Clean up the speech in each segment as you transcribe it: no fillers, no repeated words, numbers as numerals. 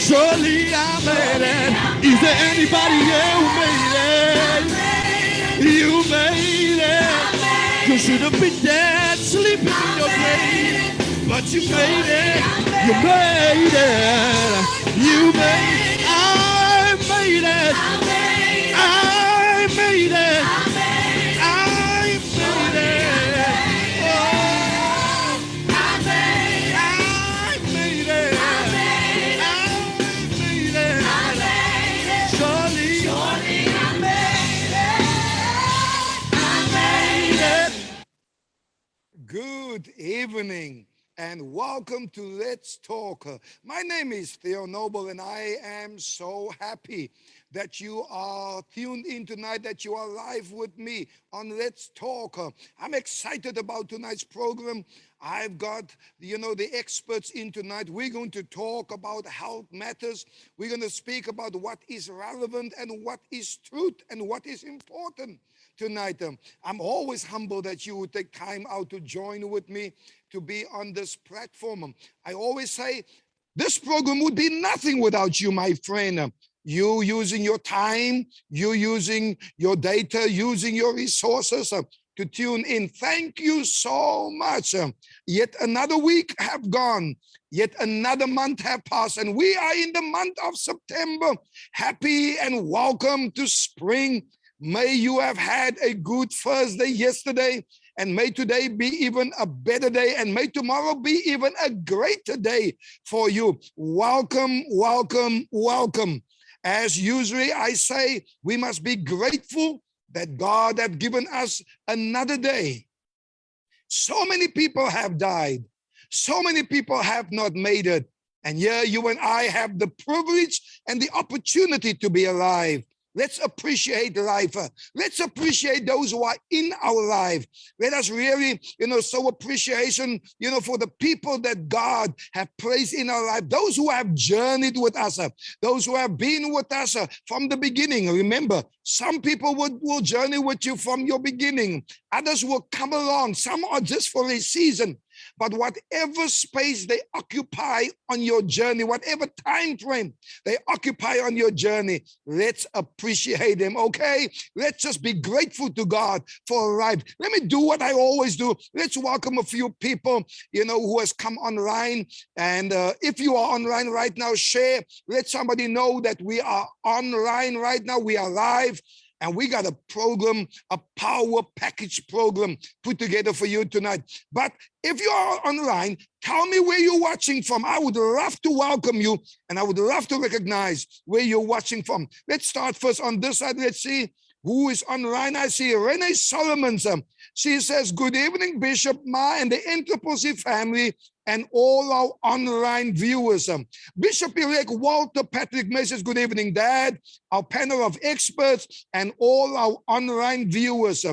Surely I made it. Is there anybody here who made it? You made it. You should have been dead, sleeping in your grave, but you made it. You made it. You made it. I made it. I made it. I made it. Oh, I made it. I made it. I made it. Surely I made it. I made it. Good evening and welcome to Let's Talk. My name is Theo Noble and I am so happy that you are tuned in tonight, that you are live with me on Let's Talk. I'm excited about tonight's program. I've got, the experts in tonight. We're going to talk about health matters. We're going to speak about what is relevant and what is truth and what is important tonight. I'm always humbled that you would take time out to join with me to be on this platform. I always say this program would be nothing without you, my friend. You using your time, you using your data, using your resources to tune in. Thank you so much. Yet another week have gone. Yet another month have passed. And we are in the month of September. Happy and welcome to spring. May you have had a good first day yesterday. And may today be even a better day. And may tomorrow be even a greater day for you. Welcome, welcome, welcome. As usually I say, we must be grateful that God has given us another day. So many people have died. So many people have not made it. And here you and I have the privilege and the opportunity to be alive. Let's appreciate life. Let's appreciate those who are in our life. Let us really, show appreciation, for the people that God have placed in our life. Those who have journeyed with us, those who have been with us from the beginning. Remember, some people will journey with you from your beginning. Others will come along. Some are just for a season. But whatever space they occupy on your journey, whatever time frame they occupy on your journey, let's appreciate them, okay? Let's just be grateful to God for life. Let me do what I always do. Let's welcome a few people, who has come online. And if you are online right now, share. Let somebody know that we are online right now. We are live. And we got a program, a power package program put together for you tonight. But if you are online, tell me where you're watching from. I would love to welcome you, and I would love to recognize where you're watching from. Let's start first on this side. Let's see who is online. I see Renee Solomons. She says, good evening, Bishop Ma and the Anthroposy family and all our online viewers. Bishop-elect Walter Patrick May says, good evening, Dad, our panel of experts and all our online viewers.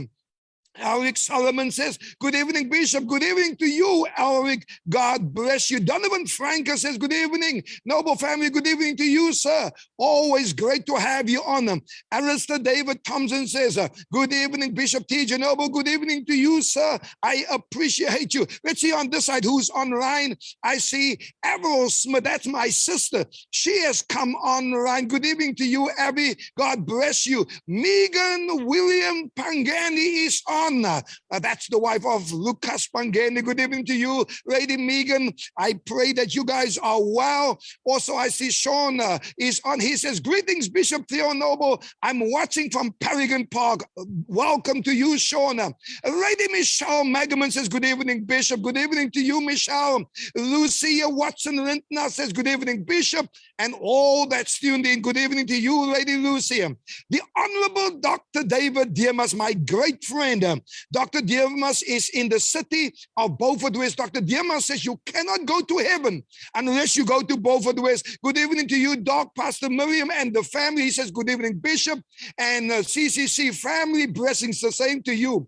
Alric Solomon says, good evening, Bishop. Good evening to you, Alric. God bless you. Donovan Franca says, good evening. Noble family, good evening to you, sir. Always great to have you on. Alistair David Thompson says, good evening, Bishop T.J. Noble. Good evening to you, sir. I appreciate you. Let's see on this side who's online. I see Avril Smith. That's my sister. She has come online. Good evening to you, Abby. God bless you. Megan William Pangani is on. That's the wife of Lucas Pangani. Good evening to you, Lady Megan. I pray that you guys are well. Also, I see Sean is on. He says, greetings, Bishop Theo Noble. I'm watching from Paragon Park. Welcome to you, Sean. Lady Michelle Magaman says, good evening, Bishop. Good evening to you, Michelle. Lucia Watson Lintner says, good evening, Bishop. And all that's tuned in, good evening to you, Lady Lucia. The Honorable Dr. David Dimas, my great friend. Dr. Dimas is in the city of Beaufort West. Dr. Dimas says you cannot go to heaven unless you go to Beaufort West. Good evening to you, Doc, Pastor Miriam, and the family. He says, good evening, Bishop, and CCC family. Blessings the same to you.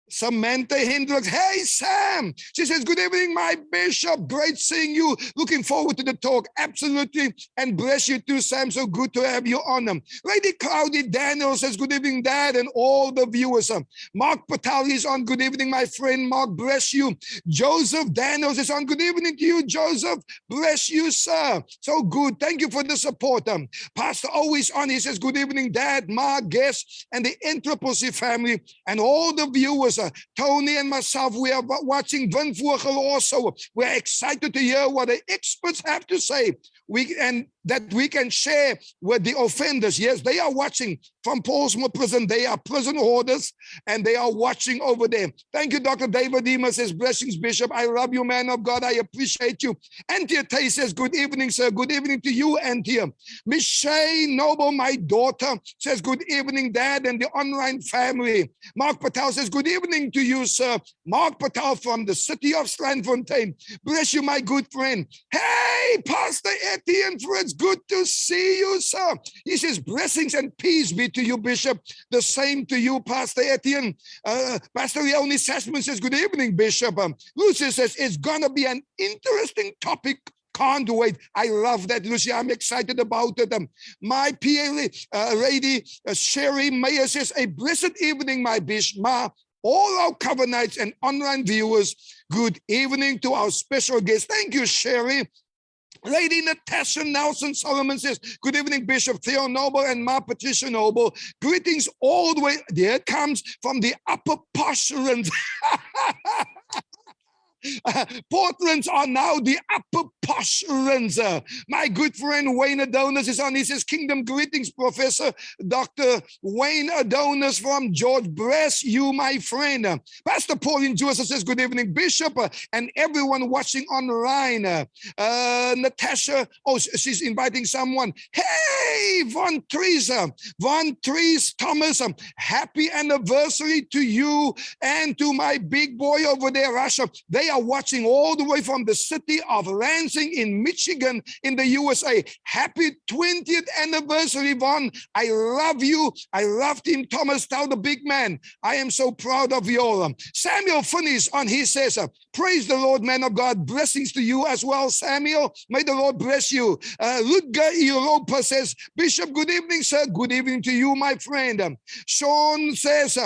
Samantha Hendricks. Hey, Sam. She says, good evening, my bishop. Great seeing you. Looking forward to the talk. Absolutely. And bless you too, Sam. So good to have you on them. Lady Cloudy Daniel says, good evening, Dad, and all the viewers. Mark Patali is on. Good evening, my friend. Mark, bless you. Joseph Daniels is on. Good evening to you, Joseph. Bless you, sir. So good. Thank you for the support. Pastor always on. He says, good evening, Dad, Mark, guests, and the Anthropology family, and all the viewers. Tony and myself, we are watching Van Vogel also. We're excited to hear what the experts have to say. And that we can share with the offenders. Yes, they are watching from Portsmouth prison. They are prison orders, and they are watching over there. Thank you, Dr. David Dima says, blessings, Bishop. I love you, man of God. I appreciate you. Antia Tay says, good evening, sir. Good evening to you, Antia. Miss Shay Noble, my daughter, says, good evening, Dad, and the online family. Mark Patel says, good evening to you, sir. Mark Patel from the city of Strandfontein. Bless you, my good friend. Hey, Pastor Etienne Fritz, good to see you, sir. He says, blessings and peace be to you, Bishop. The same to you, Pastor Etienne. Pastor Leonie Sassman says, good evening, Bishop. Lucy says, it's going to be an interesting topic. Can't wait. I love that, Lucy. I'm excited about it. My PA lady, Sherry Mayer says, a blessed evening, my Bishop. All our Covenites and online viewers, good evening to our special guest. Thank you, Sherry. Lady Natasha Nelson Solomon says, good evening, Bishop Theo Noble and Ma Patricia Noble. Greetings all the way. There it comes from the upper Portlands. Portlands are now the upper Portlands. My good friend Wayne Adonis is on. He says, kingdom greetings, Professor Dr. Wayne Adonis from George. Bless you, my friend. Pastor Pauline Joseph says, good evening, Bishop, and everyone watching online. Natasha, oh, she's inviting someone. Hey, Von Trees Thomas, happy anniversary to you and to my big boy over there, Russia. They are watching all the way from the city of Lansing in Michigan in the USA. Happy 20th anniversary, Von. I love you. I love Team Thomas. Tell the big man, I am so proud of you all. Samuel Finney is on. He says, praise the Lord, man of God. Blessings to you as well, Samuel. May the Lord bless you. Ludger Europa says, Bishop, good evening, sir. Good evening to you, my friend. Sean says,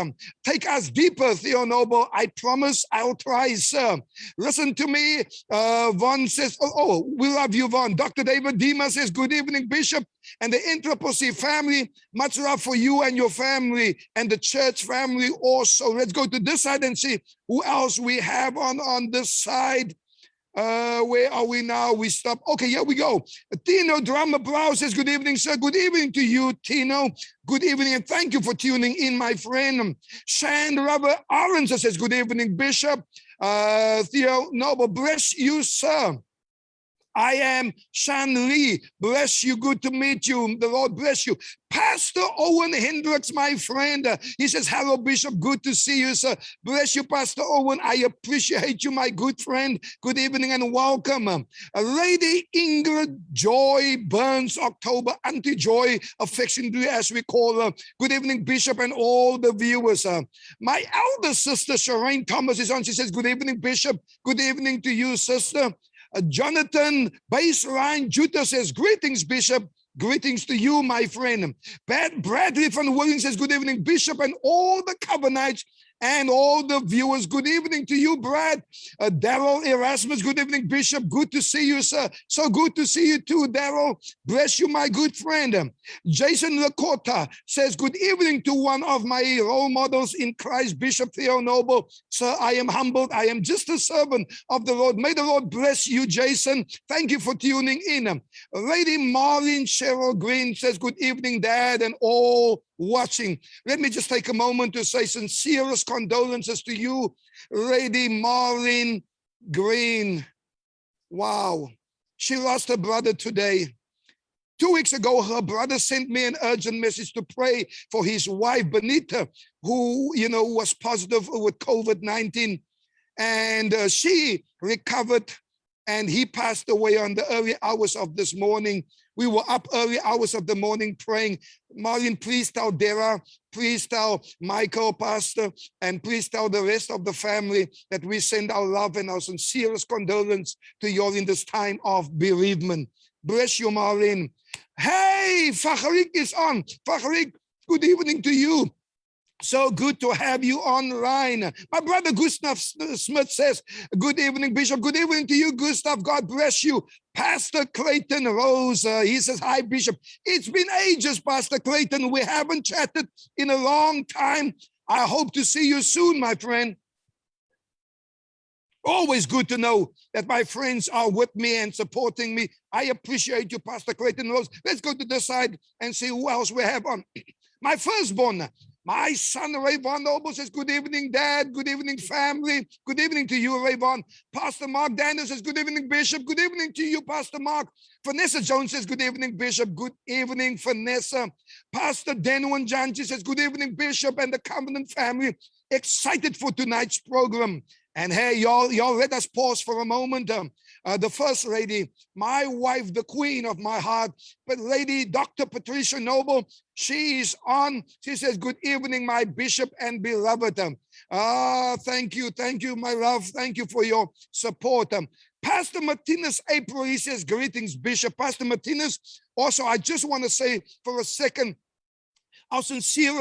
take us deeper, Theo Noble. I promise I'll try, sir. Listen to me. Von says, we love you, Von. Dr. David Dima says, good evening, Bishop, and the Anthropology family. Much love for you and your family and the church family also. Let's go to this side and see who else we have on this side. Where are we now? We stop. Okay, here we go. Tino Drama Brow says, good evening, sir. Good evening to you, Tino. Good evening, and thank you for tuning in, my friend. Shan Robert Orange says, good evening, Bishop. Theo Noble, bless you, sir. I am Shan Lee. Bless you. Good to meet you. The Lord bless you. Pastor Owen Hendricks, my friend. He says, hello, Bishop. Good to see you, sir. Bless you, Pastor Owen. I appreciate you, my good friend. Good evening and welcome. Lady Ingrid Joy Burns, October, Auntie Joy, affectionately as we call her. Good evening, Bishop, and all the viewers. My elder sister, Shireen Thomas, is on. She says, good evening, Bishop. Good evening to you, sister. Jonathan Baseline Judah says, greetings, Bishop. Greetings to you, my friend. Bradley van Williams says, good evening, Bishop, and all the Covenites and all the viewers. Good evening to you, Brad. Daryl Erasmus, good evening, Bishop. Good to see you, sir. So good to see you too, Daryl. Bless you, my good friend. Jason Lakota says, good evening to one of my role models in Christ, Bishop Theo Noble. Sir, I am humbled. I am just a servant of the Lord. May the Lord bless you, Jason. Thank you for tuning in. Lady Marlene Cheryl Green says, good evening, Dad, and all watching. Let me just take a moment to say sincerest condolences to you, Lady Marlene Green. Wow. She lost her brother today. 2 weeks ago, her brother sent me an urgent message to pray for his wife, Benita, who, was positive with COVID-19. And she recovered and he passed away on the early hours of this morning. We were up early hours of the morning praying. Marion, please tell Dara, please tell Michael, Pastor, and please tell the rest of the family that we send our love and our sincerest condolence to you all in this time of bereavement. Bless you, Marion. Hey, Facharik is on. Facharik, good evening to you. So good to have you online. My brother Gustav Smith says, good evening, Bishop. Good evening to you, Gustav. God bless you. Pastor Clayton Rose, he says, hi, Bishop. It's been ages, Pastor Clayton. We haven't chatted in a long time. I hope to see you soon, my friend. Always good to know that my friends are with me and supporting me. I appreciate you, Pastor Clayton Rose. Let's go to this side and see who else we have on. My firstborn, my son, Rayvon Noble, says, good evening, Dad. Good evening, family. Good evening to you, Rayvon. Pastor Mark Daniel says, good evening, Bishop. Good evening to you, Pastor Mark. Vanessa Jones says, good evening, Bishop. Good evening, Vanessa. Pastor Denwan Janji says, good evening, Bishop and the Covenant family. Excited for tonight's program. And hey, y'all, let us pause for a moment. The first lady, my wife, the queen of my heart, but Lady Dr. Patricia Noble, she is on. She says, good evening, my bishop and beloved. Thank you, my love. Thank you for your support. Pastor Martinez April, he says, greetings, Bishop. Pastor Martinez, also, I just want to say for a second, our sincere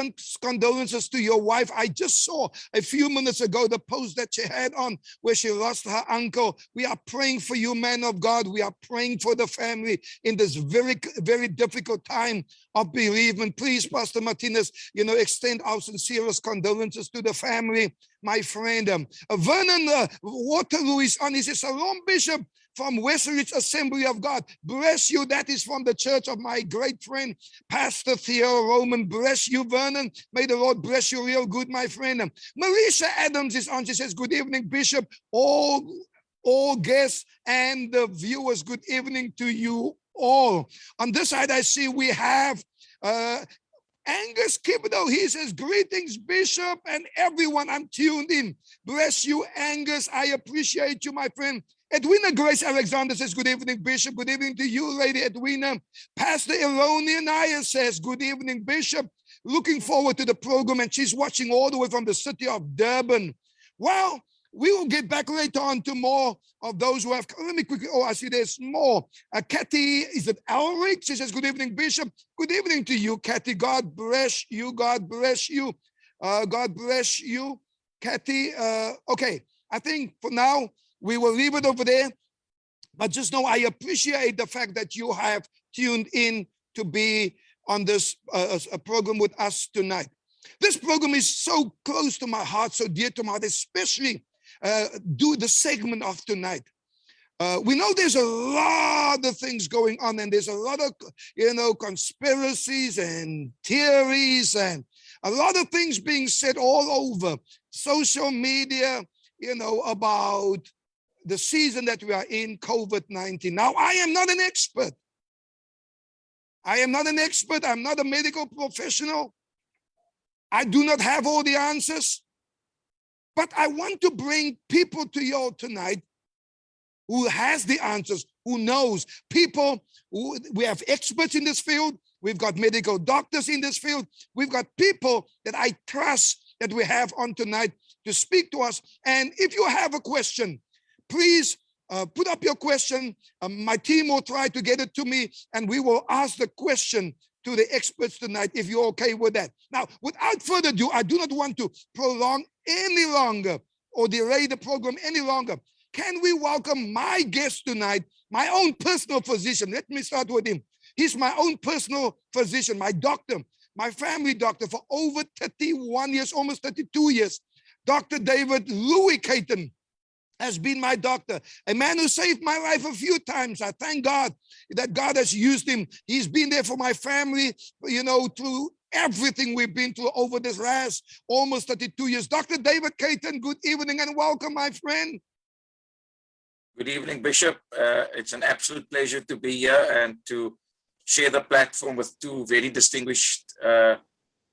condolences to your wife. I just saw a few minutes ago the post that she had on where she lost her uncle. We are praying for you, man of God. We are praying for the family in this very, very difficult time of bereavement. Please, Pastor Martinez, extend our sincerest condolences to the family, my friend. Vernon Waterloo is on. He says, Shalom, Bishop, from Westridge Assembly of God. Bless you. That is from the church of my great friend, Pastor Theo Roman. Bless you, Vernon. May the Lord bless you real good, my friend. Marisha Adams is on. She says, good evening, Bishop. All guests and the viewers, good evening to you all. On this side, I see we have Angus Kibdo. He says, greetings, Bishop, and everyone. I'm tuned in. Bless you, Angus. I appreciate you, my friend. Edwina Grace Alexander says, good evening, Bishop. Good evening to you, Lady Edwina. Pastor Elonia Naya says, good evening, Bishop. Looking forward to the program, and she's watching all the way from the city of Durban. Well, we will get back later on to more of those who have. Let me quickly. Oh, I see there's more. Kathy, is it Elric? She says, good evening, Bishop. Good evening to you, Kathy. God bless you. God bless you. God bless you, Kathy. Okay, I think for now, we will leave it over there. But just know I appreciate the fact that you have tuned in to be on this program with us tonight. This program is so close to my heart, so dear to my heart, especially do the segment of tonight. We know there's a lot of things going on, and there's a lot of, conspiracies and theories and a lot of things being said all over social media, about the season that we are in, COVID-19. Now, I am not an expert. I'm not a medical professional. I do not have all the answers. But I want to bring people to you all tonight who has the answers, who knows. People, we have experts in this field. We've got medical doctors in this field. We've got people that I trust that we have on tonight to speak to us. And if you have a question, please put up your question. My team will try to get it to me, and we will ask the question to the experts tonight, if you're okay with that. Now, without further ado, I do not want to prolong any longer or delay the program any longer. Can we welcome my guest tonight, my own personal physician? Let me start with him. He's my own personal physician, my doctor, my family doctor for over 31 years, almost 32 years. Dr. David Louis Kathan has been my doctor, a man who saved my life a few times. I thank God that God has used him. He's been there for my family, through everything we've been through over this last almost 32 years. Dr. David Kathan, good evening and welcome, my friend. Good evening, Bishop. It's an absolute pleasure to be here and to share the platform with two very distinguished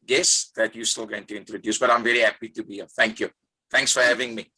guests that you're still going to introduce, but I'm very happy to be here. Thank you. Thanks for having me.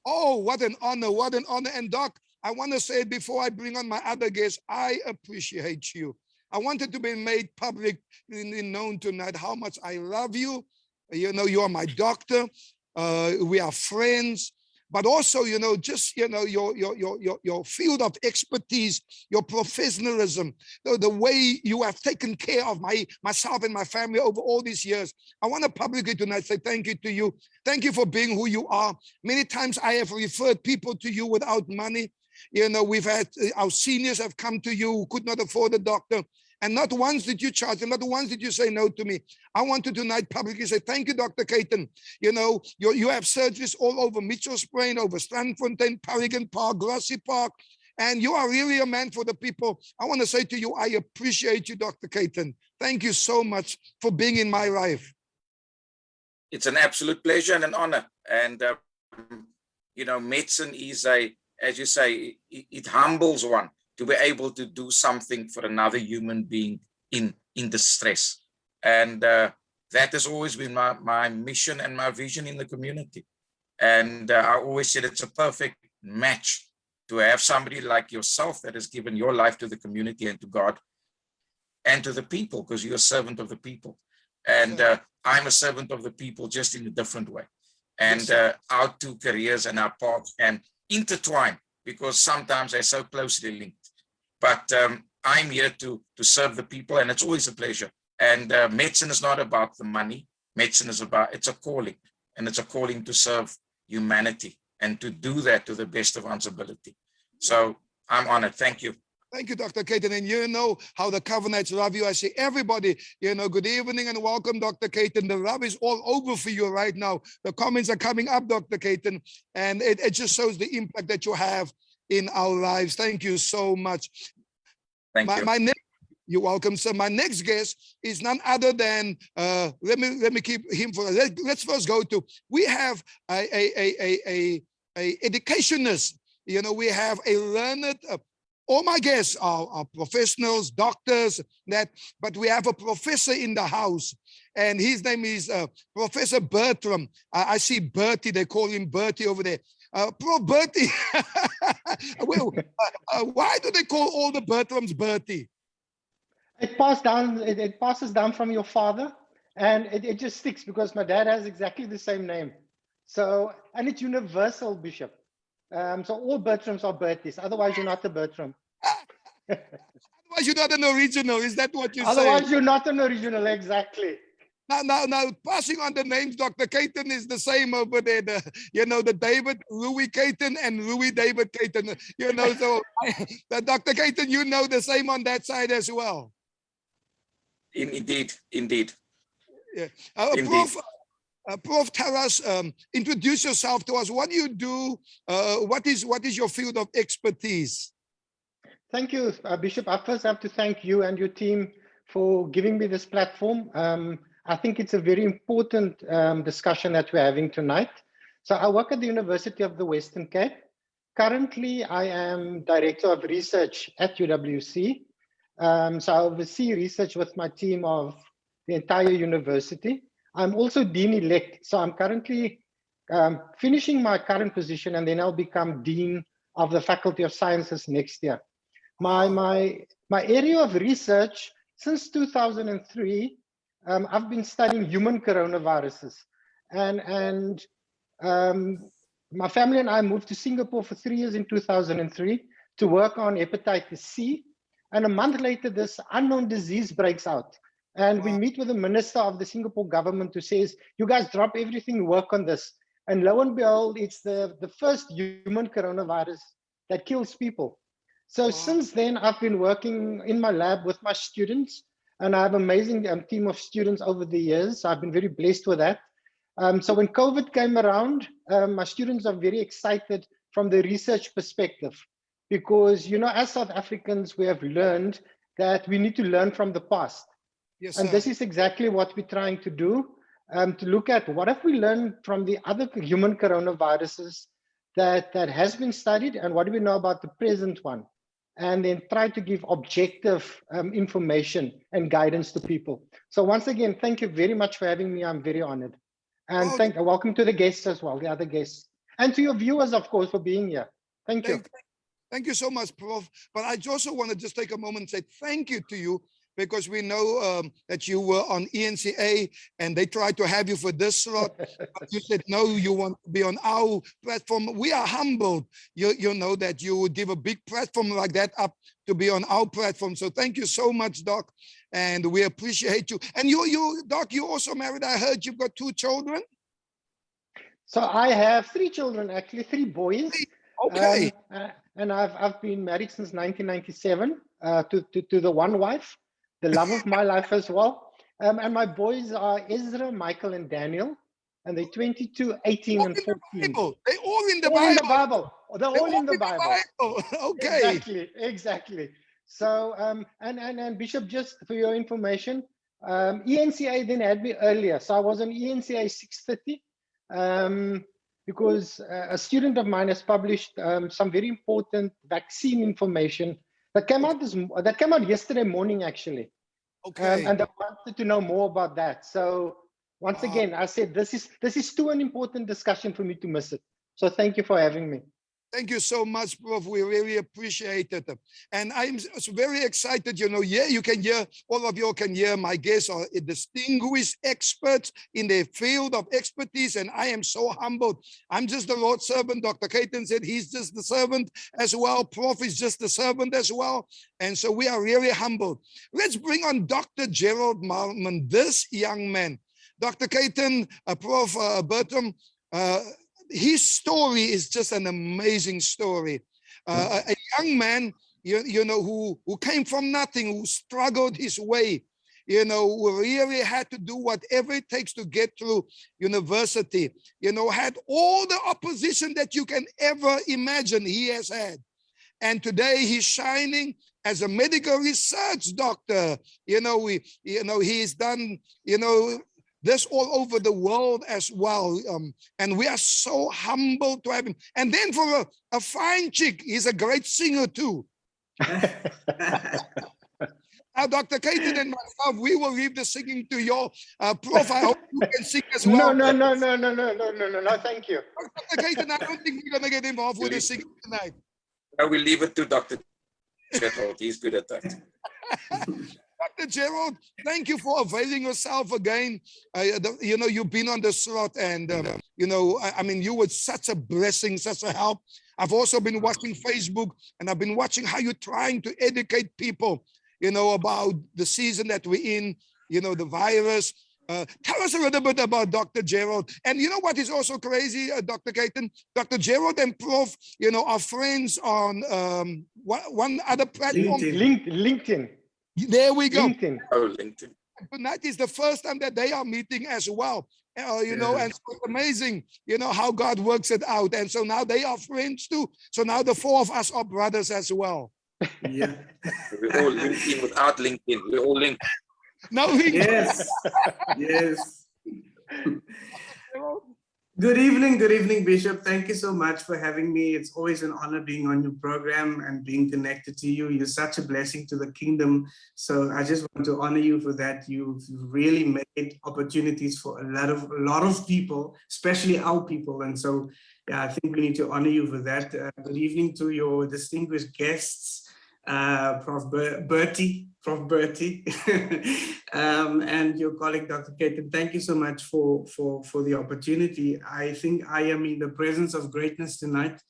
Oh, what an honor, what an honor. And Doc, I want to say it before I bring on my other guests. I appreciate you. I wanted to be made public and known tonight how much I love you. You know, you are my doctor. We are friends. But also, you know, just, you know, your field of expertise, your professionalism, the way you have taken care of myself and my family over all these years. I want to publicly tonight say thank you to you. Thank you for being who you are. Many times I have referred people to you without money. You know, we've had our seniors have come to you who could not afford a doctor. And not once did you charge them, not once did you say no to me. I want to tonight publicly say, thank you, Dr. Kathan. You know, you have surgeries all over Mitchell's Plain, over Strandfontein, Paragon Park, Grassy Park, and you are really a man for the people. I want to say to you, I appreciate you, Dr. Kathan. Thank you so much for being in my life. It's an absolute pleasure and an honor. And, you know, medicine is as you say, it humbles one to be able to do something for another human being in distress. And that has always been my mission and my vision in the community. And I always said it's a perfect match to have somebody like yourself that has given your life to the community and to God and to the people, because you're a servant of the people. And I'm a servant of the people, just in a different way. And our two careers and our paths and intertwine, because sometimes they're so closely linked. But I'm here to serve the people, and it's always a pleasure. And medicine is not about the money. Medicine is it's a calling, and it's a calling to serve humanity and to do that to the best of one's ability. So I'm honored. Thank you. Thank you, Dr. Kathan. And you know how the Covenites love you. I say, everybody, you know, good evening and welcome, Dr. Kathan. The love is all over for you right now. The comments are coming up, Dr. Kathan, and it just shows the impact that you have in our lives. Thank you so much. Thank you. You're welcome, sir. My next guest is none other than let me keep him for. Let's first go to. We have a educationist. You know, we have a learned. All my guests are professionals, doctors. But we have a professor in the house, and his name is Professor Burtram. I see Bertie. They call him Bertie over there. Prof. Bertie, why do they call all the Bertrams Bertie? It passes down from your father, and it just sticks because my dad has exactly the same name. So, and it's universal, Bishop. So all Bertrams are Berties. Otherwise, you're not a Burtram. Otherwise, you're not an original. Is that what you're saying? Otherwise, you're not an original. Exactly. Now, passing on the names, Dr. Kathan is the same over there. The David Louis Kathan and Louis David Kathan. You know, so Dr. Kathan, you know the same on that side as well. Indeed. Yeah. Prof, tell us, introduce yourself to us. What do you do? What is your field of expertise? Thank you, Bishop. I first have to thank you and your team for giving me this platform. I think it's a very important discussion that we're having tonight. So I work at the University of the Western Cape. Currently, I am Director of Research at UWC. So I oversee research with my team of the entire university. I'm also Dean-elect, so I'm currently finishing my current position, and then I'll become Dean of the Faculty of Sciences next year. My area of research since 2003, I've been studying human coronaviruses, and my family and I moved to Singapore for 3 years in 2003 to work on hepatitis C, and a month later this unknown disease breaks out, and we meet with the minister of the Singapore government who says, you guys drop everything, work on this, and lo and behold, it's the first human coronavirus that kills people. So since then, I've been working in my lab with my students, and I have an amazing team of students over the years. I've been very blessed with that. So when COVID came around, my students are very excited from the research perspective, because, you know, as South Africans, we have learned that we need to learn from the past. Yes, and sir. This is exactly what we're trying to do, to look at what have we learned from the other human coronaviruses that has been studied, and what do we know about the present one, and then try to give objective information and guidance to people. So once again, thank you very much for having me. I'm very honored. And welcome to the guests as well, the other guests. And to your viewers, of course, for being here. Thank you. Thank you so much, Prof. But I also want to just take a moment and say thank you to you, because we know that you were on ENCA and they tried to have you for this slot. But you said, no, you want to be on our platform. We are humbled, you know, that you would give a big platform like that up to be on our platform. So thank you so much, Doc. And we appreciate you. And you, Doc, you also married. I heard you've got 2 children. So I have 3 children, actually, 3 boys. Okay. And I've been married since 1997 to the one wife, the love of my life as well. And my boys are Ezra, Michael, and Daniel, and they're 22, 18, and 14. They're all in the All Bible. in the Bible. They're all in the Bible. Okay. Exactly. So, and Bishop, just for your information, ENCA then had me earlier. So I was on ENCA 630 because a student of mine has published some very important vaccine information that came out yesterday morning, actually. Okay. And I wanted to know more about that. So once again, I said this is too an important discussion for me to miss it. So thank you for having me. Thank you so much, Prof. We really appreciate it. And I'm very excited, you know, you can hear, all of you can hear my guests are distinguished experts in their field of expertise. And I am so humbled. I'm just the Lord's servant. Dr. Kathan said he's just the servant as well. Prof is just the servant as well. And so we are really humbled. Let's bring on Dr. Gerald Marman, this young man. Dr. Kathan, Prof. Burtram, his story is just an amazing story. A young man, you know, who came from nothing, who struggled his way, you know, who really had to do whatever it takes to get through university, you know, had all the opposition that you can ever imagine he has had. And today he's shining as a medical research doctor. You know, he's done, you know, this all over the world as well. And we are so humbled to have him. And then for a fine chick, he's a great singer too. Now, Dr. Kathan and myself, we will leave the singing to your Prof. I hope you can sing as well. No, thank you. Dr. Kathan, I don't think we're going to get involved with the singing tonight. I will leave it to Dr. Gerald. He's good at that. Dr. Gerald, thank you for availing yourself again. You know, you've been on the slot and, you know, I mean, you were such a blessing, such a help. I've also been watching Facebook and I've been watching how you're trying to educate people, you know, about the season that we're in, you know, the virus. Tell us a little bit about Dr. Gerald. And you know what is also crazy, Dr. Kathan? Dr. Gerald and Prof, you know, are friends on one other platform. LinkedIn. There we go. LinkedIn. Oh, LinkedIn. Tonight is the first time that they are meeting as well. You know, and so it's amazing, you know, how God works it out. And so now they are friends too. So now the 4 of us are brothers as well. Yeah. We're all LinkedIn without LinkedIn. We're all linked. No, Yes. Yes. Good evening, Bishop. Thank you so much for having me. It's always an honor being on your program and being connected to you. You're such a blessing to the kingdom. So I just want to honor you for that. You've really made opportunities for a lot of people, especially our people. And so, yeah, I think we need to honor you for that. Good evening to your distinguished guests. Prof. Bertie, and your colleague, Dr. Kathan. Thank you so much for the opportunity. I think I am in the presence of greatness tonight.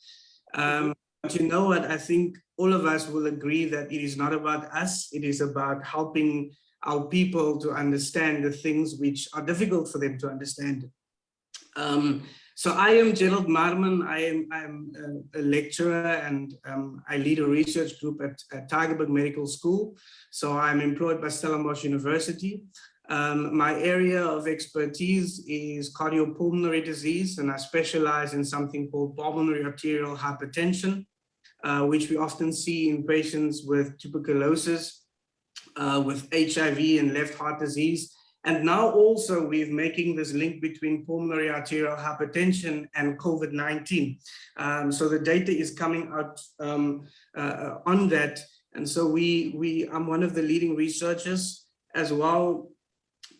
But you know what? I think all of us will agree that it is not about us. It is about helping our people to understand the things which are difficult for them to understand. So I am Gerald Marman. I'm a lecturer and I lead a research group at Tygerberg Medical School. So I'm employed by Stellenbosch University. My area of expertise is cardiopulmonary disease, and I specialize in something called pulmonary arterial hypertension, which we often see in patients with tuberculosis, with HIV and left heart disease. And now also we're making this link between pulmonary arterial hypertension and COVID-19. So the data is coming out on that. And so I'm one of the leading researchers as well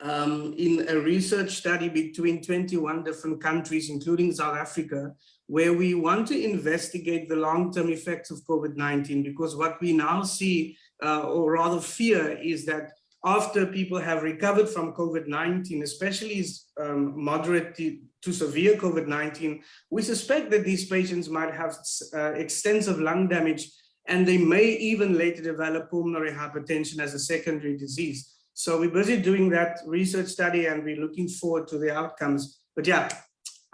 in a research study between 21 different countries, including South Africa, where we want to investigate the long-term effects of COVID-19, because what we now see, or rather fear, is that after people have recovered from COVID-19, especially moderate to severe COVID-19, we suspect that these patients might have extensive lung damage, and they may even later develop pulmonary hypertension as a secondary disease. So we're busy doing that research study, and we're looking forward to the outcomes. But yeah,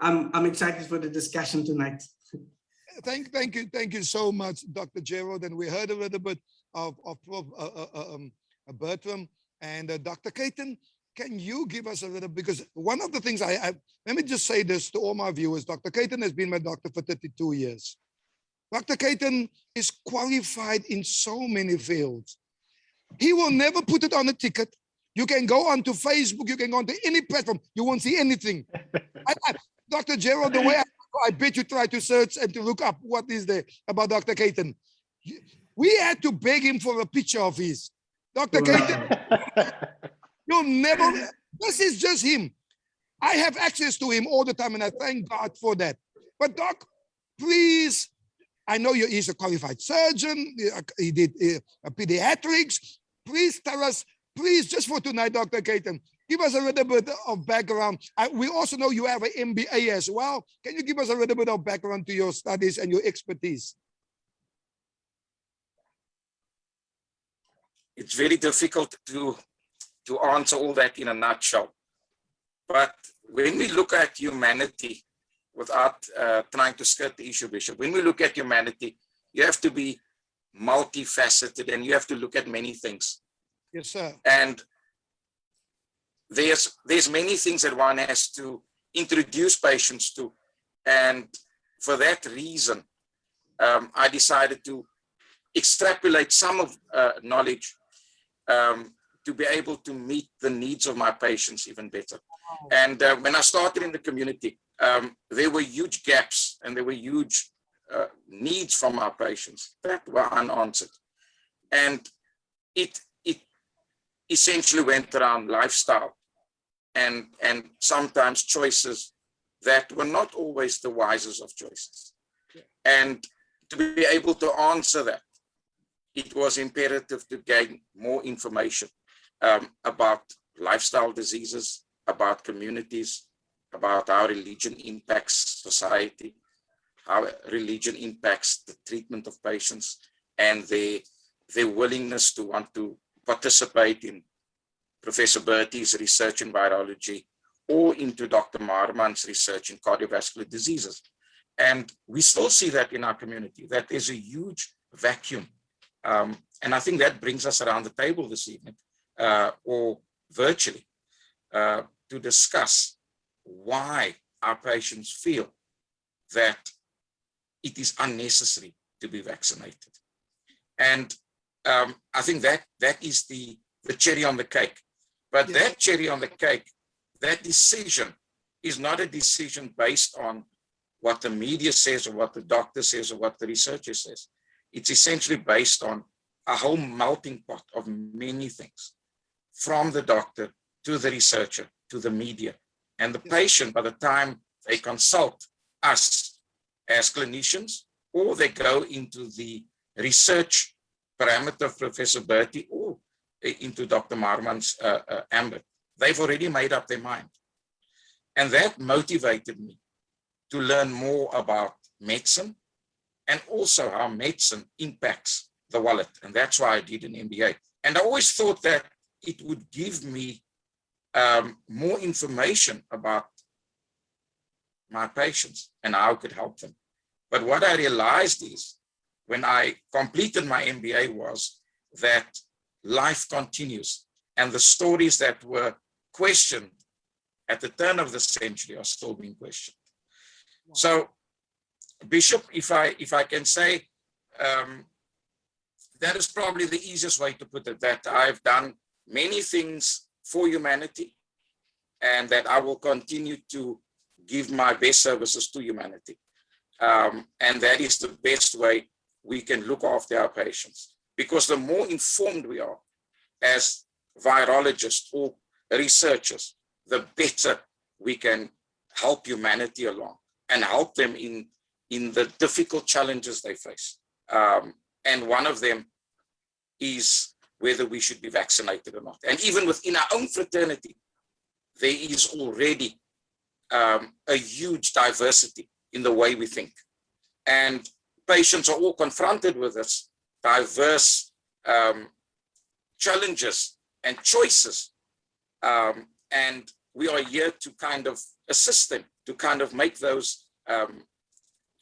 I'm excited for the discussion tonight. Thank you so much, Dr. Gerald. And we heard a little bit of Prof. Burtram and Dr. Kathan. Can you give us a little, because one of the things let me just say this to all my viewers. Dr. Kathan has been my doctor for 32 years. Dr. Kathan is qualified in so many fields. He will never put it on a ticket. You can go onto Facebook, you can go onto any platform, you won't see anything. Dr. Gerald, the way I bet you try to search and to look up what is there about Dr. Kathan. We had to beg him for a picture of his. Dr. Kathan, you'll never, this is just him. I have access to him all the time, and I thank God for that. But Doc, please, I know he's a qualified surgeon, he did pediatrics. Please tell us, please, just for tonight, Dr. Kathan, give us a little bit of background. We also know you have an MBA as well. Can you give us a little bit of background to your studies and your expertise? It's very difficult to answer all that in a nutshell. But when we look at humanity, without trying to skirt the issue, Bishop, when we look at humanity, you have to be multifaceted and you have to look at many things. Yes, sir. And there's many things that one has to introduce patients to. And for that reason, I decided to extrapolate some of knowledge to be able to meet the needs of my patients even better. Wow. And when I started in the community, there were huge gaps and there were huge needs from our patients that were unanswered. And it essentially went around lifestyle and sometimes choices that were not always the wisest of choices. Yeah. And to be able to answer that, it was imperative to gain more information about lifestyle diseases, about communities, about how religion impacts society, how religion impacts the treatment of patients, and their willingness to want to participate in Professor Bertie's research in virology or into Dr. Marman's research in cardiovascular diseases. And we still see that in our community, that there's a huge vacuum. And I think that brings us around the table this evening, or virtually, to discuss why our patients feel that it is unnecessary to be vaccinated. And I think that is the cherry on the cake. But yes, that cherry on the cake, that decision is not a decision based on what the media says or what the doctor says or what the researcher says. It's essentially based on a whole melting pot of many things, from the doctor to the researcher to the media. And the patient, by the time they consult us as clinicians, or they go into the research parameter of Professor Bertie or into Dr. Marman's ambit, they've already made up their mind. And that motivated me to learn more about medicine and also how medicine impacts the wallet. And that's why I did an MBA. And I always thought that it would give me more information about my patients and how I could help them. But what I realized is, when I completed my MBA, was that life continues and the stories that were questioned at the turn of the century are still being questioned. Wow. So, Bishop, if I can say, that is probably the easiest way to put it, that I've done many things for humanity and that I will continue to give my best services to humanity. And that is the best way we can look after our patients. Because the more informed we are as virologists or researchers, the better we can help humanity along and help them in in the difficult challenges they face. And one of them is whether we should be vaccinated or not. And even within our own fraternity, there is already a huge diversity in the way we think. And patients are all confronted with this diverse challenges and choices. And we are here to kind of assist them, to kind of make those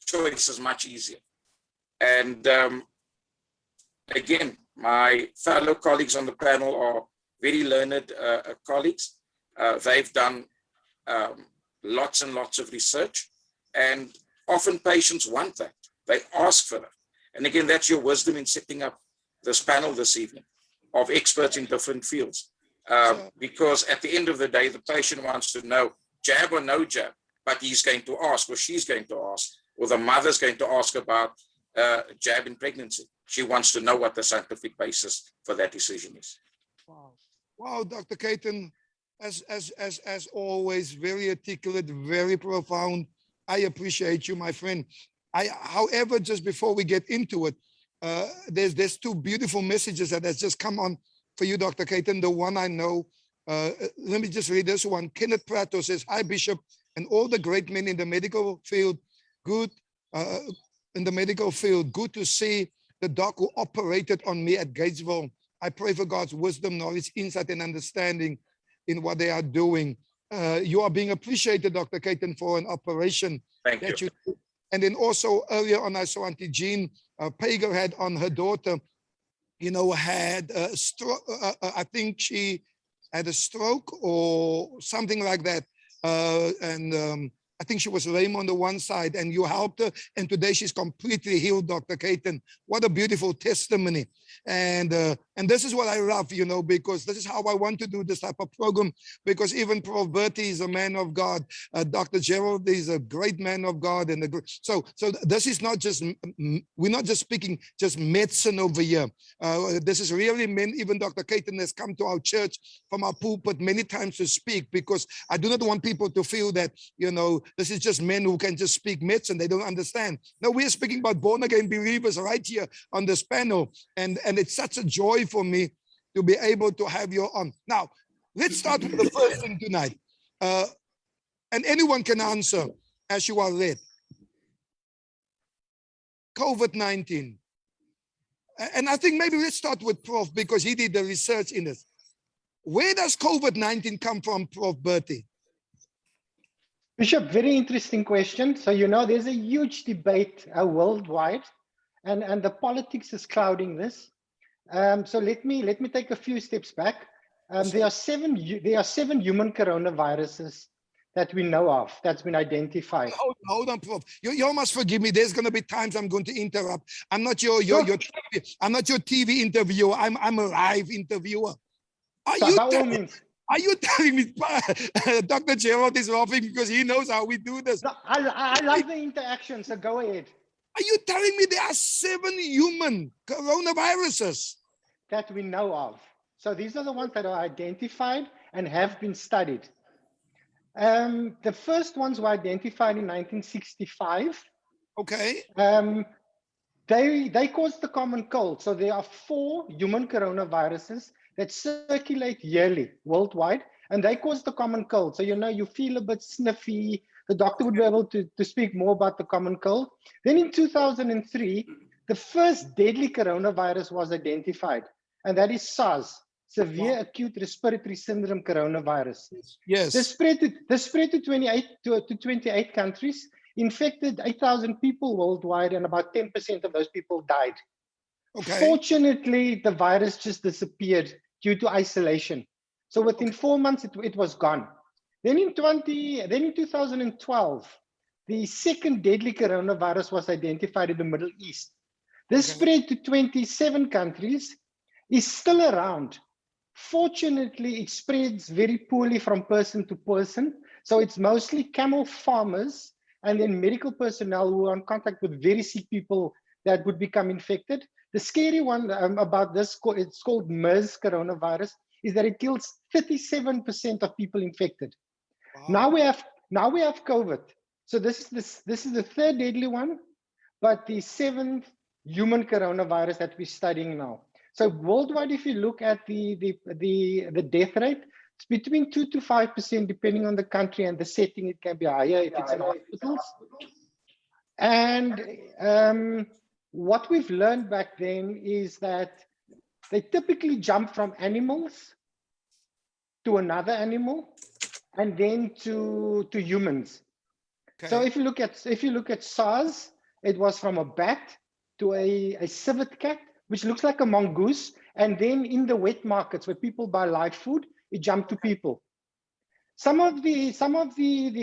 choices much easier. And again, my fellow colleagues on the panel are very learned colleagues. They've done lots and lots of research, and often patients want that. They ask for that. And again, that's your wisdom in setting up this panel this evening of experts in different fields. Because at the end of the day, the patient wants to know jab or no jab, but he's going to ask, or she's going to ask, or the mother's going to ask about jab in pregnancy. She wants to know what the scientific basis for that decision is. Wow, wow, Dr. Kathan, as always, very articulate, very profound. I appreciate you, my friend. However, just before we get into it, there's two beautiful messages that has just come on for you, Dr. Kathan. The one I know, let me just read this one. Kenneth Prato says, "Hi, Bishop, and all the great men in the medical field. Good Good to see the doc who operated on me at Gatesville. I pray for God's wisdom, knowledge, insight, and understanding in what they are doing." You are being appreciated, Dr. Kathan, for an operation. Thank you. And then also earlier on, I saw Auntie Jean Pager had on her daughter, had a stroke. I think she had a stroke or something like that. I think she was lame on the one side, and you helped her. And today she's completely healed, Dr. Kathan. What a beautiful testimony. And this is what I love, because this is how I want to do this type of program, because even Prof. Bertie is a man of God. Dr. Gerald is a great man of God. So this is not just, we're not just speaking just medicine over here. This is really men. Even Dr. Kathan has come to our church from our pulpit many times to speak, because I do not want people to feel that, this is just men who can just speak medicine. They don't understand. No, we are speaking about born again believers right here on this panel. And it's such a joy for me to be able to have you on. Now, let's start with the first thing tonight. And anyone can answer as you are led. COVID-19. And I think maybe let's start with Prof, because he did the research in this. Where does COVID-19 come from, Prof. Bertie? Bishop, very interesting question. So, there's a huge debate worldwide, and the politics is clouding this. So let me take a few steps back. There are seven human coronaviruses that we know of that's been identified. Hold on, Prof. You must forgive me. There's going to be times I'm going to interrupt. I'm not your I'm not your TV interviewer. I'm a live interviewer. Are you telling me Dr. Gerald is laughing because he knows how we do this? No, I love the interaction, so go ahead. Are you telling me there are 7 human coronaviruses? That we know of. So these are the ones that are identified and have been studied. The first ones were identified in 1965. Okay. They caused the common cold. So there are 4 human coronaviruses that circulate yearly worldwide, and they cause the common cold. So, you feel a bit sniffy. The doctor would be able to speak more about the common cold. Then in 2003, the first deadly coronavirus was identified, and that is SARS, Severe Acute Respiratory Syndrome Coronavirus. Yes. This spread to 28 countries, infected 8,000 people worldwide, and about 10% of those people died. Okay. Fortunately, the virus just disappeared due to isolation. So within 4 months, it was gone. Then in 2012, the second deadly coronavirus was identified in the Middle East. This spread to 27 countries, is still around. Fortunately, it spreads very poorly from person to person. So it's mostly camel farmers and then medical personnel who are in contact with very sick people that would become infected. The scary one about this, it's called MERS coronavirus, is that it kills 37% of people infected. Wow. Now we have COVID. So this is the third deadly one, but the seventh human coronavirus that we're studying now. So worldwide, if you look at the death rate, it's between 2 to 5%, depending on the country and the setting. It can be higher if it's in hospitals. And what we've learned back then is that they typically jump from animals to another animal and then to humans. Okay. So if you look at SARS, it was from a bat to a civet cat, which looks like a mongoose, and then in the wet markets where people buy live food, it jumped to people. Some of the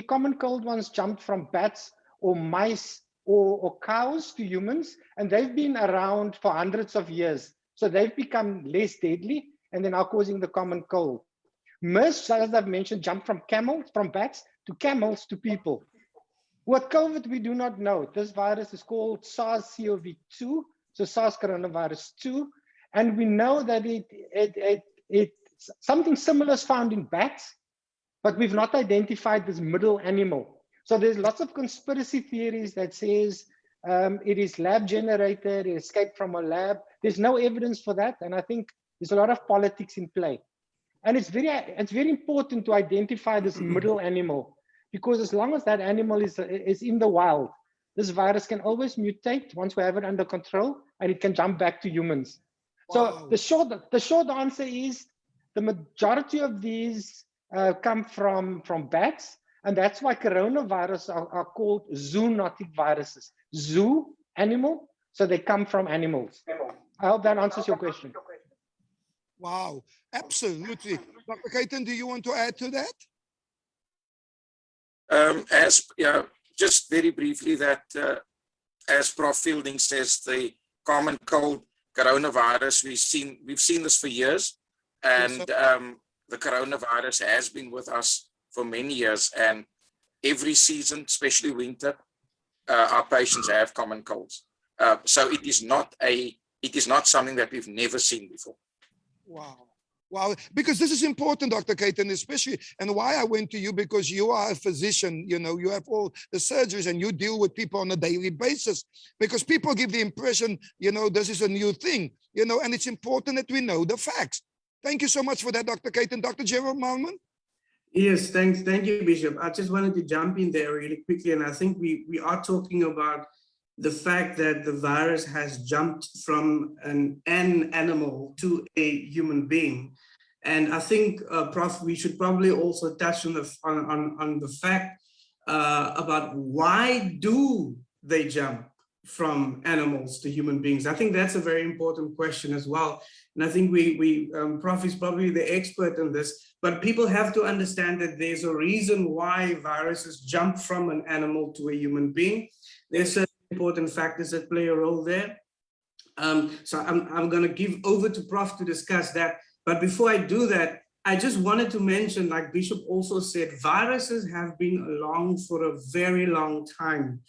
common cold ones jumped from bats or mice or cows to humans, and they've been around for hundreds of years. So they've become less deadly, and they're now causing the common cold. MERS, as I've mentioned, jumped from bats to camels to people. With COVID, we do not know. This virus is called SARS-CoV-2, so SARS coronavirus 2, and we know that something similar is found in bats, but we've not identified this middle animal. So there's lots of conspiracy theories that says it is lab generated, it escaped from a lab. There's no evidence for that, and I think there's a lot of politics in play. And it's very important to identify this middle animal, because as long as that animal is in the wild, this virus can always mutate once we have it under control, and it can jump back to humans. Wow. So the short answer is the majority of these come from bats, and that's why coronavirus are called zoonotic viruses. Zoo, animal, so they come from animals. I hope that answers your question. Wow, absolutely. Dr. Kathan, do you want to add to that? Just very briefly that as Prof. Fielding says, the common cold coronavirus, we've seen this for years, and Yes, the coronavirus has been with us for many years, and every season, especially winter, our patients have common colds. So it is not something that we've never seen before. Wow. Wow, because this is important, Dr. Kathan, especially, and why I went to you, because you are a physician, you know, you have all the surgeries and you deal with people on a daily basis, because people give the impression, you know, this is a new thing, you know, and it's important that we know the facts. Thank you so much for that, Dr. Kathan. Dr. Gerald Marman? Yes, thank you, Bishop. I just wanted to jump in there really quickly, and I think we are talking about the fact that the virus has jumped from an animal to a human being. And I think, Prof, we should probably also touch on the fact about why do they jump from animals to human beings? I think that's a very important question as well. And I think Prof is probably the expert in this, but people have to understand that there's a reason why viruses jump from an animal to a human being. There's certain important factors that play a role there. So I'm going to give over to Prof to discuss that. But before I do that, I just wanted to mention, like Bishop also said, viruses have been along for a very long time.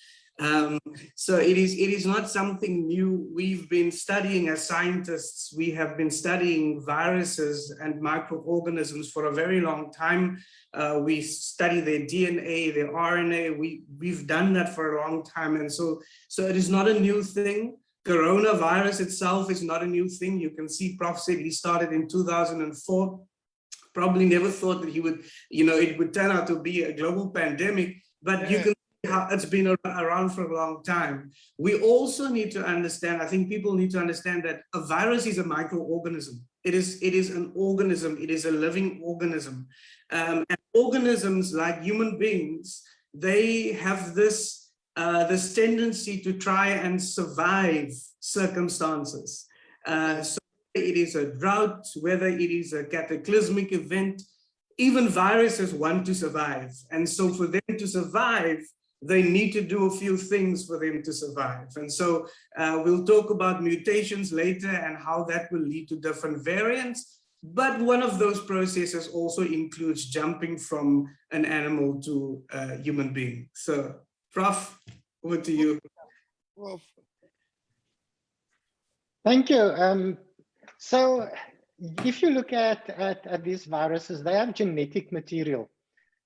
So it is not something new. We've been studying as scientists. We have been studying viruses and microorganisms for a very long time. We study their DNA, their RNA. We've done that for a long time. And so it is not a new thing. Coronavirus itself is not a new thing. You can see Prof said he started in 2004. Probably never thought that he would, it would turn out to be a global pandemic, but you can see how it's been around for a long time. We also need to understand, I think people need to understand that a virus is a microorganism. It is an organism. It is a living organism. And organisms like human beings, they have this tendency to try and survive circumstances. So it is a drought, whether it is a cataclysmic event, even viruses want to survive. And so for them to survive, they need to do a few things for them to survive. And so we'll talk about mutations later and how that will lead to different variants. But one of those processes also includes jumping from an animal to a human being. So Prof, over to you. Well, Thank you. So if you look at these viruses, they have genetic material.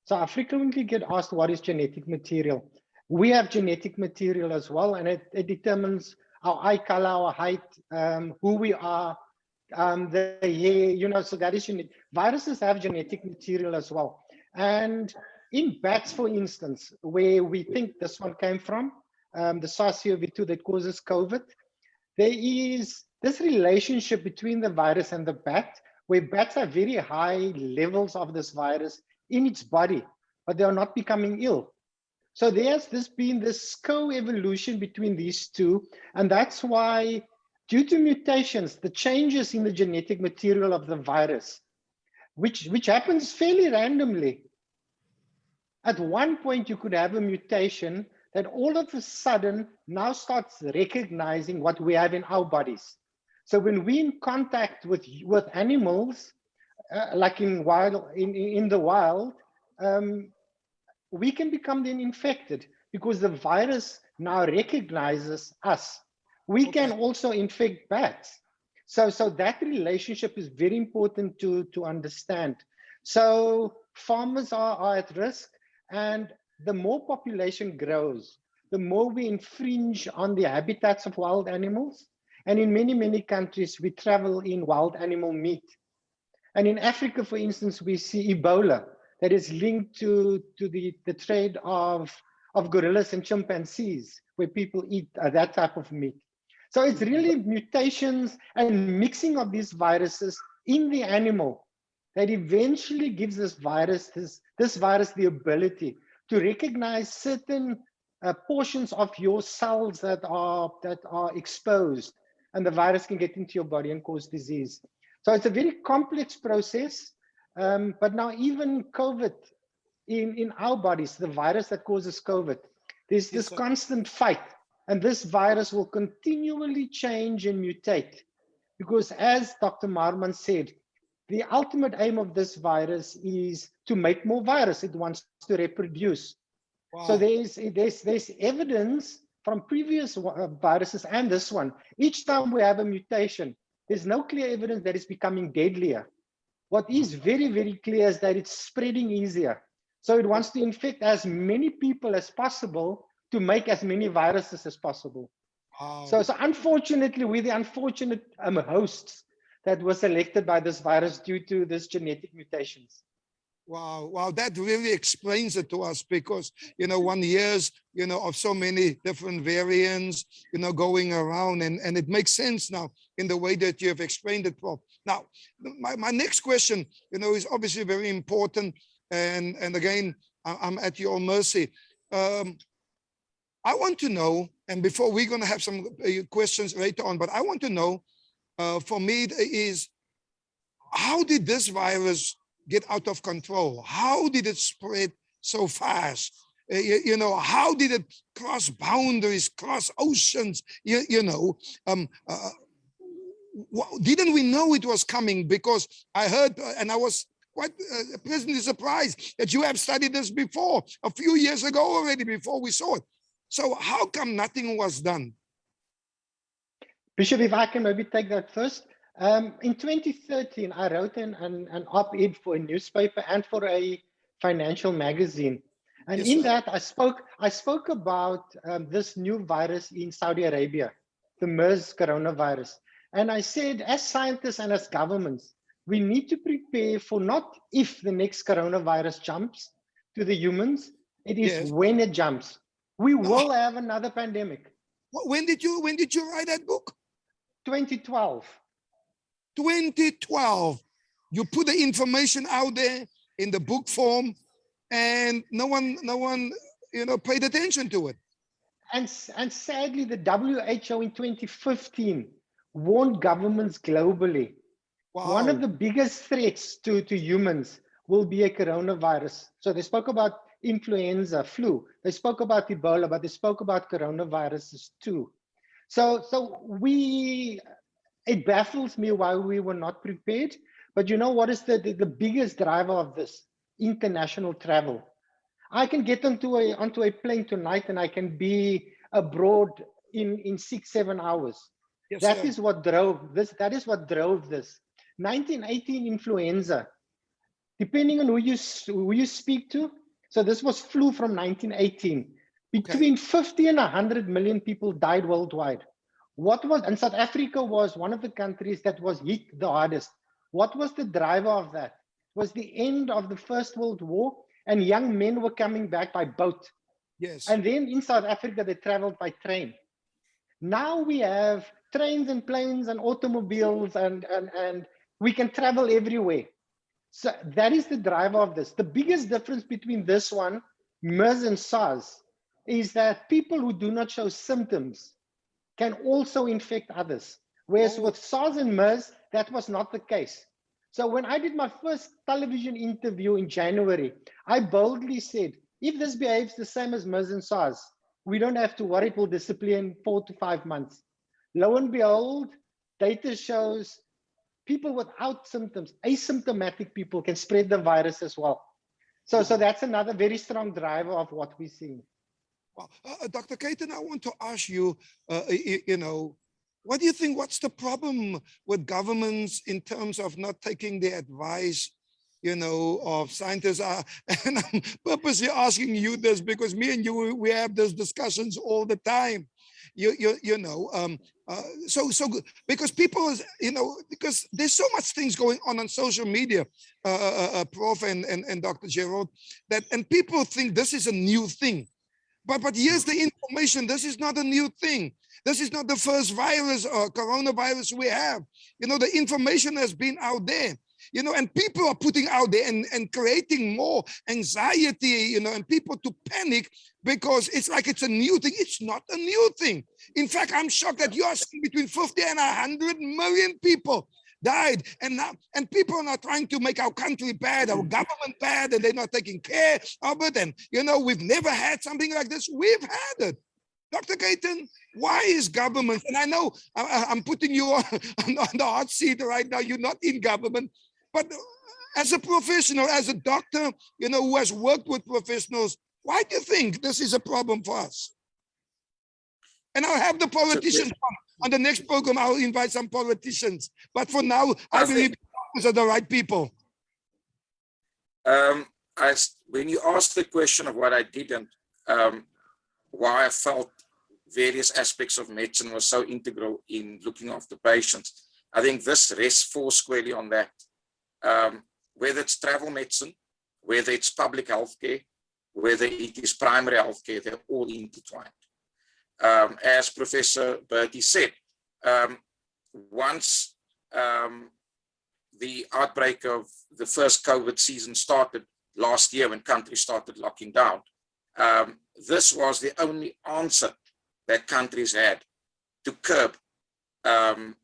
So I frequently get asked, what is genetic material? We have genetic material as well, and it determines our eye color, our height, who we are, the hair, you know, so that is unique. Viruses have genetic material as well. And in bats, for instance, where we think this one came from, the SARS-CoV-2 that causes COVID, there is this relationship between the virus and the bat, where bats have very high levels of this virus in its body, but they are not becoming ill. So there's been this co-evolution between these two, and that's why, due to mutations, the changes in the genetic material of the virus, which happens fairly randomly. At one point, you could have a mutation that all of a sudden now starts recognizing what we have in our bodies. So when we're in contact with animals, like in the wild, we can become then infected because the virus now recognizes us. We can also infect bats. So that relationship is very important to understand. So farmers are at risk, and the more population grows, the more we infringe on the habitats of wild animals. And in many, many countries, we travel in wild animal meat. And in Africa, for instance, we see Ebola that is linked to the trade of gorillas and chimpanzees, where people eat that type of meat. So it's really mutations and mixing of these viruses in the animal that eventually gives this virus the ability to recognize certain portions of your cells that are exposed, and the virus can get into your body and cause disease. So it's a very complex process. But now even COVID in our bodies, the virus that causes COVID, there's this constant fight, and this virus will continually change and mutate, because as Dr. Maarman said, the ultimate aim of this virus is to make more virus. It wants to reproduce. Wow. So there's evidence from previous viruses and this one. Each time we have a mutation, there's no clear evidence that it's becoming deadlier. What is very, very clear is that it's spreading easier. So it wants to infect as many people as possible to make as many viruses as possible. Wow. So unfortunately, we're the unfortunate hosts that were selected by this virus due to this genetic mutations. Wow, that really explains it to us, because, 1 years, of so many different variants, going around, and it makes sense now in the way that you have explained it, Prof. Now, my next question, is obviously very important, and again, I'm at your mercy. I want to know, and before we're going to have some questions later on, but I want to know, for me, is how did this virus get out of control? How did it spread so fast? How did it cross boundaries, cross oceans? Didn't we know it was coming? Because I heard, and I was quite pleasantly surprised that you have studied this before, a few years ago already, before we saw it. So how come nothing was done? Bishop, if I can maybe take that first. In 2013, I wrote an op-ed for a newspaper and for a financial magazine. And yes, in that, I spoke about this new virus in Saudi Arabia, the MERS coronavirus. And I said, as scientists and as governments, we need to prepare for not if the next coronavirus jumps to the humans, it is yes, when it jumps. We will have another pandemic. When did you write that book? 2012. 2012, you put the information out there in the book form, and no one paid attention to it. And sadly, the WHO in 2015 warned governments globally. Wow. One of the biggest threats to humans will be a coronavirus. So they spoke about influenza, flu. They spoke about Ebola, but they spoke about coronaviruses too. So it baffles me why we were not prepared. But you know what is the biggest driver of this? International travel. I can get onto a plane tonight and I can be abroad in 6-7 hours. Yes, that is what drove this. That is what drove this. 1918 influenza, depending on who you speak to. So this was flu from 1918. Between 50 and 100 million people died worldwide. And South Africa was one of the countries that was hit the hardest. What was the driver of that? It was the end of the First World War, and young men were coming back by boat. Yes. And then in South Africa, they traveled by train. Now we have trains and planes and automobiles, and we can travel everywhere. So that is the driver of this. The biggest difference between this one, MERS and SARS, is that people who do not show symptoms can also infect others. Whereas with SARS and MERS, that was not the case. So when I did my first television interview in January, I boldly said, if this behaves the same as MERS and SARS, we don't have to worry, it will disappear in 4 to 5 months. Lo and behold, data shows people without symptoms, asymptomatic people, can spread the virus as well. So that's another very strong driver of what we're seeing. Well, Dr. Kathan, I want to ask you, what do you think, what's the problem with governments in terms of not taking the advice, of scientists? And I'm purposely asking you this because me and you, we have those discussions all the time. So because people, because there's so much things going on social media, Prof and Dr. Gerald, and people think this is a new thing. But here's the information. This is not a new thing. This is not the first virus or coronavirus we have. The information has been out there, and people are putting out there and creating more anxiety, and people to panic because it's like it's a new thing. It's not a new thing. In fact, I'm shocked that you are seeing between 50 and 100 million people died, and people are not trying to make our country bad, our government bad, and they're not taking care of it. And we've never had something like this. We've had it. Dr. Kathan, why is government, and I know I'm putting you on the hot seat right now, you're not in government, but as a professional, as a doctor, who has worked with professionals, why do you think this is a problem for us? And I'll have the politicians on the next program. I'll invite some politicians. But for now, I believe these are the right people. When you asked the question of what I did and why I felt various aspects of medicine was so integral in looking after patients, I think this rests squarely on that. Whether it's travel medicine, whether it's public health care, whether it is primary health care, they're all intertwined. As Professor Bertie said, once the outbreak of the first COVID season started last year when countries started locking down, this was the only answer that countries had to curb, can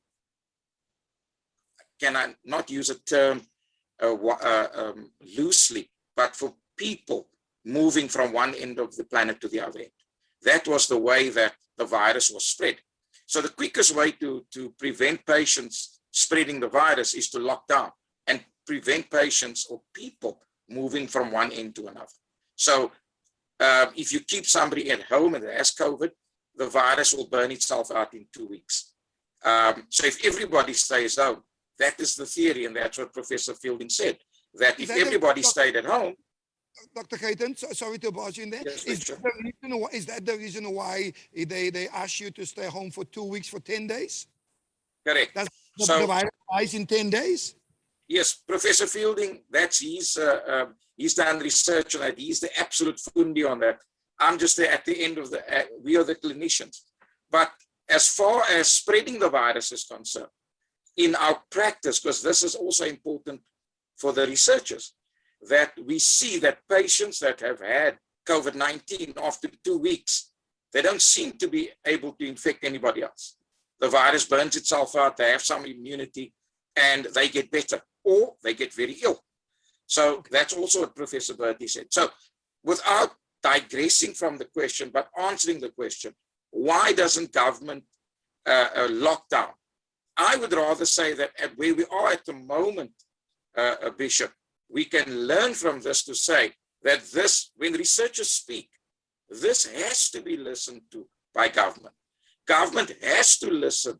I not use a term loosely, but for people moving from one end of the planet to the other end. That was the way that the virus was spread. So the quickest way to prevent patients spreading the virus is to lock down and prevent patients or people moving from one end to another. So if you keep somebody at home and has COVID, the virus will burn itself out in 2 weeks. So if everybody stays home, that is the theory, and that's what Professor Fielding said, that if everybody stayed at home. Dr. Kathan, sorry to barge in there. Yes, is that the reason why they ask you to stay home for 2 weeks, for 10 days? Correct. Does So the virus dies in 10 days? Yes, Professor Fielding, that's he's done research on that. He's the absolute fundi on that. I'm just there at the end of we are the clinicians. But as far as spreading the virus is concerned, in our practice, because this is also important for the researchers, that we see that patients that have had COVID-19 after 2 weeks, they don't seem to be able to infect anybody else. The virus burns itself out, they have some immunity, and they get better, or they get very ill. So that's also what Professor Bertie said. So without digressing from the question, but answering the question, why doesn't government lock down? I would rather say that at where we are at the moment, Bishop, we can learn from this to say that this, when researchers speak, this has to be listened to by government. Government has to listen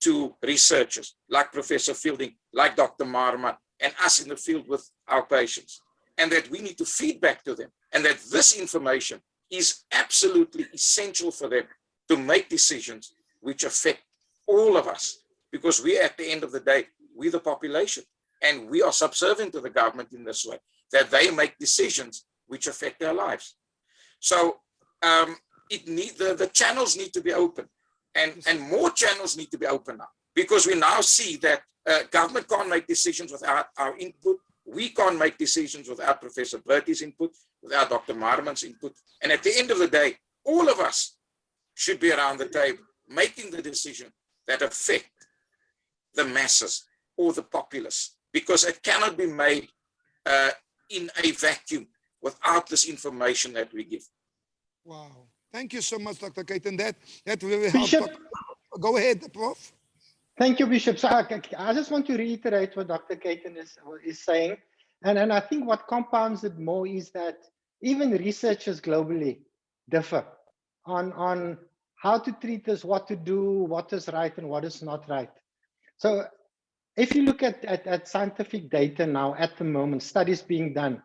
to researchers like Professor Fielding, like Dr. Maarman, and us in the field with our patients, and that we need to feed back to them, and that this information is absolutely essential for them to make decisions which affect all of us, because we, at the end of the day, we the population, and we are subservient to the government in this way, that they make decisions which affect our lives. So the channels need to be open, and more channels need to be open now, because we now see that government can't make decisions without our input. We can't make decisions without Professor Burtram's input, without Dr. Marman's input. And at the end of the day, all of us should be around the table making the decision that affect the masses or the populace, because it cannot be made in a vacuum without this information that we give. Wow. Thank you so much, Dr. Kathan. That really helped. Bishop, go ahead, Prof. thank you, Bishop. So I just want to reiterate what Dr. Kathan is saying. And I think what compounds it more is that even researchers globally differ on how to treat this, what to do, what is right and what is not right. So if you look at scientific data now, at the moment, studies being done,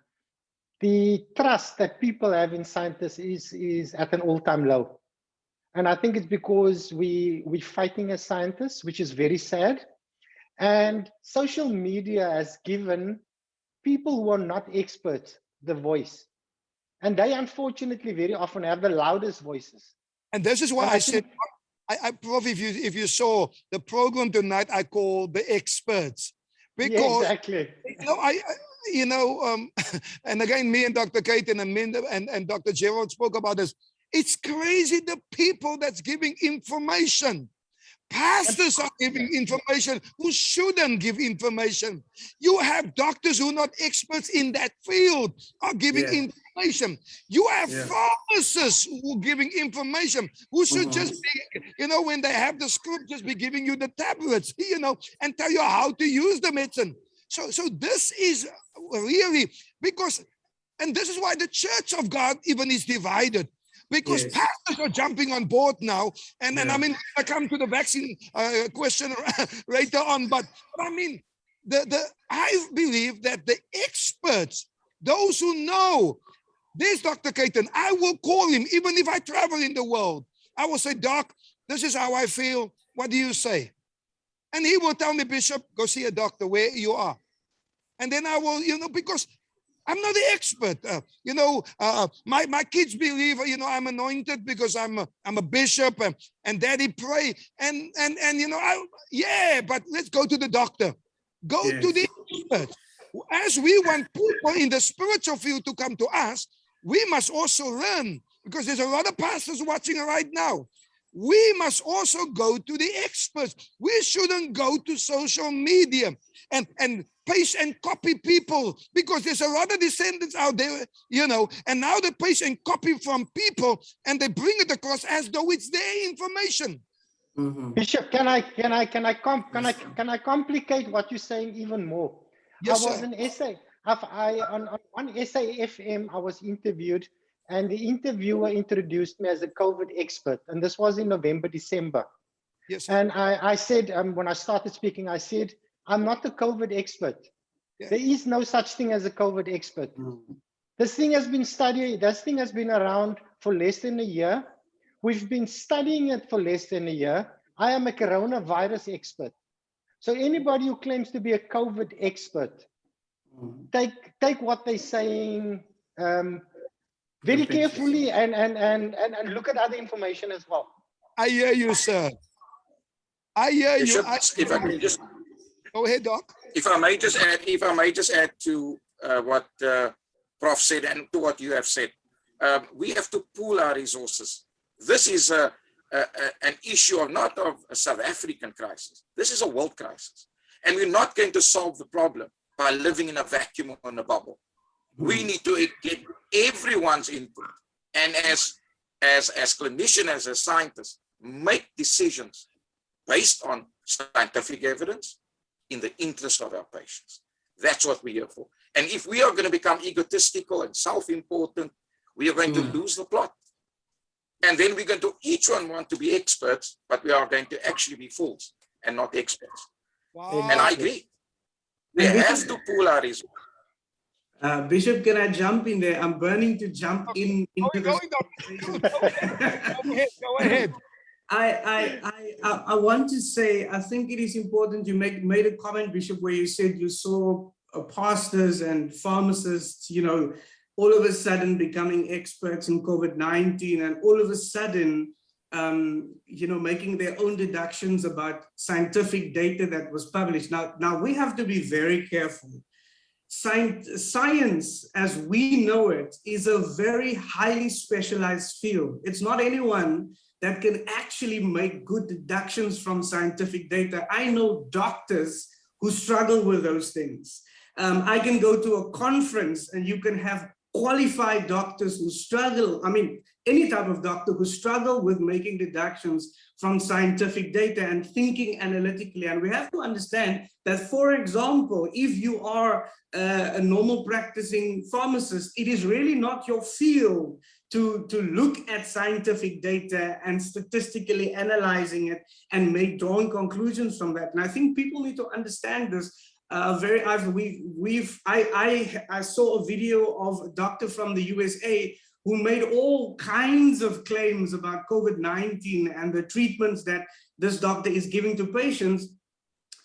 the trust that people have in scientists is at an all-time low. And I think it's because we're fighting as scientists, which is very sad. And social media has given people who are not experts the voice. And they unfortunately very often have the loudest voices. And this is why I said, Prof, if you saw the program tonight, I call the experts. Because, yeah, exactly. And again, me and Dr. Kathan and Dr. Gerald spoke about this. It's crazy, the people that's giving information. Pastors are giving information who shouldn't give information. You have doctors who are not experts in that field are giving information. You have pharmacists who are giving information who should just be, when they have the script, just be giving you the tablets, and tell you how to use the medicine. So this is really because, and this is why the Church of God even is divided. Because pastors are jumping on board now, and I mean, I come to the vaccine question later on, but I mean, I believe that the experts, those who know, this Dr. Kathan, I will call him, even if I travel in the world. I will say, Doc, this is how I feel. What do you say? And he will tell me, Bishop, go see a doctor where you are. And then I will, because I'm not the expert. My kids believe, I'm anointed because I'm a bishop and daddy pray. And but let's go to the doctor. Go to the expert. As we want people in the spiritual field to come to us, we must also learn, because there's a lot of pastors watching right now. We must also go to the experts. We shouldn't go to social media and paste and copy people, because there's a lot of descendants out there, and now they paste and copy from people and they bring it across as though it's their information. Bishop, can I complicate what you're saying even more? Yes, I was sir. an essay. On one essay FM, I was interviewed, and the interviewer introduced me as a COVID expert, and this was in November, December. Yes, sir. And I said, when I started speaking, I said, I'm not a COVID expert. Yeah. There is no such thing as a COVID expert. This thing has been studied, this thing has been around for less than a year. We've been studying it for less than a year. I am a coronavirus expert. So anybody who claims to be a COVID expert, take what they're saying very carefully and look at other information as well. I hear you, sir. I hear you. If I can just go ahead, Doc. If I may just add to what Prof said and to what you have said, we have to pool our resources. This is an issue of not of a South African crisis. This is a world crisis, and we're not going to solve the problem by living in a vacuum or in a bubble. We need to get everyone's input, and as clinicians, as scientists, make decisions based on scientific evidence in the interest of our patients. That's what we're here for. And if we are going to become egotistical and self-important, we are going to lose the plot. And then we're going to each one want to be experts, but we are going to actually be fools and not experts. Wow. And I agree. We have to pool our resources. Bishop, can I jump in there? I'm burning to jump in into this Going, conversation. Go ahead, go ahead. I want to say, I think it is important. You made a comment, Bishop, where you said you saw pastors and pharmacists, you know, all of a sudden becoming experts in COVID-19, and all of a sudden, you know, making their own deductions about scientific data that was published. Now we have to be very careful. Science, as we know it, is a very highly specialized field. It's not anyone that can actually make good deductions from scientific data. I know doctors who struggle with those things. I can go to a conference and you can have qualified doctors who struggle, I mean, any type of doctor who struggle with making deductions from scientific data and thinking analytically. And we have to understand that, for example, if you are a normal practicing pharmacist, it is really not your field to look at scientific data and statistically analyzing it and drawing conclusions from that. And I think people need to understand this. I saw a video of a doctor from the USA who made all kinds of claims about COVID-19 and the treatments that this doctor is giving to patients.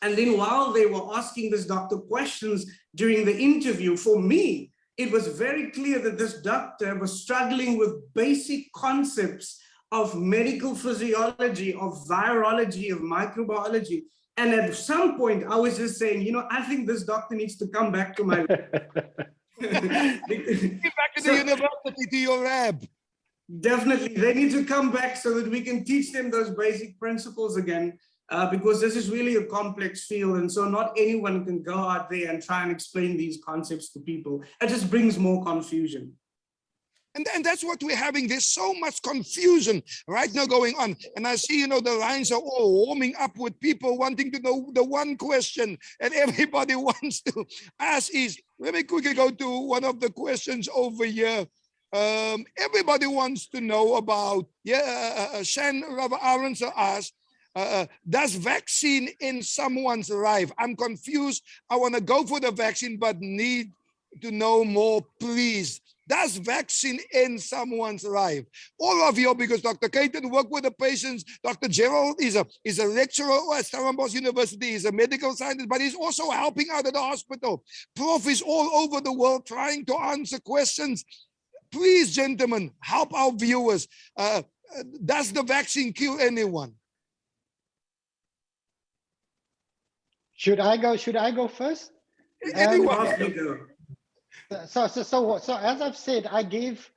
And then while they were asking this doctor questions during the interview, for me, it was very clear that this doctor was struggling with basic concepts of medical physiology, of virology, of microbiology. And at some point, I was just saying, you know, I think this doctor needs to come back to my Get back to the university, to your lab. Definitely, they need to come back so that we can teach them those basic principles again, because this is really a complex field. And so not anyone can go out there and try and explain these concepts to people. It just brings more confusion. And that's what we're having. There's so much confusion right now going on. And I see, you know, the lines are all warming up with people wanting to know the one question that everybody wants to ask is, let me quickly go to one of the questions over here. Everybody wants to know about, Shan Rava Aronson asked, does vaccine in someone's life? I'm confused. I want to go for the vaccine, but need to know more, please. Does vaccine end someone's life? All of you, because Dr. Kathan worked with the patients. Dr. Gerald is a lecturer at Stellenbosch University. He's a medical scientist, but he's also helping out at the hospital. Prof is all over the world trying to answer questions. Please, gentlemen, help our viewers. Does the vaccine kill anyone? Should I go first? Anyone? So as I've said, I gave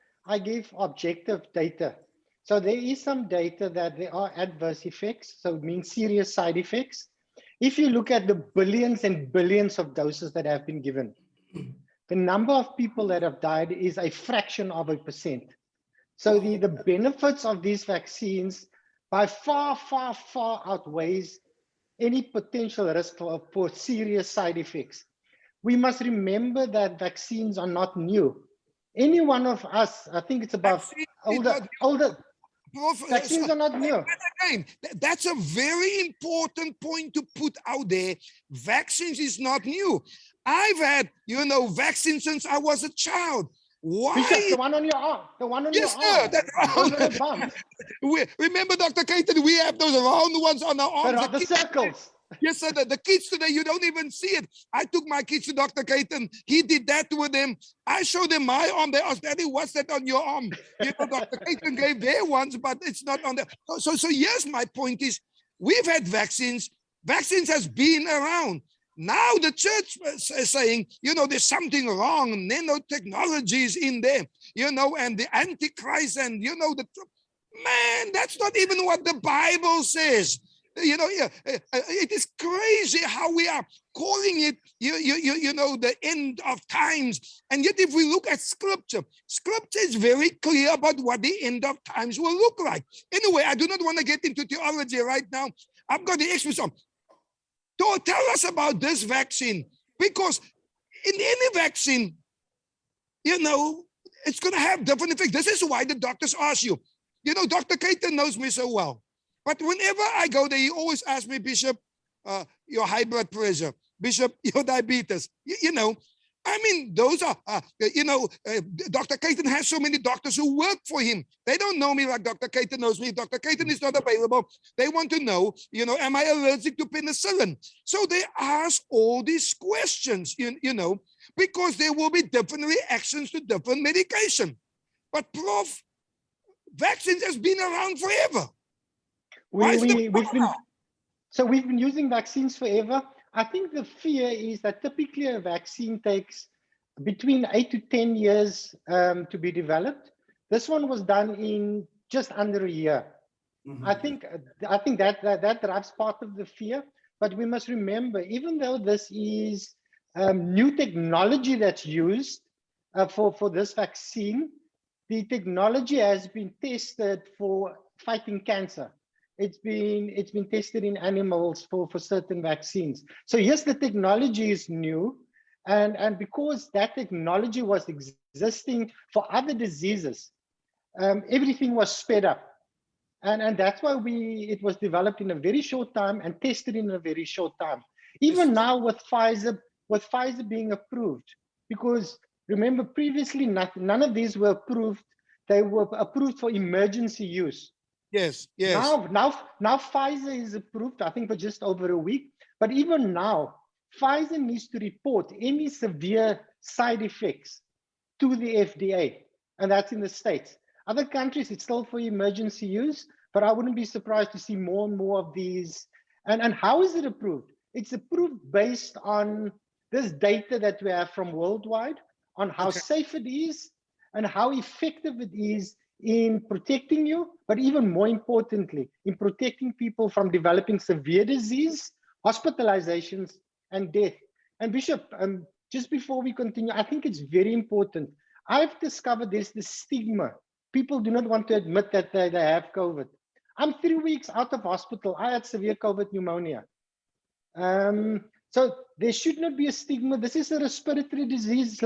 objective data. So there is some data that there are adverse effects, so it means serious side effects. If you look at the billions and billions of doses that have been given, the number of people that have died is a fraction of a percent. So the benefits of these vaccines by far, far, far outweighs any potential risk for serious side effects. We must remember that vaccines are not new. Any one of us, I think it's about older. Vaccines are not new. Again, that's a very important point to put out there. Vaccines is not new. I've had, you know, vaccines since I was a child. Why? Bishop, the one on your arm. The one on your arm. Yes, sir. Remember, Dr. Kathan, we have those round ones on our arms. The circles. Yes, sir. The kids today, you don't even see it. I took my kids to Dr. Kathan. He did that with them. I showed them my arm. They asked, Daddy, what's that on your arm? You know, Dr. Kathan gave their ones, but it's not on there. So yes, my point is, we've had vaccines. Vaccines has been around. Now the church is saying, you know, there's something wrong. Nanotechnology is in there, you know, and the Antichrist and, you know, man, that's not even what the Bible says. You know, it is crazy how we are calling it, you know, the end of times. And yet, if we look at Scripture is very clear about what the end of times will look like. Anyway, I do not want to get into theology right now. I've got the experts on. Tell us about this vaccine, because in any vaccine, you know, it's going to have different effects. This is why the doctors ask you. You know, Dr. Kathan knows me so well. But whenever I go there, he always asks me, Bishop, your high blood pressure, Bishop, your diabetes. You know, I mean, those are, Dr. Kathan has so many doctors who work for him. They don't know me like Dr. Kathan knows me. If Dr. Kathan is not available, they want to know, am I allergic to penicillin? So they ask all these questions, because there will be different reactions to different medication. But Prof, vaccines has been around forever. We've been using vaccines forever. I think the fear is that typically a vaccine takes between 8 to 10 years to be developed. This one was done in just under a year. Mm-hmm. I think that drives part of the fear. But we must remember, even though this is new technology that's used for this vaccine, the technology has been tested for fighting cancer. It's been tested in animals for certain vaccines. So yes, the technology is new, and because that technology was existing for other diseases, everything was sped up, and that's why it was developed in a very short time and tested in a very short time. Even now with Pfizer being approved, because remember previously none of these were approved. They were approved for emergency use. Yes. Now Pfizer is approved, I think, for just over a week. But even now, Pfizer needs to report any severe side effects to the FDA, and that's in the States. Other countries, it's still for emergency use, but I wouldn't be surprised to see more and more of these. And how is it approved? It's approved based on this data that we have from worldwide, on how safe it is and how effective it is in protecting you, but even more importantly, in protecting people from developing severe disease, hospitalizations, and death. And Bishop, just before we continue, I think it's very important. I've discovered there's this stigma. People do not want to admit that they have COVID. I'm 3 weeks out of hospital. I had severe COVID pneumonia. So there should not be a stigma. This is a respiratory disease.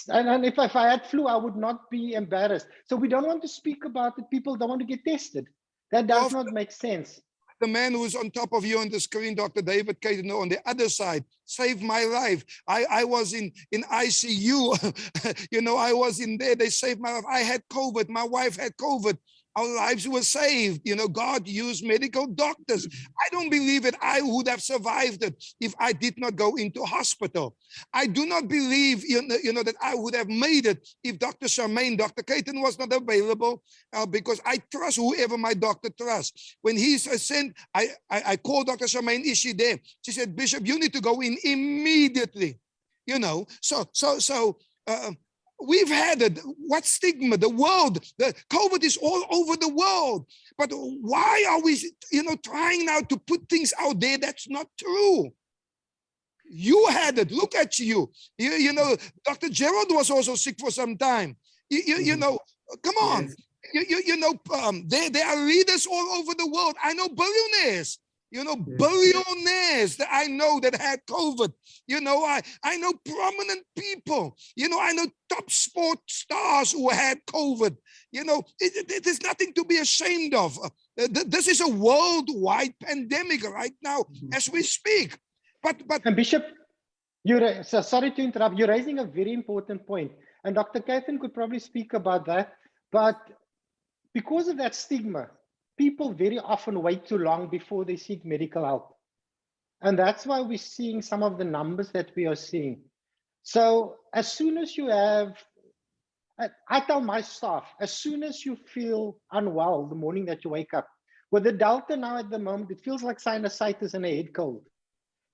And if I had flu, I would not be embarrassed. So we don't want to speak about it. People don't want to get tested. That does not make sense. The man who's on top of you on the screen, Dr. David Kathan, on the other side, saved my life. I was in ICU. I was in there. They saved my life. I had COVID. My wife had COVID. Our lives were saved. God used medical doctors. I don't believe that I would have survived it if I did not go into hospital. I do not believe, that I would have made it if Dr. Dr. Kathan was not available, because I trust whoever my doctor trusts. When he sent, I called Dr. Charmaine, is she there? She said, Bishop, you need to go in immediately. We've had it. What stigma? The world, the COVID is all over the world. But why are we, trying now to put things out there that's not true? You had it. Look at you. Dr. Gerald was also sick for some time. Come on. Yes. There are leaders all over the world. I know billionaires. Billionaires that I know that had COVID. I know prominent people. I know top sport stars who had COVID. There's nothing to be ashamed of. This is a worldwide pandemic right now as we speak. But and Bishop, sorry to interrupt. You're raising a very important point, and Dr. Kathan could probably speak about that. But because of that stigma, people very often wait too long before they seek medical help. And that's why we're seeing some of the numbers that we are seeing. So as soon as you have, I tell my staff, as soon as you feel unwell the morning that you wake up, with the Delta now at the moment, it feels like sinusitis and a head cold.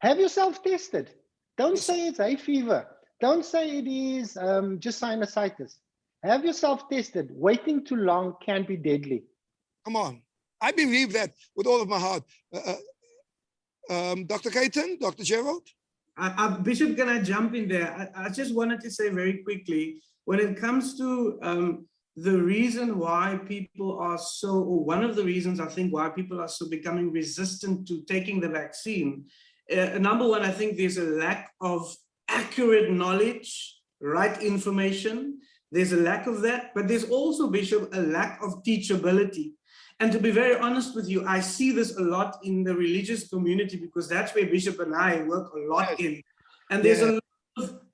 Have yourself tested. Don't say it's hay fever. Don't say it is just sinusitis. Have yourself tested. Waiting too long can be deadly. Come on. I believe that with all of my heart. Dr. Kathan, Dr. Gerald? Bishop, can I jump in there? I just wanted to say very quickly, when it comes to the reason why people are or one of the reasons I think why people are so becoming resistant to taking the vaccine, number one, I think there's a lack of accurate knowledge, right information. There's a lack of that, but there's also, Bishop, a lack of teachability. And to be very honest with you, I see this a lot in the religious community because that's where Bishop and I work a lot in. And there's a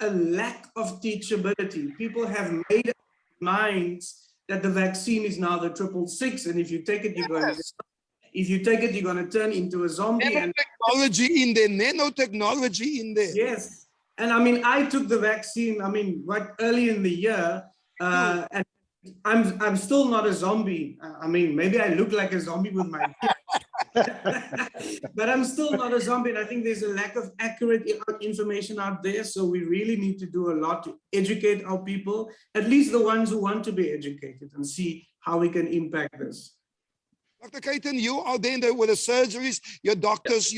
a lack of teachability. People have made up their minds that the vaccine is now the 666, and if you take it, you're going to turn into a zombie. And Nanotechnology in there, nanotechnology in there. yes, and I mean, I took the vaccine. I mean, right early in the year, and I'm still not a zombie. I mean, maybe I look like a zombie with my but I'm still not a zombie. And I think there's a lack of accurate information out there. So we really need to do a lot to educate our people, at least the ones who want to be educated, and see how we can impact this. Dr. Kathan, you are there with the surgeries, your doctors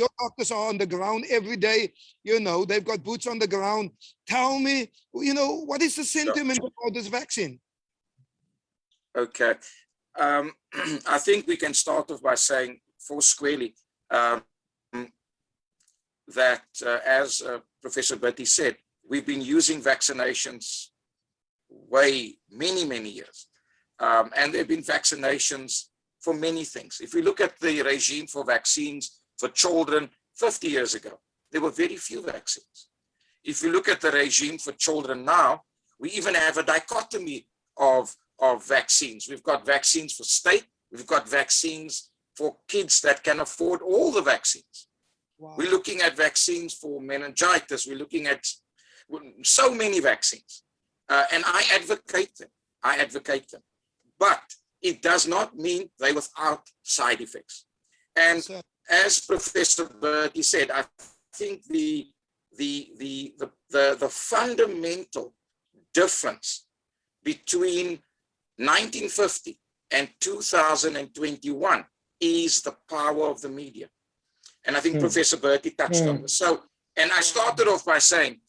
are on the ground every day. You know, they've got boots on the ground. Tell me, you know, what is the sentiment about this vaccine? Okay. I think we can start off by saying foursquarely that as Professor Bertie said, we've been using vaccinations many years. And there have been vaccinations for many things. If we look at the regime for vaccines for children 50 years ago, there were very few vaccines. If you look at the regime for children now, we even have a dichotomy of vaccines. We've got vaccines for state, we've got vaccines for kids that can afford all the vaccines. Wow. We're looking at vaccines for meningitis, we're looking at so many vaccines. And I advocate them. But it does not mean they're without side effects. And as Professor Bertie said, I think the fundamental difference between 1950 and 2021 is the power of the media. And I think Professor Bertie touched on this. So, and I started off by saying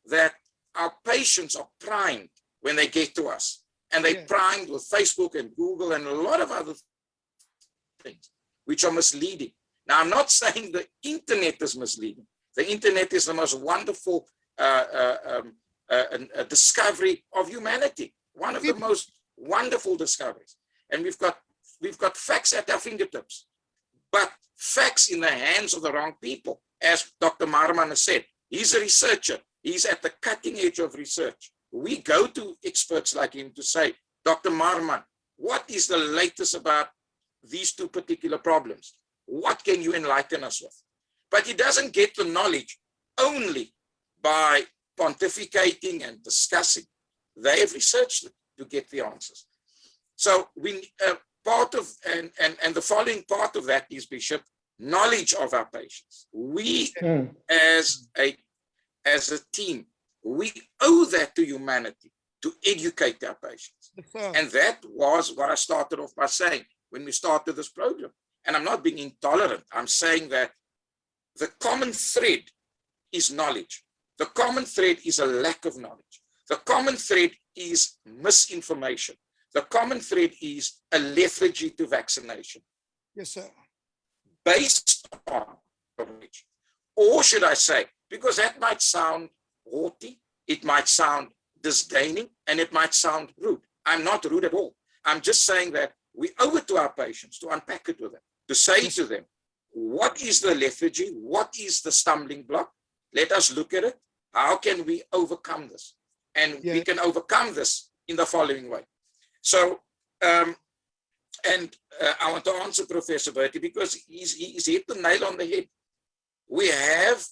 that our patients are primed when they get to us. And they're primed with Facebook and Google and a lot of other things, which are misleading. Now, I'm not saying the internet is misleading. The internet is the most wonderful discovery of humanity. One of the most wonderful discoveries. And we've got facts at our fingertips, but facts in the hands of the wrong people. As Dr. Marman has said, he's a researcher. He's at the cutting edge of research. We go to experts like him to say, Dr. Marman, what is the latest about these two particular problems? What can you enlighten us with? But he doesn't get the knowledge only by pontificating and discussing. They have researched it to get the answers. So we part of, and the following part of that is, Bishop, knowledge of our patients. We as a team, we owe that to humanity, to educate our patients. And that was what I started off by saying when we started this program. And I'm not being intolerant. I'm saying that the common thread is knowledge. The common thread is a lack of knowledge. The common thread is misinformation. The common thread is a lethargy to vaccination. Yes, sir. Based on knowledge. Or should I say, because that might sound haughty, it might sound disdaining, and it might sound rude. I'm not rude at all. I'm just saying that we owe it to our patients to unpack it with them, to say to them, what is the lethargy? What is the stumbling block? Let us look at it. How can we overcome this? And we can overcome this in the following way. So, I want to answer Professor Bertie because he's hit the nail on the head. We have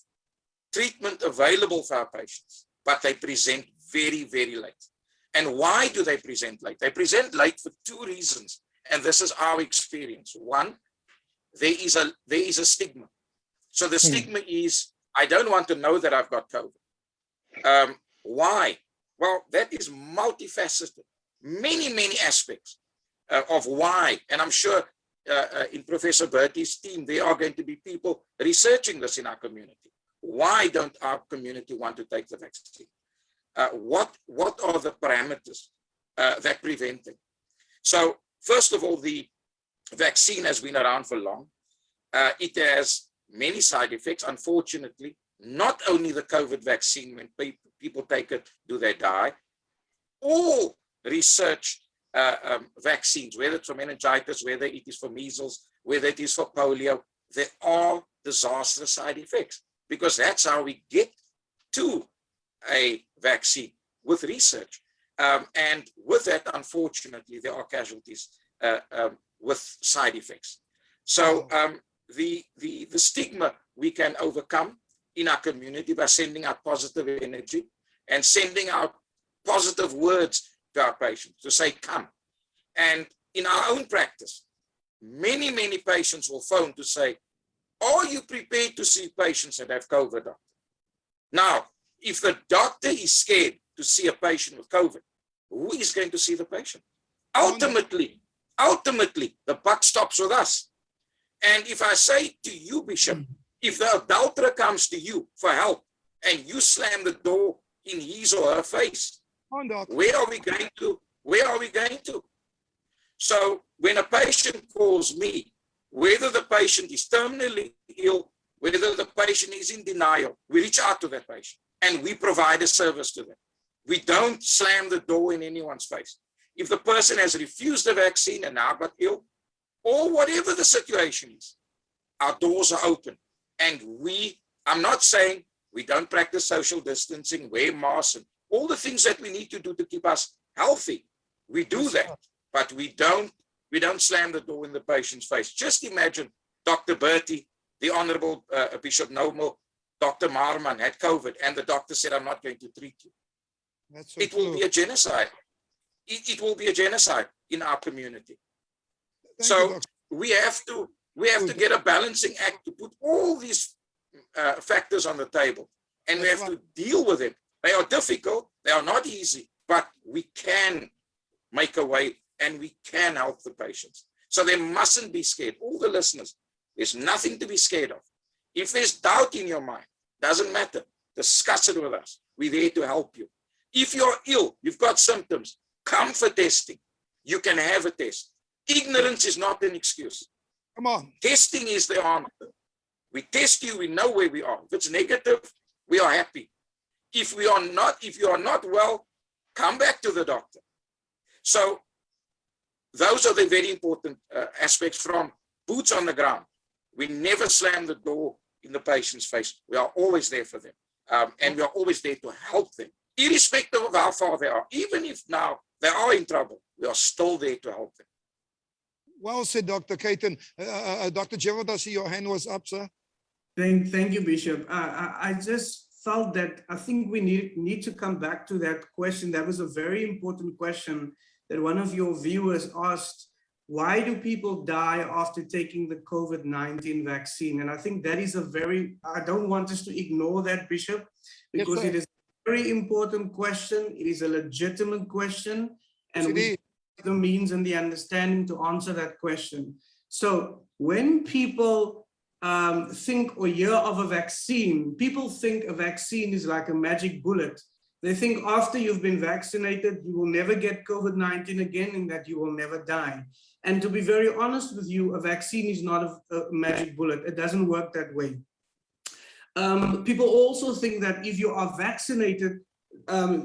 treatment available for our patients, but they present very, very late. And why do they present late? They present late for two reasons. And this is our experience. One, there is a stigma. So the stigma is, I don't want to know that I've got COVID. Why? Well, that is multifaceted. Many aspects of why. And I'm sure in Professor Bertie's team, there are going to be people researching this in our community. Why don't our community want to take the vaccine? What are the parameters that prevent them? So first of all, the vaccine has been around for long. It has many side effects. Unfortunately, not only the COVID vaccine, when people take it, do they die? All research vaccines, whether it's for meningitis, whether it is for measles, whether it is for polio, there are disastrous side effects, because that's how we get to a vaccine with research. And with that, unfortunately, there are casualties with side effects. So the stigma we can overcome in our community by sending out positive energy and sending out positive words to our patients to say, come. And in our own practice, many, many patients will phone to say, are you prepared to see patients that have COVID, doctor? Now, if the doctor is scared to see a patient with COVID, who is going to see the patient? Ultimately, the buck stops with us. And if I say to you, Bishop, if the adulterer comes to you for help and you slam the door in his or her face, where are we going to? Where are we going to? So when a patient calls me, whether the patient is terminally ill, whether the patient is in denial, we reach out to that patient and we provide a service to them. We don't slam the door in anyone's face. If the person has refused the vaccine and now got ill, or whatever the situation is, our doors are open. And I'm not saying we don't practice social distancing, wear masks, and all the things that we need to do to keep us healthy. We do that, but we don't slam the door in the patient's face. Just imagine Dr. Bertie, the Honorable Bishop Noble, Dr. Maarman had COVID, and the doctor said, I'm not going to treat you. It will be a genocide. It will be a genocide in our community. So we have to get a balancing act to put all these factors on the table, and we have to deal with them. They are difficult, they are not easy, but we can make a way and we can help the patients. So they mustn't be scared. All the listeners, there's nothing to be scared of. If there's doubt in your mind, doesn't matter, discuss it with us. We're there to help you. If you're ill, you've got symptoms, come for testing. You can have a test. Ignorance is not an excuse. Come on. Testing is the answer. We test you, we know where we are. If it's negative, we are happy. If you are not well, come back to the doctor. So those are the very important aspects from boots on the ground. We never slam the door in the patient's face. We are always there for them. And we are always there to help them, irrespective of how far they are. Even if now they are in trouble, we are still there to help them. Well said, Dr. Kathan. Dr. Gerald, I see your hand was up, sir. Thank you, Bishop. I just felt that I think we need to come back to that question. That was a very important question that one of your viewers asked. Why do people die after taking the COVID-19 vaccine? And I think that is I don't want us to ignore that, Bishop, because it is a very important question. It is a legitimate question. And we have the means and the understanding to answer that question. So when people think or hear of a vaccine, people think a vaccine is like a magic bullet. They think after you've been vaccinated, you will never get COVID-19 again and that you will never die. And to be very honest with you, a vaccine is not a magic bullet. It doesn't work that way. People also think that if you are vaccinated,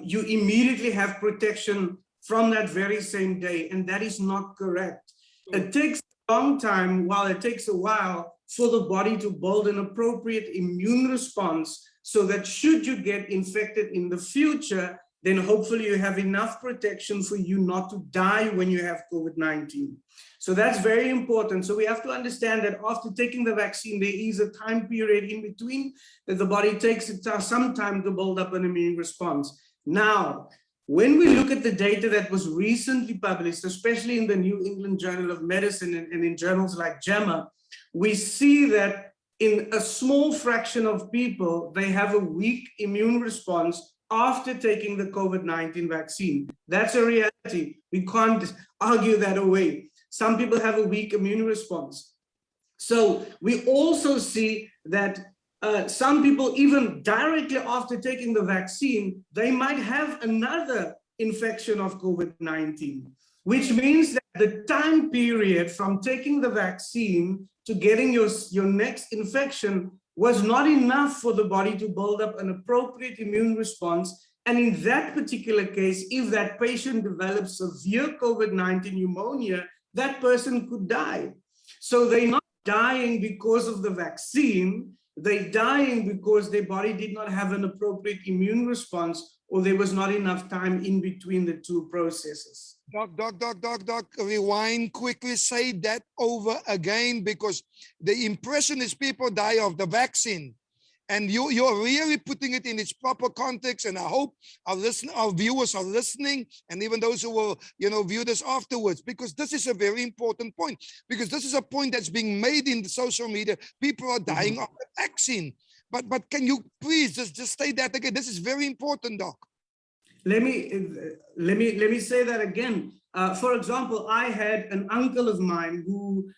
you immediately have protection from that very same day, and that is not correct. It takes a long time, while it takes a while, for the body to build an appropriate immune response so that should you get infected in the future, then hopefully you have enough protection for you not to die when you have COVID-19. So that's very important. So we have to understand that after taking the vaccine, there is a time period in between that the body takes some time to build up an immune response. Now, when we look at the data that was recently published, especially in the New England Journal of Medicine and in journals like JAMA, we see that in a small fraction of people, they have a weak immune response after taking the COVID-19 vaccine. That's a reality. We can't argue that away. Some people have a weak immune response. So we also see that some people, even directly after taking the vaccine, they might have another infection of COVID-19, which means that the time period from taking the vaccine to getting your next infection was not enough for the body to build up an appropriate immune response. And in that particular case, if that patient develops severe COVID-19 pneumonia, that person could die. So they're not dying because of the vaccine, they're dying because their body did not have an appropriate immune response or there was not enough time in between the two processes. Doc, rewind quickly, say that over again, because the impression is people die of the vaccine. And you're really putting it in its proper context. And I hope our viewers are listening, and even those who will, view this afterwards, because this is a very important point, because this is a point that's being made in the social media. People are dying of the vaccine. But can you please just say that again? This is very important, Doc. Let me say that again. For example, I had an uncle of mine who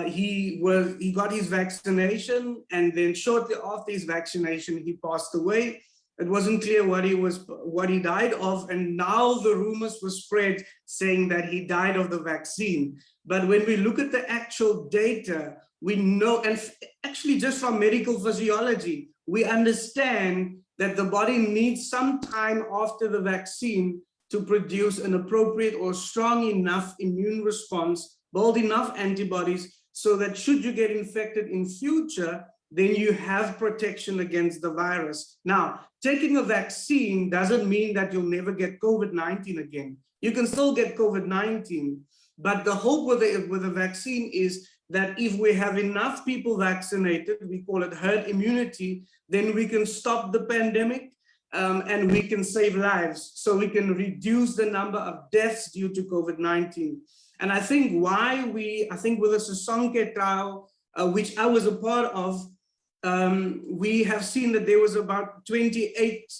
he got his vaccination, and then shortly after his vaccination he passed away. It wasn't clear what he died of, and now the rumors were spread saying that he died of the vaccine. But when we look at the actual data, we know, and actually just from medical physiology, we understand that the body needs some time after the vaccine to produce an appropriate or strong enough immune response, build enough antibodies, so that should you get infected in future, then you have protection against the virus. Now, taking a vaccine doesn't mean that you'll never get COVID-19 again. You can still get COVID-19, but the hope with the vaccine is that if we have enough people vaccinated, we call it herd immunity, then we can stop the pandemic and we can save lives. So we can reduce the number of deaths due to COVID-19. And I think with the Sosonke trial, which I was a part of, we have seen that there was about 28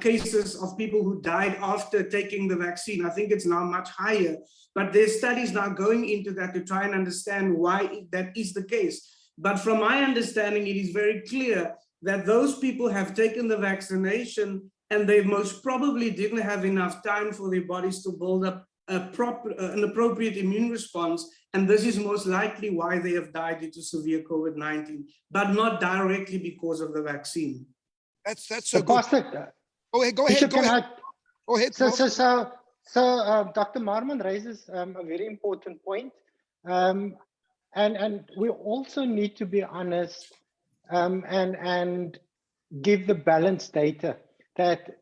cases of people who died after taking the vaccine. I think it's now much higher, but there's studies now going into that to try and understand why that is the case. But from my understanding, it is very clear that those people have taken the vaccination and they most probably didn't have enough time for their bodies to build up an appropriate immune response. And this is most likely why they have died due to severe COVID-19, but not directly because of the vaccine. That's so good. Pastor, Go ahead. Go ahead. So Dr. Marman raises a very important point. And we also need to be honest and give the balanced data that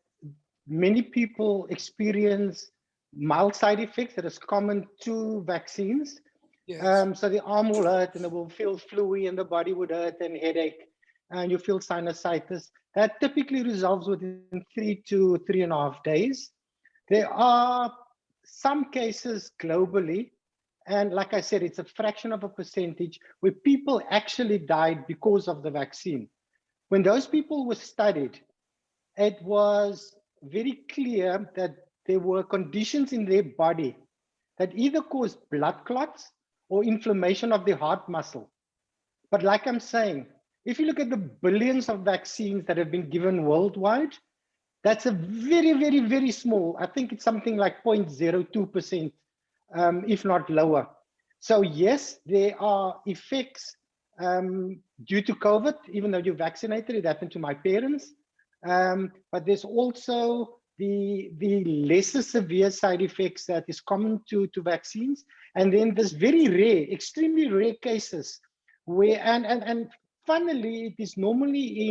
many people experience mild side effects that is common to vaccines. Yes. So the arm will hurt and it will feel fluey and the body would hurt and headache and you feel sinusitis. That typically resolves within 3 to 3.5 days. There are some cases globally, and like I said, it's a fraction of a percentage where people actually died because of the vaccine. When those people were studied, it was very clear that there were conditions in their body that either caused blood clots or inflammation of the heart muscle. But like I'm saying, if you look at the billions of vaccines that have been given worldwide, that's a very, very, very small, I think it's something like 0.02%, if not lower. So yes, there are effects due to COVID, even though you're vaccinated. It happened to my parents. But there's also the lesser severe side effects that is common to vaccines. And then there's very rare, extremely rare cases where, and funnily, it is normally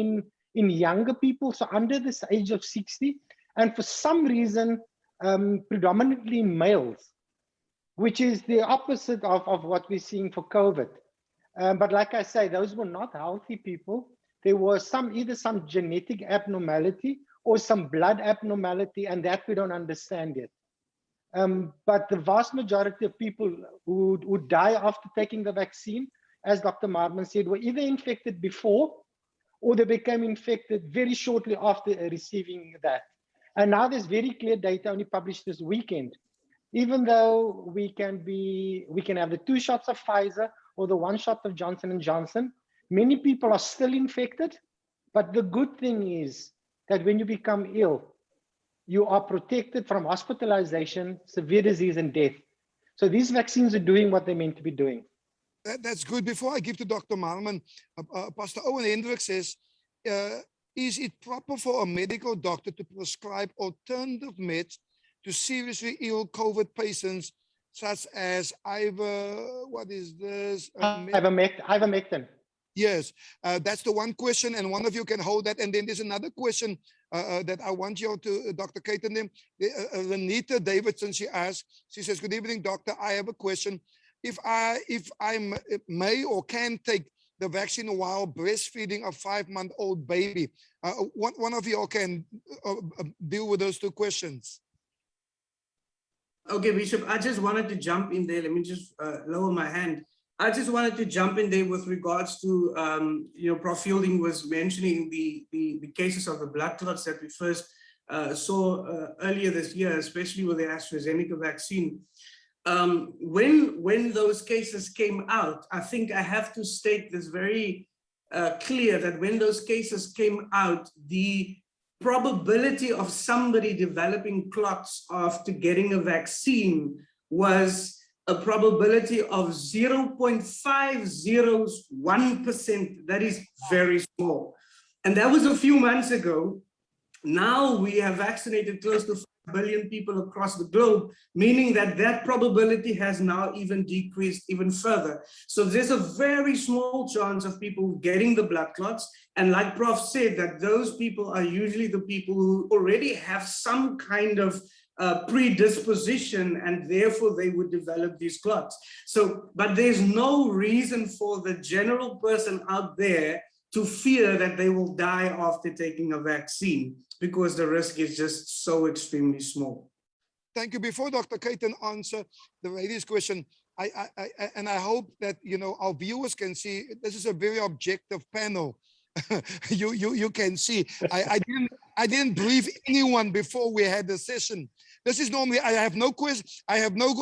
in younger people, so under this age of 60, and for some reason, predominantly males, which is the opposite of what we're seeing for COVID. But like I say, those were not healthy people. There was either some genetic abnormality or some blood abnormality, and that we don't understand yet. But the vast majority of people who die after taking the vaccine, as Dr. Marman said, were either infected before or they became infected very shortly after receiving that. And now there's very clear data only published this weekend. Even though we can have the 2 shots of Pfizer or the 1 shot of Johnson & Johnson, many people are still infected. But the good thing is that when you become ill, you are protected from hospitalization, severe disease, and death. So these vaccines are doing what they're meant to be doing. That's good. Before I give to Dr. Marman, Pastor Owen Hendrik says, is it proper for a medical doctor to prescribe alternative meds to seriously ill COVID patients, such as what is this? Ivermectin. Yes, that's the one question, and one of you can hold that. And then there's another question that I want you to, Dr. Kathan, Renita Davidson, she asked, she says, good evening, doctor. I have a question. If I may or can take the vaccine while breastfeeding a 5-month-old baby, one of you all can deal with those two questions. Okay, Bishop, I just wanted to jump in there. Let me just lower my hand. I just wanted to jump in there with regards to, Prof. Fielding was mentioning the cases of the blood clots that we first saw earlier this year, especially with the AstraZeneca vaccine. When those cases came out, I think I have to state this very clear that when those cases came out, the probability of somebody developing clots after getting a vaccine was a probability of 0.501%. That is very small. And that was a few months ago. Now we have vaccinated close to 5 billion people across the globe, meaning that that probability has now even decreased even further. So there's a very small chance of people getting the blood clots. And like Prof said, that those people are usually the people who already have some kind of predisposition, and therefore they would develop these clots. So, but there's no reason for the general person out there to fear that they will die after taking a vaccine, because the risk is just so extremely small. Thank you. Before Dr. Kathan answer the lady's question, I hope that our viewers can see this is a very objective panel. you can see I didn't brief anyone before we had the session. This is normally, I have no question, I have no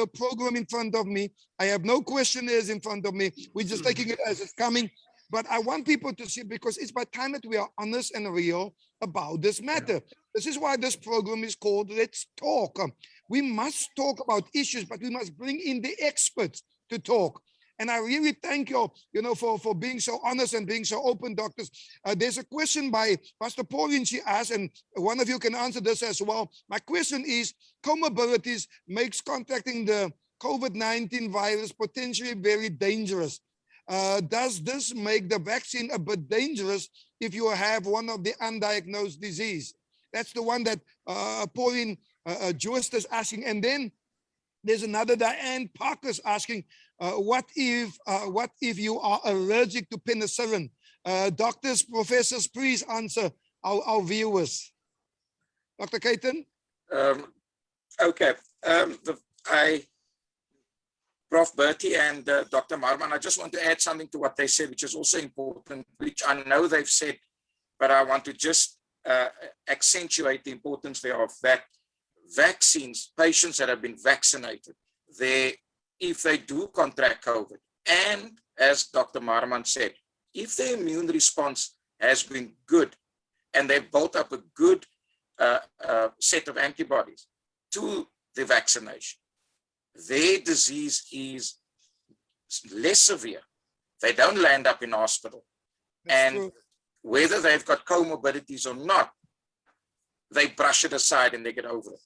program in front of me, I have no questionnaires in front of me. We're just taking it as it's coming. But I want people to see, because it's by time that we are honest and real about this matter. This is why this program is called Let's Talk. We must talk about issues, but we must bring in the experts to talk. And I really thank you, for being so honest and being so open, doctors. There's a question by Pastor Pauline, she asked, and one of you can answer this as well. My question is, comorbidities makes contracting the COVID-19 virus potentially very dangerous. Does this make the vaccine a bit dangerous if you have one of the undiagnosed disease? That's the one that Pauline Joest is asking. And then there's another, Diane Parker's asking, what if you are allergic to penicillin? Doctors, professors, please answer our viewers. Dr. Kathan? Okay. Prof. Bertie and Dr. Marman, I just want to add something to what they said, which is also important, which I know they've said, but I want to just accentuate the importance thereof, that vaccines, patients that have been vaccinated, if they do contract COVID, and as Dr. Marman said, if their immune response has been good and they've built up a good set of antibodies to the vaccination, their disease is less severe. They don't land up in hospital. That's true. Whether they've got comorbidities or not, they brush it aside and they get over it.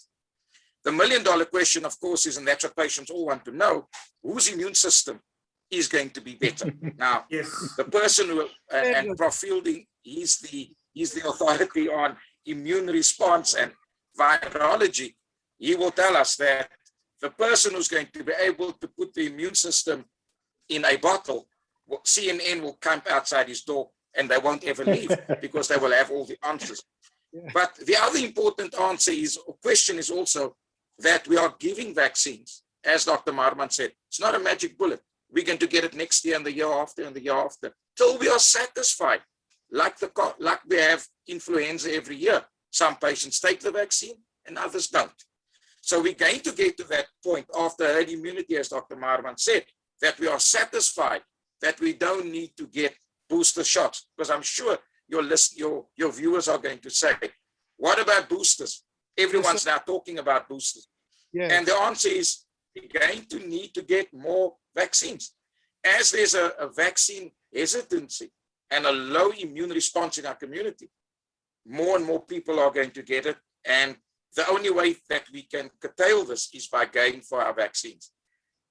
The $1 million question, of course, is, and that's what patients all want to know, whose immune system is going to be better. Now, yes. The person who, and Prof. Fielding, he's the authority on immune response and virology. He will tell us that the person who's going to be able to put the immune system in a bottle, CNN will camp outside his door and they won't ever leave because they will have all the answers. Yeah. But the other important question is also that we are giving vaccines, as Dr. Marman said. It's not a magic bullet. We're going to get it next year and the year after and the year after, till we are satisfied, like we have influenza every year. Some patients take the vaccine and others don't. So we're going to get to that point after herd immunity, as Dr. Marman said, that we are satisfied that we don't need to get booster shots, because I'm sure your viewers are going to say, what about boosters? Everyone's now talking about boosters. Yes. And the answer is, we're going to need to get more vaccines. As there's a vaccine hesitancy and a low immune response in our community, more and more people are going to get it. And the only way that we can curtail this is by going for our vaccines.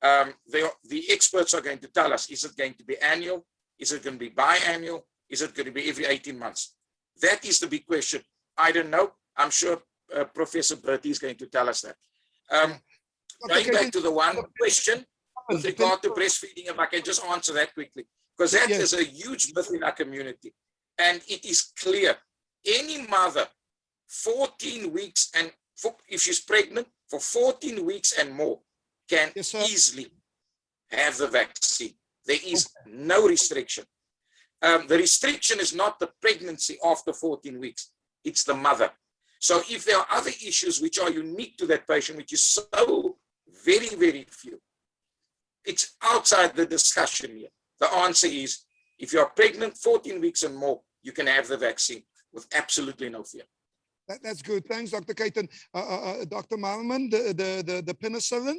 The experts are going to tell us, is it going to be annual? Is it going to be biannual? Is it going to be every 18 months? That is the big question. I don't know. I'm sure Professor Bertie is going to tell us that. Going back to the one question with regard to breastfeeding, if I can just answer that quickly, because that is a huge myth in our community. And it is clear, any mother, 14 weeks, and if she's pregnant for 14 weeks and more, can easily have the vaccine. There is no restriction. The restriction is not the pregnancy after 14 weeks, it's the mother. So if there are other issues which are unique to that patient, which is so very, very few, it's outside the discussion here. The answer is, if you're pregnant 14 weeks and more, you can have the vaccine with absolutely no fear. That's good. Thanks, Dr. Kathan. Dr. Maarman, the penicillin?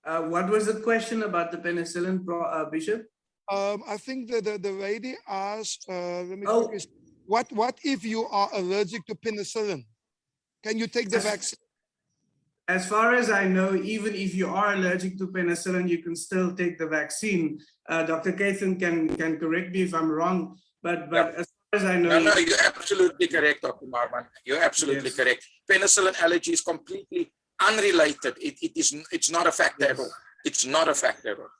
What was the question about the penicillin, Bishop? I think the lady asked, what if you are allergic to penicillin? Can you take the vaccine? As far as I know, even if you are allergic to penicillin, you can still take the vaccine. Dr. Kathan can correct me if I'm wrong, but as far as I know... No, you're absolutely correct, Dr. Marman. You're absolutely correct. Penicillin allergy is completely unrelated. It's not a factor at all. It's not a factor at all.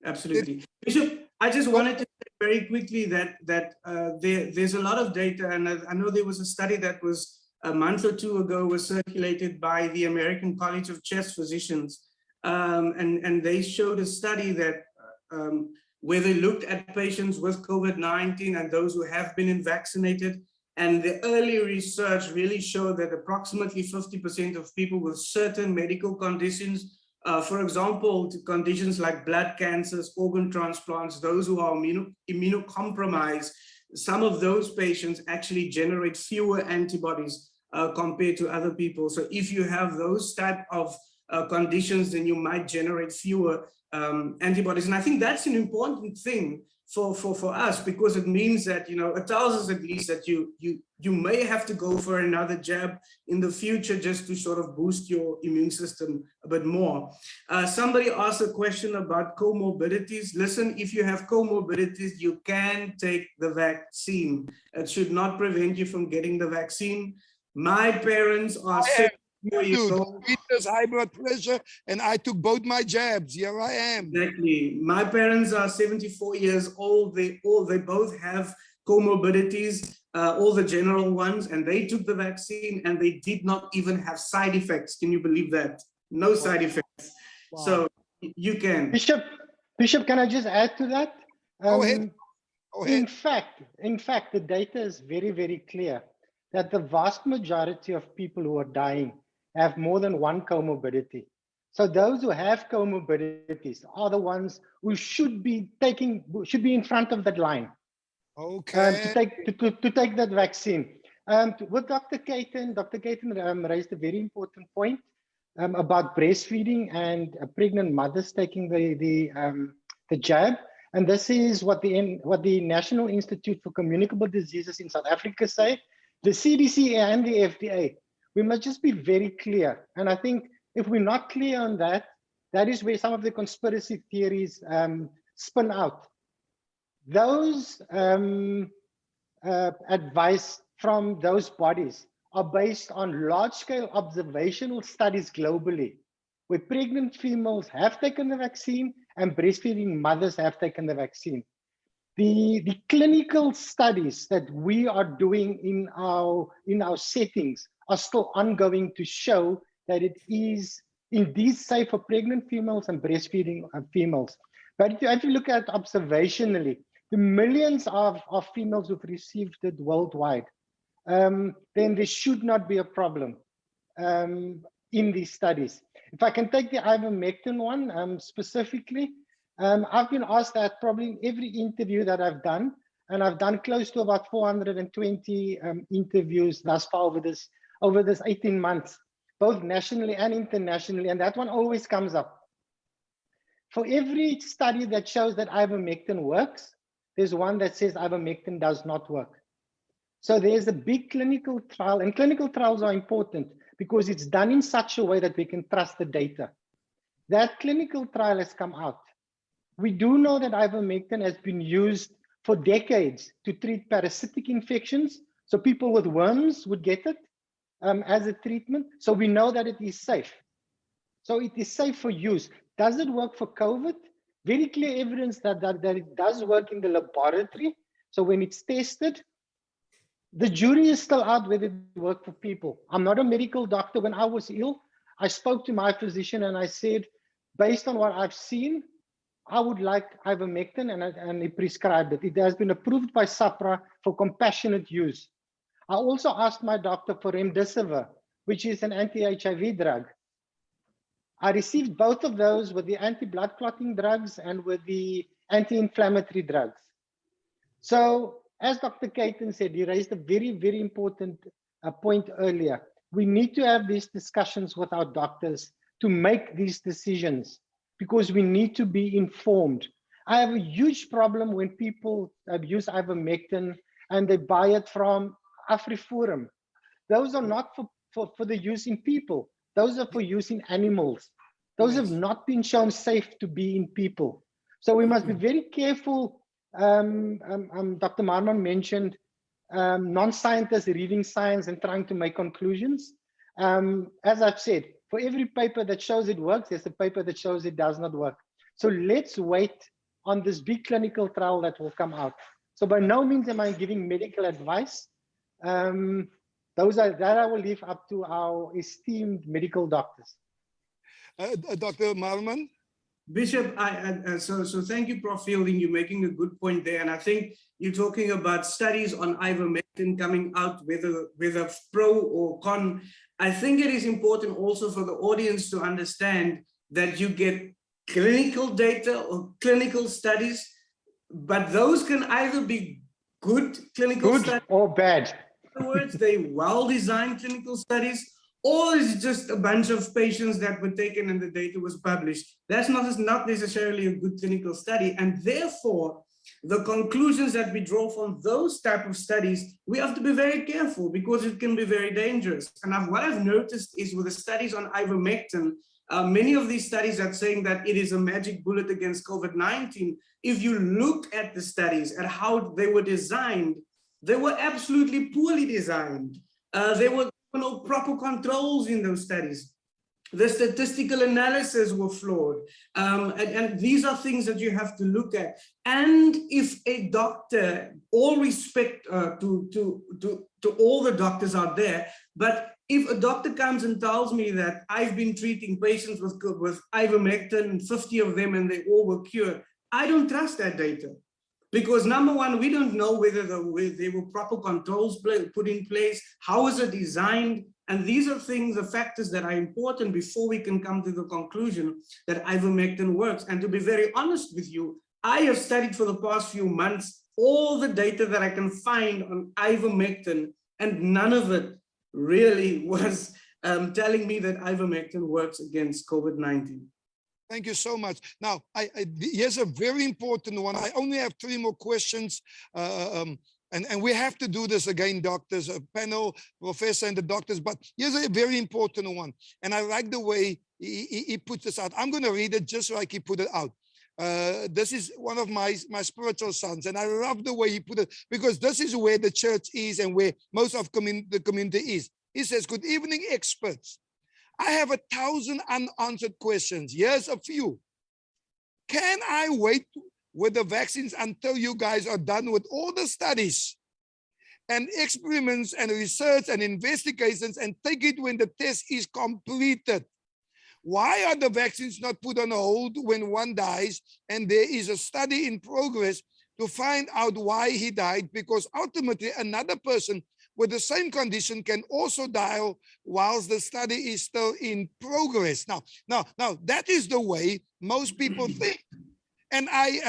Absolutely. Bishop, I just wanted to say very quickly that there's a lot of data, and I know there was a study that was a month or two ago was circulated by the American College of Chest Physicians, and they showed a study that where they looked at patients with COVID-19 and those who have been vaccinated, and the early research really showed that approximately 50% of people with certain medical conditions, for example, conditions like blood cancers, organ transplants, those who are immunocompromised, some of those patients actually generate fewer antibodies compared to other people. So if you have those type of conditions, then you might generate fewer antibodies. And I think that's an important thing for us, because it means that, it tells us at least that you may have to go for another jab in the future just to sort of boost your immune system a bit more. Somebody asked a question about comorbidities. Listen, if you have comorbidities, you can take the vaccine. It should not prevent you from getting the vaccine. My parents are 74 years old. High blood pressure, and I took both my jabs. Here I am. Exactly. My parents are 74 years old. They both have comorbidities, all the general ones, and they took the vaccine and they did not even have side effects. Can you believe that? No side effects. Wow. So you can. Bishop, can I just add to that? Go ahead. Go ahead. In fact, the data is very, very clear that the vast majority of people who are dying have more than one comorbidity. So those who have comorbidities are the ones who should be in front of that line. Okay. To take that vaccine. With Dr. Kathan raised a very important point about breastfeeding and pregnant mothers taking the jab. And this is what the National Institute for Communicable Diseases in South Africa say. The CDC and the FDA, we must just be very clear. And I think if we're not clear on that, that is where some of the conspiracy theories spin out. Those advice from those bodies are based on large-scale observational studies globally, where pregnant females have taken the vaccine and breastfeeding mothers have taken the vaccine. The clinical studies that we are doing in our settings are still ongoing to show that it is indeed safe for pregnant females and breastfeeding females. But if you look at observationally, the millions of females who've received it worldwide, then there should not be a problem in these studies. If I can take the ivermectin one specifically, I've been asked that probably in every interview that I've done, and I've done close to about 420 interviews thus far over this 18 months, both nationally and internationally, and that one always comes up. For every study that shows that ivermectin works, there's one that says ivermectin does not work. So there's a big clinical trial, and clinical trials are important because it's done in such a way that we can trust the data. That clinical trial has come out. We do know that ivermectin has been used for decades to treat parasitic infections. So people with worms would get it as a treatment. So we know that it is safe. So it is safe for use. Does it work for COVID? Very clear evidence that it does work in the laboratory. So when it's tested, the jury is still out whether it worked for people. I'm not a medical doctor. When I was ill, I spoke to my physician and I said, based on what I've seen, I would like ivermectin, and he prescribed it. It has been approved by SAPRA for compassionate use. I also asked my doctor for remdesivir, which is an anti-HIV drug. I received both of those with the anti-blood clotting drugs and with the anti-inflammatory drugs. So as Dr. Kathan said, he raised a very, very important point earlier. We need to have these discussions with our doctors to make these decisions, because we need to be informed. I have a huge problem when people use ivermectin and they buy it from Afriforum. Those are not for the use in people. Those are for use in animals. Those have not been shown safe to be in people. So we must be very careful. Dr. Marman mentioned non-scientists reading science and trying to make conclusions. As I've said, for every paper that shows it works, there's a paper that shows it does not work. So let's wait on this big clinical trial that will come out. So by no means am I giving medical advice. That I will leave up to our esteemed medical doctors. Dr. Marman? Bishop, so thank you, Prof. Fielding. You're making a good point there. And I think you're talking about studies on ivermectin coming out, whether pro or con. I think it is important also for the audience to understand that you get clinical data or clinical studies, but those can either be good clinical studies or bad. In other words, they well-designed clinical studies, or it's just a bunch of patients that were taken and the data was published. That's not necessarily a good clinical study. And therefore, the conclusions that we draw from those type of studies, we have to be very careful because it can be very dangerous. And what I've noticed is with the studies on ivermectin, many of these studies are saying that it is a magic bullet against COVID-19. If you look at the studies, at how they were designed, they were absolutely poorly designed. There were no proper controls in those studies. The statistical analysis were flawed. And these are things that you have to look at. And if a doctor, all respect to all the doctors out there, but if a doctor comes and tells me that I've been treating patients with ivermectin, 50 of them, and they all were cured, I don't trust that data. Because number one, we don't know whether there were proper controls put in place, how is it designed? And these are things, the factors that are important before we can come to the conclusion that ivermectin works. And to be very honest with you, I have studied for the past few months all the data that I can find on ivermectin, and none of it really was telling me that ivermectin works against COVID-19. Thank you so much. Now, here's a very important one. I only have 3 more questions. And we have to do this again, doctors, a panel, professor and the doctors, but here's a very important one. And I like the way he puts this out. I'm going to read it just like he put it out. This is one of my spiritual sons, and I love the way he put it, because this is where the church is and where most of the community is. He says, good evening, experts. I have 1,000 unanswered questions. Here's a few. Can I wait with the vaccines until you guys are done with all the studies and experiments and research and investigations and take it when the test is completed? Why are the vaccines not put on hold when one dies and there is a study in progress to find out why he died? Because ultimately another person with the same condition can also die whilst the study is still in progress. Now, that is the way most people think. And I'm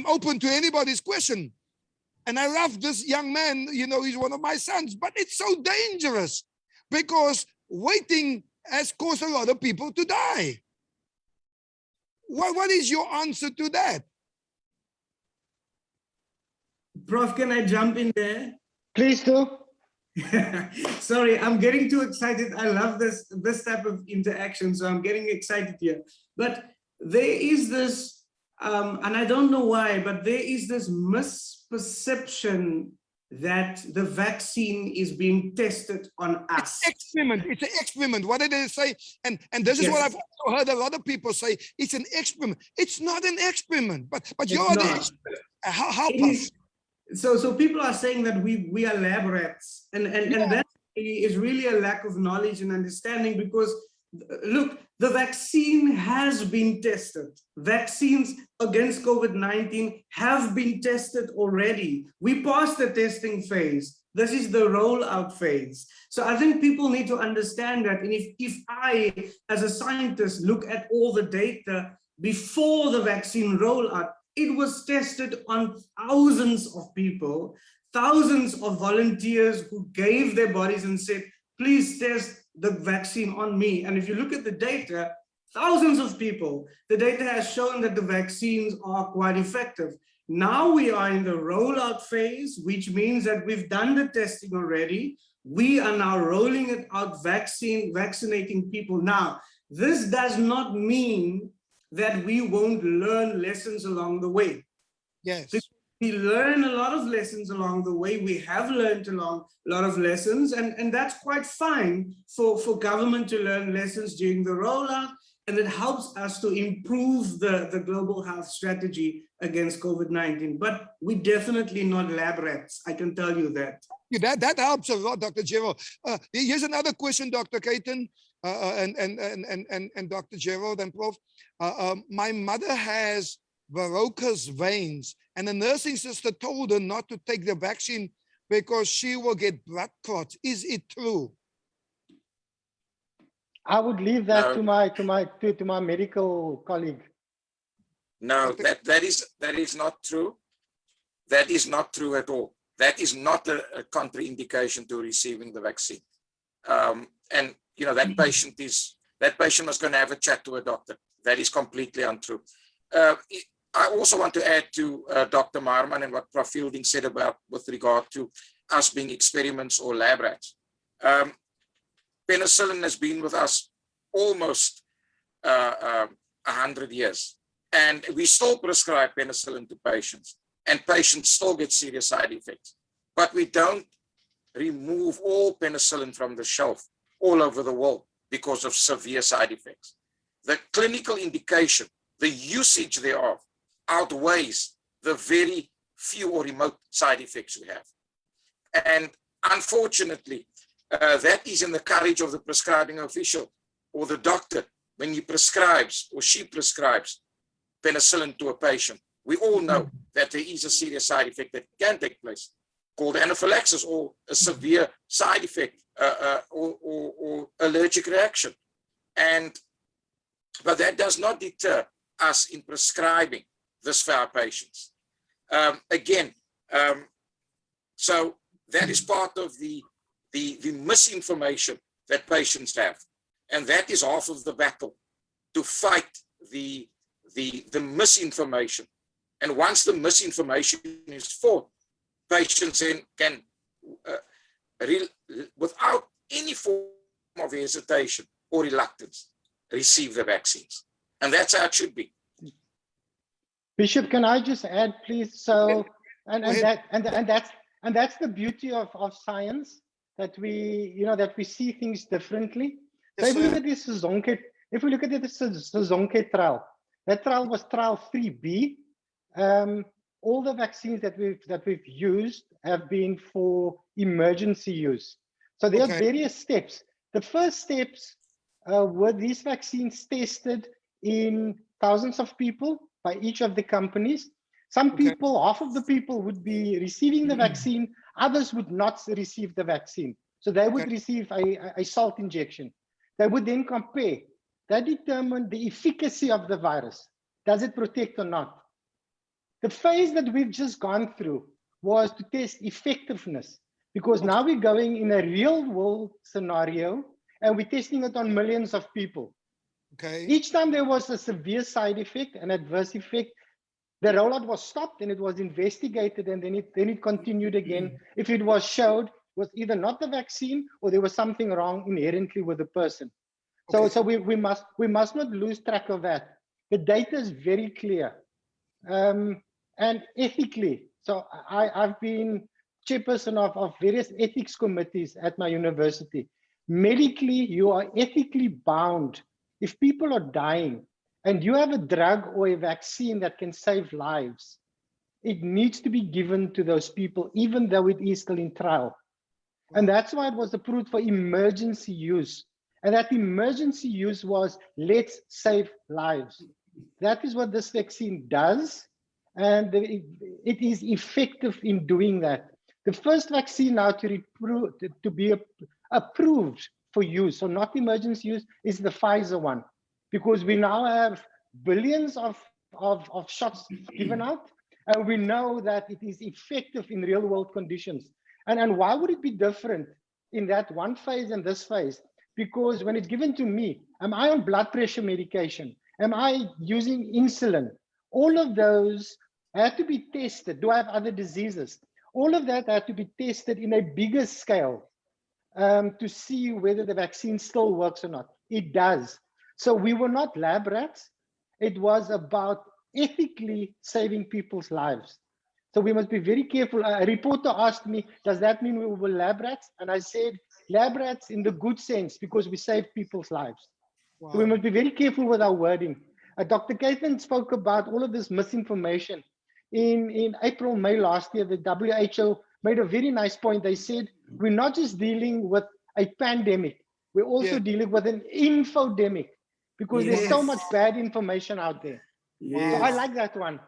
open to anybody's question. And I love this young man, he's one of my sons, but it's so dangerous because waiting has caused a lot of people to die. What is your answer to that? Prof, can I jump in there? Please do. Sorry, I'm getting too excited. I love this type of interaction, so I'm getting excited here. But there is this, and I don't know why, but there is this misperception that the vaccine is being tested on us. Experiment. It's an experiment. What did they say? And this is what I've also heard a lot of people say. It's an experiment. It's not an experiment. But you're the expert. Help us. So people are saying that we are lab rats, and that is really a lack of knowledge and understanding, because look, the vaccine has been tested. Vaccines against COVID-19 have been tested already. We passed the testing phase. This is the rollout phase. So I think people need to understand that. And if I, as a scientist, look at all the data before the vaccine rollout, it was tested on thousands of people, thousands of volunteers who gave their bodies and said, please test the vaccine on me. And if you look at the data, thousands of people, the data has shown that the vaccines are quite effective. Now we are in the rollout phase, which means that we've done the testing already. We are now rolling it out, vaccinating people. Now, this does not mean that we won't learn lessons along the way. Yes. We learn a lot of lessons along the way. We have learned a lot of lessons, and that's quite fine for government to learn lessons during the rollout, and it helps us to improve the global health strategy against COVID-19. But we're definitely not lab rats, I can tell you that. That helps a lot, Dr. Gerald. Here's another question, Dr. Kathan, and Dr. Gerald and Prof. My mother has varicose veins, and the nursing sister told her not to take the vaccine because she will get blood clots. Is it true? I would leave that to my medical colleague. No, that is not true. That is not true at all. That is not a contraindication to receiving the vaccine. And you know, that patient was going to have a chat to a doctor. That is completely untrue. I also want to add to Dr. Marman and what Prof. Fielding said about with regard to us being experiments or lab rats. Penicillin has been with us almost 100 years, and we still prescribe penicillin to patients, and patients still get serious side effects. But we don't remove all penicillin from the shelf all over the world because of severe side effects. The clinical indication, the usage thereof, outweighs the very few or remote side effects we have. And unfortunately, that is in the courage of the prescribing official or the doctor when he prescribes or she prescribes penicillin to a patient. We all know that there is a serious side effect that can take place called anaphylaxis, or a severe side effect or allergic reaction. But that does not deter us in prescribing this for our patients. So that is part of the misinformation that patients have. And that is half of the battle, to fight the misinformation. And once the misinformation is fought, patients then can, without any form of hesitation or reluctance, receive the vaccines. And that's how it should be. Bishop, can I just add, please? So, that's the beauty of science, that we see things differently. So if we look at this Sezonke trial, that trial was trial 3B. All the vaccines that we've used have been for emergency use. So there are various steps. The first steps were these vaccines tested in thousands of people by each of the companies. Some people, half of the people would be receiving the vaccine, others would not receive the vaccine. So they would receive a salt injection. They would then compare. That determined the efficacy of the virus. Does it protect or not? The phase that we've just gone through was to test effectiveness, because now we're going in a real world scenario and we're testing it on millions of people. Each time there was a severe side effect, an adverse effect, the rollout was stopped and it was investigated, and then it continued again if it was showed was either not the vaccine or there was something wrong inherently with the person. Okay. So we must not lose track of that. The data is very clear, and ethically. So I've been chairperson of various ethics committees at my university. Medically, you are ethically bound. If people are dying and you have a drug or a vaccine that can save lives, it needs to be given to those people, even though it is still in trial. And that's why it was approved for emergency use. And that emergency use was, let's save lives. That is what this vaccine does. And it is effective in doing that. The first vaccine now to be approved for use, so not emergency use, is the Pfizer one, because we now have billions of shots given out, and we know that it is effective in real world conditions. And why would it be different in that one phase and this phase? Because when it's given to me, am I on blood pressure medication? Am I using insulin? All of those had to be tested. Do I have other diseases? All of that had to be tested in a bigger scale to see whether the vaccine still works or not. It does. So we were not lab rats. It was about ethically saving people's lives. So we must be very careful. A reporter asked me, does that mean we were lab rats? And I said, lab rats in the good sense, because we saved people's lives. Wow. So we must be very careful with our wording. Dr. Kathan spoke about all of this misinformation. In April, May last year, the WHO made a very nice point. They said, we're not just dealing with a pandemic, we're also dealing with an infodemic, because there's so much bad information out there. Yes. So I like that one.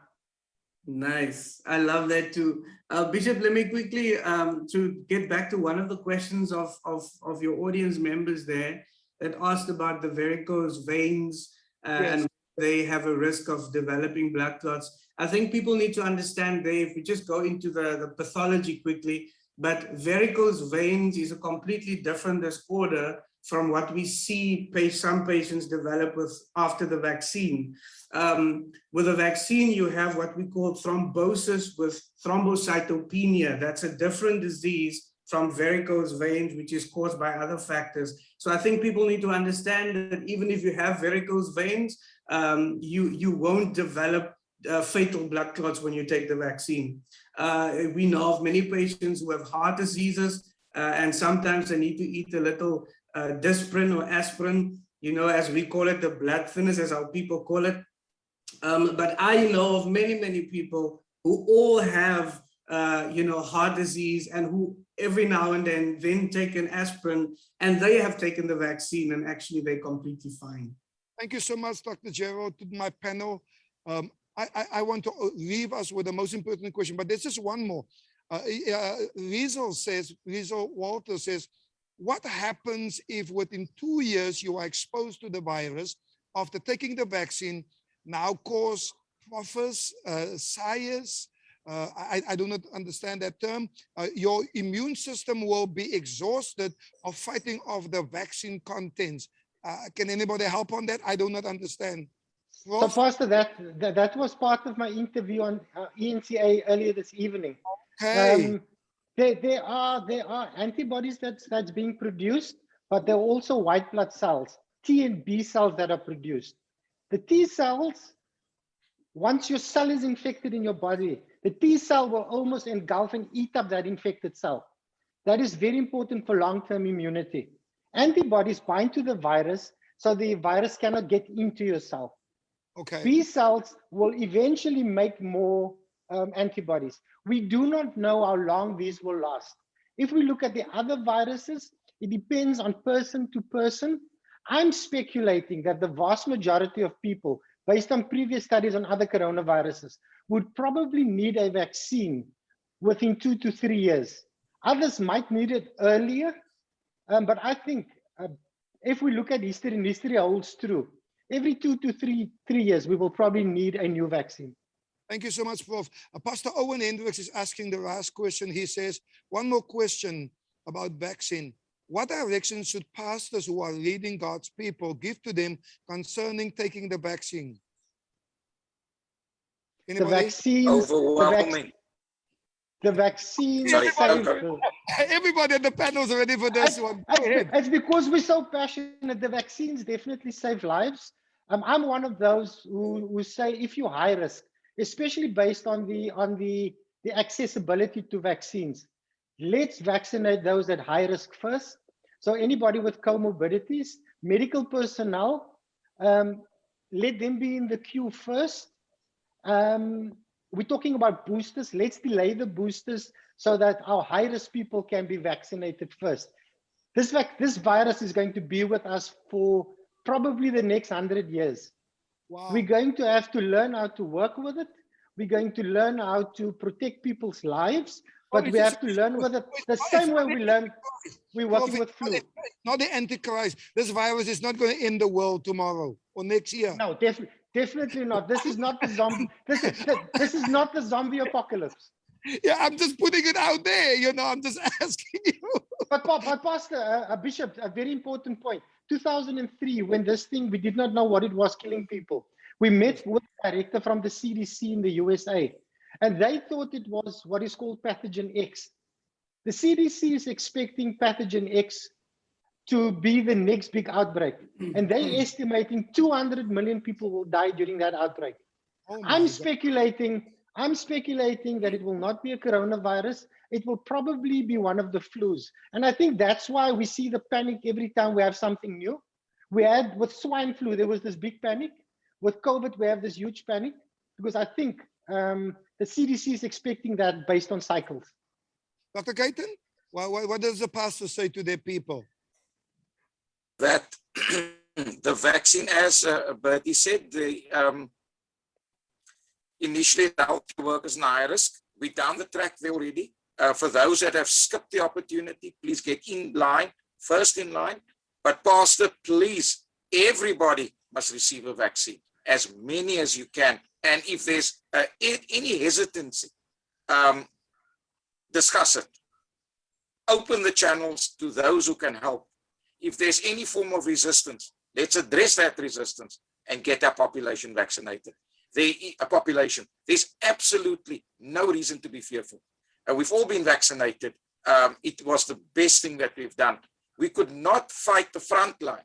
Nice. I love that too. Bishop, let me quickly to get back to one of the questions of your audience members there that asked about the varicose veins and they have a risk of developing blood clots. I think people need to understand there, if we just go into the pathology quickly, but varicose veins is a completely different disorder from what we see some patients develop with after the vaccine. With a vaccine, you have what we call thrombosis with thrombocytopenia. That's a different disease from varicose veins, which is caused by other factors. So I think people need to understand that even if you have varicose veins, you won't develop fatal blood clots when you take the vaccine. We know of many patients who have heart diseases, and sometimes they need to eat a little disprin or aspirin, you know, as we call it, the blood thinners, as our people call it. But I know of many, many people who all have, you know, heart disease, and who every now and then take an aspirin, and they have taken the vaccine and actually they're completely fine. Thank you so much, Dr. Gerald, to my panel. I want to leave us with the most important question, but there's just one more. Rizal Walter says, what happens if within 2 years you are exposed to the virus after taking the vaccine, now cause prophets, sires? I do not understand that term. Your immune system will be exhausted of fighting off the vaccine contents. Can anybody help on that? I do not understand. So, Pastor, that was part of my interview on ENCA earlier this evening. Okay. There are antibodies that's being produced, but there are also white blood cells, T and B cells that are produced. The T cells, once your cell is infected in your body, the T cell will almost engulf and eat up that infected cell. That is very important for long-term immunity. Antibodies bind to the virus, so the virus cannot get into your cell. Okay. B cells will eventually make more antibodies. We do not know how long these will last. If we look at the other viruses, it depends on person to person. I'm speculating that the vast majority of people, based on previous studies on other coronaviruses, would probably need a vaccine within 2 to 3 years. Others might need it earlier, but I think if we look at history, and history holds true, every 2 to 3 years, we will probably need a new vaccine. Thank you so much, Prof. Pastor Owen Hendricks is asking the last question. He says, one more question about vaccine. What direction should pastors who are leading God's people give to them concerning taking the vaccine? Anybody? Overwhelming. The vaccine Sorry, saved. Everybody at the panel is ready for this one. Go ahead. It's because we're so passionate. The vaccines definitely save lives. I'm one of those who say if you're high risk, especially based on the accessibility to vaccines, let's vaccinate those at high risk first. So anybody with comorbidities, medical personnel, let them be in the queue first. We're talking about boosters. Let's delay the boosters so that our high-risk people can be vaccinated first. This virus is going to be with us for probably the next 100 years. Wow. We're going to have to learn how to work with it. We're going to learn how to protect people's lives, but we have to learn with it the same way we learn. We're working with flu. Not the Antichrist. This virus is not going to end the world tomorrow or next year. No, definitely not. This is not the zombie. This is not the zombie apocalypse. Yeah, I'm just putting it out there. You know, I'm just asking you. But Pastor Bishop, a very important point. 2003, when this thing, we did not know what it was killing people. We met with a director from the CDC in the USA, and they thought it was what is called pathogen X. The CDC is expecting pathogen X to be the next big outbreak. And they're estimating 200 million people will die during that outbreak. I'm speculating that it will not be a coronavirus. It will probably be one of the flus. And I think that's why we see the panic every time we have something new. We had with swine flu, there was this big panic. With COVID, we have this huge panic because I think the CDC is expecting that based on cycles. Dr. Kathan, what does the pastor say to their people? That the vaccine, as Bertie said, initially the health workers in high risk. We're down the track there already. For those that have skipped the opportunity, please get in line, first in line. But Pastor, please, everybody must receive a vaccine, as many as you can. And if there's any hesitancy, discuss it. Open the channels to those who can help. If there's any form of resistance, let's address that resistance and get our population vaccinated. There's absolutely no reason to be fearful. We've all been vaccinated. It was the best thing that we've done. We could not fight the front line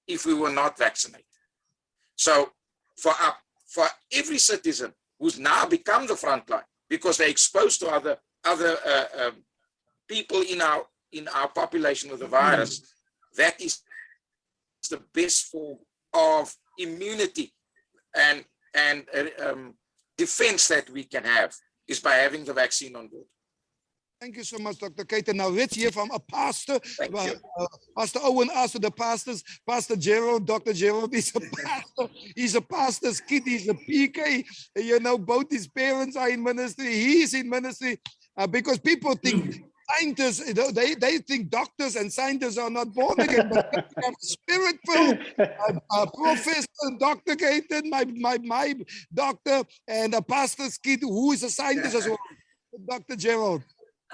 if we were not vaccinated. So for every citizen who's now become the front line because they're exposed to other people in our population with the virus, that is the best form of immunity and defense that we can have is by having the vaccine on board. Thank you so much, Dr. Kathan. Now let's hear from a pastor. Pastor Owen asked the pastors, Pastor Gerald, Dr. Gerald is a pastor. He's a pastor's kid. He's a PK. You know, both his parents are in ministry. He's in ministry because people think scientists, you know, they think doctors and scientists are not born again, but they have spirit-filled Professor Dr. Kathan, my doctor, and a pastor's kid who is a scientist as well, Dr. Gerald.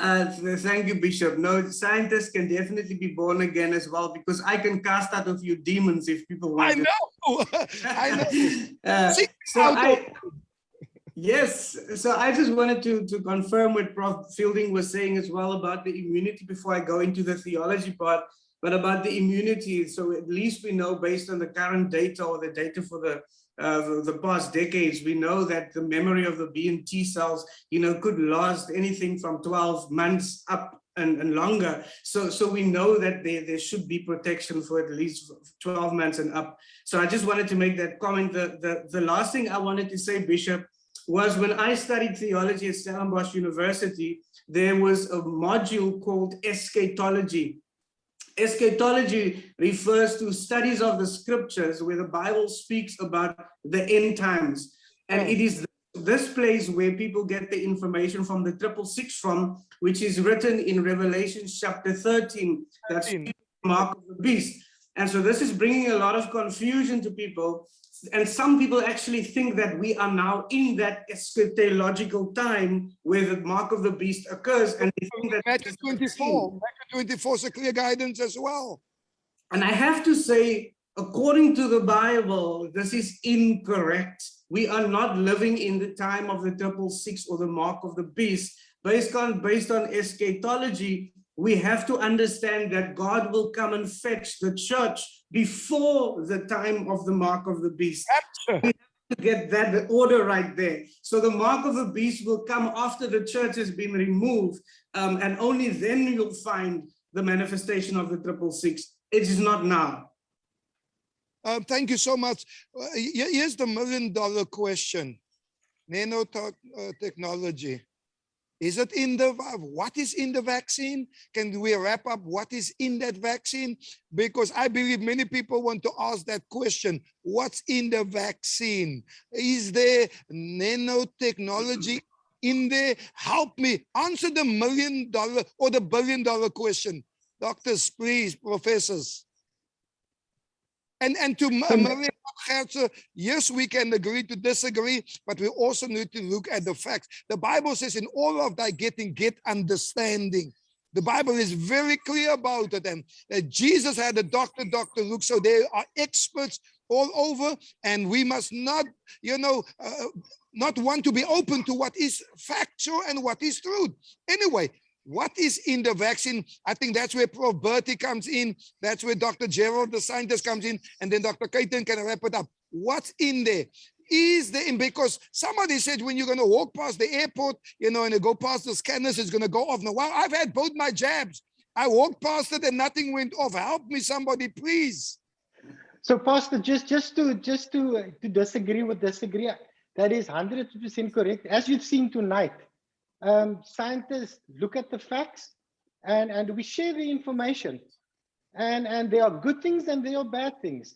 Thank you, Bishop. No, scientists can definitely be born again as well, because I can cast out a few demons if people want to. I know. Yes, so I just wanted to confirm what Prof. Fielding was saying as well about the immunity before I go into the theology part, but about the immunity. So at least we know, based on the current data or the data for the past decades, we know that the memory of the B and T cells, you know, could last anything from 12 months up and longer. So we know that there should be protection for at least 12 months and up. So I just wanted to make that comment. The last thing I wanted to say, Bishop, was when I studied theology at Stellenbosch University, there was a module called eschatology. Eschatology refers to studies of the scriptures where the Bible speaks about the end times. And it is this place where people get the information from the 666 from, which is written in Revelation chapter 13, that's the mark of the beast. And so this is bringing a lot of confusion to people. And some people actually think that we are now in that eschatological time where the mark of the beast occurs. And they think that Matthew 24 is a clear guidance as well. And I have to say, according to the Bible, this is incorrect. We are not living in the time of the 666 or the mark of the beast. based on eschatology, we have to understand that God will come and fetch the church before the time of the mark of the beast. Absolutely. To get that order right there. So the mark of the beast will come after the church has been removed, and only then you'll find the manifestation of the 666. It is not now. Thank you so much. Here's the million-dollar question. Nanotechnology. Is it in the, what is in the vaccine? Can we wrap up what is in that vaccine? Because I believe many people want to ask that question. What's in the vaccine? Is there nanotechnology in there? Help me answer the million-dollar or the billion-dollar question. Doctors, please, professors. And to Maria, yes, we can agree to disagree, but we also need to look at the facts. The Bible says, in all of thy getting, get understanding. The Bible is very clear about it, and that Jesus had a Dr. Luke, so they are experts all over, and we must not, not want to be open to what is factual and what is truth. Anyway, what is in the vaccine? I think that's where Prof. Bertie comes in. That's where Dr. Gerald, the scientist, comes in. And then Dr. Kathan can wrap it up. What's in there? Is there, because somebody said when you're going to walk past the airport, and you go past the scanners, it's going to go off. Now, well, I've had both my jabs. I walked past it and nothing went off. Help me, somebody, please. So, Pastor, just to disagree with disagree, that is 100% correct. As you've seen tonight, scientists look at the facts and we share the information, and there are good things and there are bad things,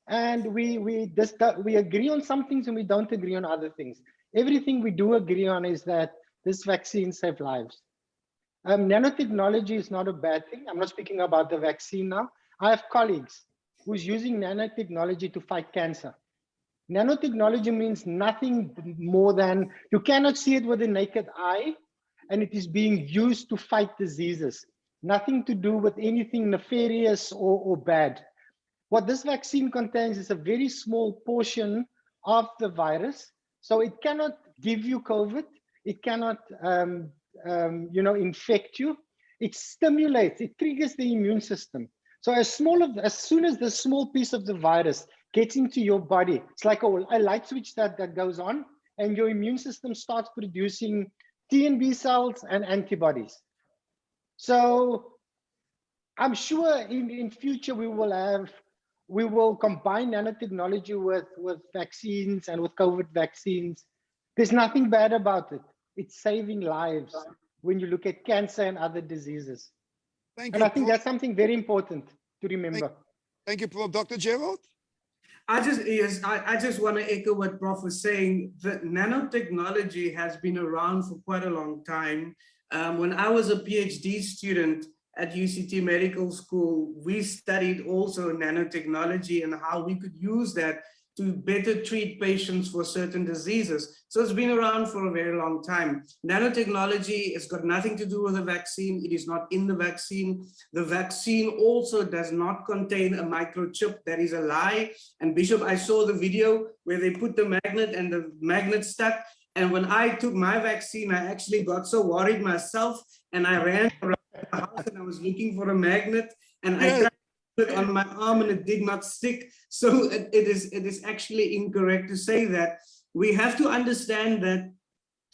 and we agree on some things and we don't agree on other things. Everything we do agree on is that this vaccine saves lives. Nanotechnology is not a bad thing. I'm not speaking about the vaccine now. I have colleagues who's using nanotechnology to fight cancer. Nanotechnology means nothing more than, you cannot see it with the naked eye, and it is being used to fight diseases. Nothing to do with anything nefarious or bad. What this vaccine contains is a very small portion of the virus. So it cannot give you COVID. It cannot, infect you. It stimulates, it triggers the immune system. So as soon as the small piece of the virus gets into your body, it's like a light switch that goes on, and your immune system starts producing T and B cells and antibodies. So I'm sure in future we will combine nanotechnology with vaccines and with COVID vaccines. There's nothing bad about it. It's saving lives when you look at cancer and other diseases. Thank and you, I think that's something very important to remember. Thank you, Prof. Dr. Gerald. I just want to echo what Prof was saying. That nanotechnology has been around for quite a long time. When I was a PhD student at UCT Medical School, we studied also nanotechnology and how we could use that to better treat patients for certain diseases. So it's been around for a very long time. Nanotechnology has got nothing to do with the vaccine. It is not in the vaccine. The vaccine also does not contain a microchip. That is a lie. And Bishop, I saw the video where they put the magnet and the magnet stuck. And when I took my vaccine, I actually got so worried myself, and I ran around the house and I was looking for a magnet, and I tried it on my arm and it did not stick. So it is actually incorrect to say that. We have to understand that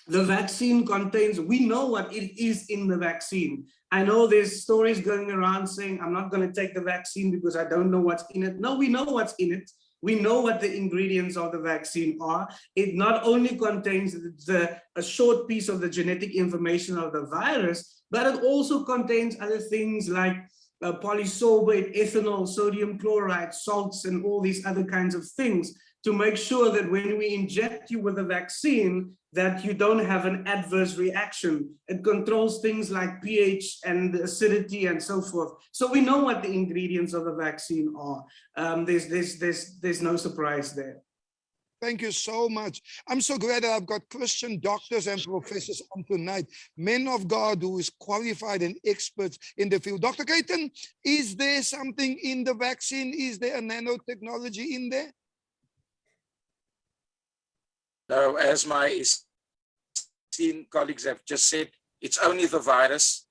the vaccine contains, we know what it is in the vaccine. I know there's stories going around saying, I'm not going to take the vaccine because I don't know what's in it. No, we know what's in it. We know what the ingredients of the vaccine are. It not only contains a short piece of the genetic information of the virus, but it also contains other things like polysorbate, ethanol, sodium chloride, salts, and all these other kinds of things to make sure that when we inject you with a vaccine, that you don't have an adverse reaction. It controls things like pH and acidity and so forth. So we know what the ingredients of the vaccine are. There's no surprise there. Thank you so much. I'm so glad that I've got Christian doctors and professors on tonight, men of God who is qualified and experts in the field. Dr. Kathan, is there something in the vaccine? Is there a nanotechnology in there? No, as my esteemed colleagues have just said, It's only the virus.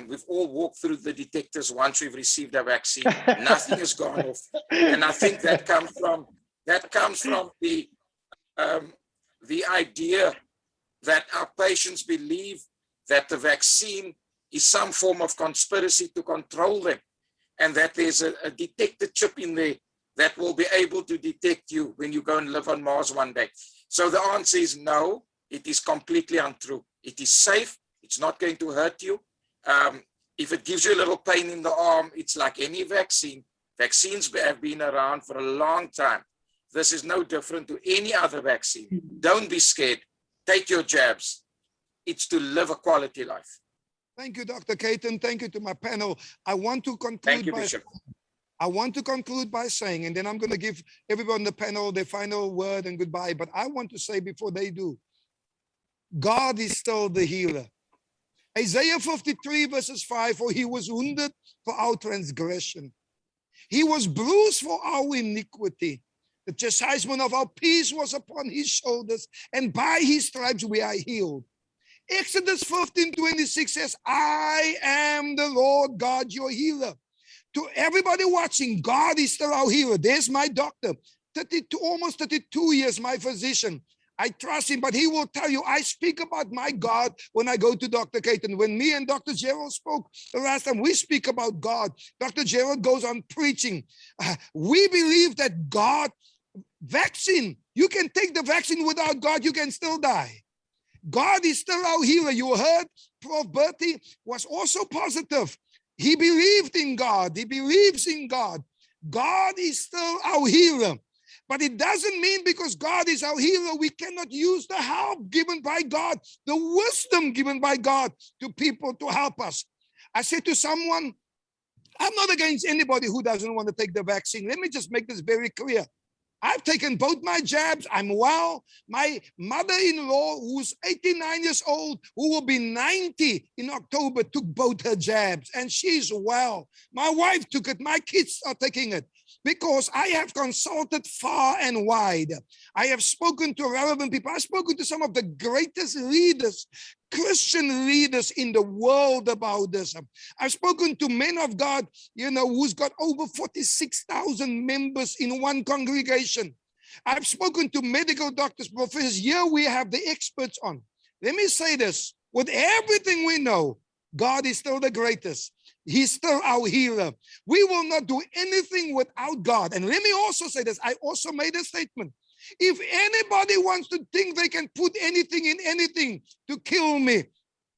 We've all walked through the detectors once we've received a vaccine. Nothing has gone off, and I think that comes from the idea that our patients believe that the vaccine is some form of conspiracy to control them, and that there's a detector chip in there that will be able to detect you when you go and live on Mars one day. So the answer is no, it is completely untrue. It is safe, it's not going to hurt you. If it gives you a little pain in the arm, it's like any vaccine. Vaccines have been around for a long time. This is no different to any other vaccine. Don't be scared. Take your jabs. It's to live a quality life. Thank you, Dr. Kathan. Thank you to my panel. I want to conclude Thank you, Bishop. I want to conclude by saying, and then I'm going to give everyone on the panel their final word and goodbye, but I want to say before they do, God is still the healer. Isaiah 53 verses 5, for he was wounded for our transgression. He was bruised for our iniquity. The chastisement of our peace was upon his shoulders, and by his stripes we are healed. Exodus 15:26 says, I am the Lord God, your healer. To everybody watching, God is still our healer. There's my doctor, 32, almost 32 years, my physician. I trust him, but he will tell you, I speak about my God when I go to Dr. Kathan. When me and Dr. Gerald spoke the last time, we speak about God. Dr. Gerald goes on preaching. We believe that God, vaccine, you can take the vaccine without God, you can still die. God is still our healer. You heard Prof. Burtram was also positive. He believed in God. He believes in God. God is still our healer. But it doesn't mean because God is our healer, we cannot use the help given by God, the wisdom given by God to people to help us. I said to someone, I'm not against anybody who doesn't want to take the vaccine. Let me just make this very clear. I've taken both my jabs. I'm well. My mother-in-law, who's 89 years old, who will be 90 in October, took both her jabs, and she's well. My wife took it. My kids are taking it because I have consulted far and wide. I have spoken to relevant people. I've spoken to some of the greatest leaders, Christian leaders in the world about this. I've spoken to men of God, who's got over 46,000 members in one congregation. I've spoken to medical doctors, professors. Here we have the experts on. Let me say this, with everything we know, God is still the greatest. He's still our healer. We will not do anything without God. And let me also say this, I also made a statement. If anybody wants to think they can put anything in anything to kill me,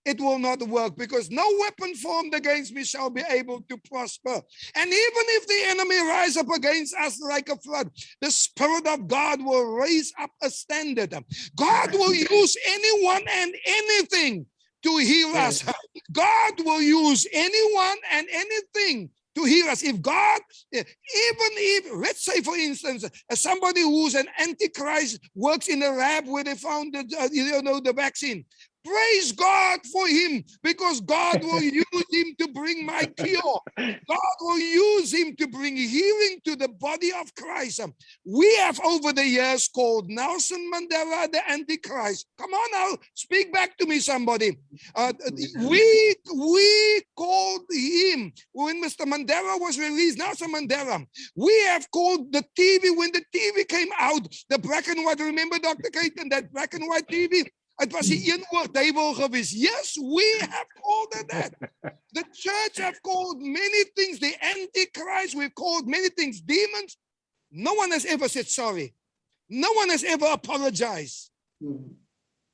it will not work, because no weapon formed against me shall be able to prosper. And even if the enemy rise up against us like a flood, the Spirit of God will raise up a standard. God will use anyone and anything to heal us. God will use anyone and anything to heal us. If God, even if, let's say for instance, somebody who's an antichrist works in a lab where they found the vaccine, praise God for him, because God will use him to bring my cure. God will use him to bring healing to the body of Christ. We have over the years called Nelson Mandela the Antichrist. Come on now, speak back to me, somebody. We called him, when Mr. Mandela was released, Nelson Mandela. We have called the TV, when the TV came out, the black and white, remember Dr. Kathan, that black and white TV? Het was die een woord, duivel geweest. Yes, we have called it that. The church have called many things. The Antichrist, we've called many things. Demons. No one has ever said sorry. No one has ever apologized.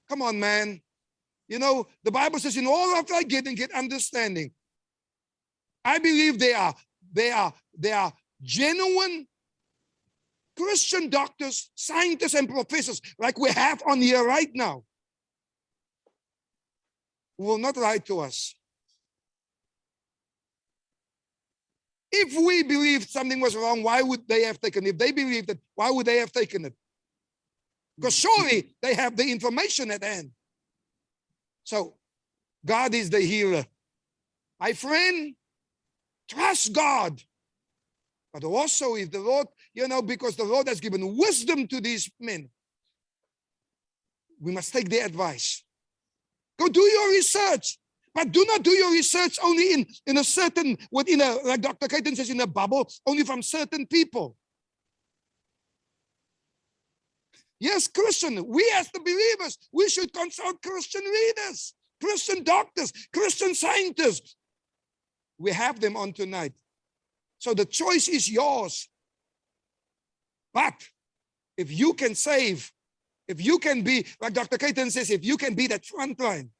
Come on, man. The Bible says, in all of thy getting, get understanding. I believe they are genuine Christian doctors, scientists, and professors like we have on here right now, who will not lie to us. If we believed something was wrong, why would they have taken it? If they believed it, why would they have taken it? Because surely they have the information at hand. So God is the healer. My friend, trust God. But also if the Lord, because the Lord has given wisdom to these men, we must take their advice. Go do your research. But do not do your research only in a certain, like Dr. Kathan says, in a bubble, only from certain people. Yes, Christian, we as the believers, we should consult Christian leaders, Christian doctors, Christian scientists. We have them on tonight. So the choice is yours. But if you can save, if you can be, like Dr. Kathan says, if you can be that front line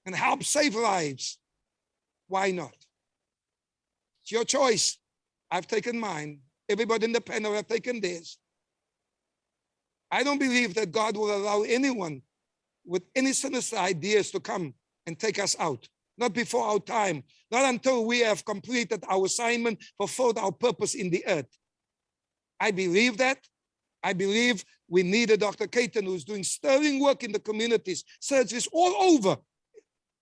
and help save lives, why not? It's your choice. I've taken mine. Everybody in the panel have taken theirs. I don't believe that God will allow anyone with any sinister ideas to come and take us out. Not before our time. Not until we have completed our assignment, fulfilled our purpose in the earth. I believe that. I believe we need a Dr. Kathan who's doing sterling work in the communities, surgeries all over,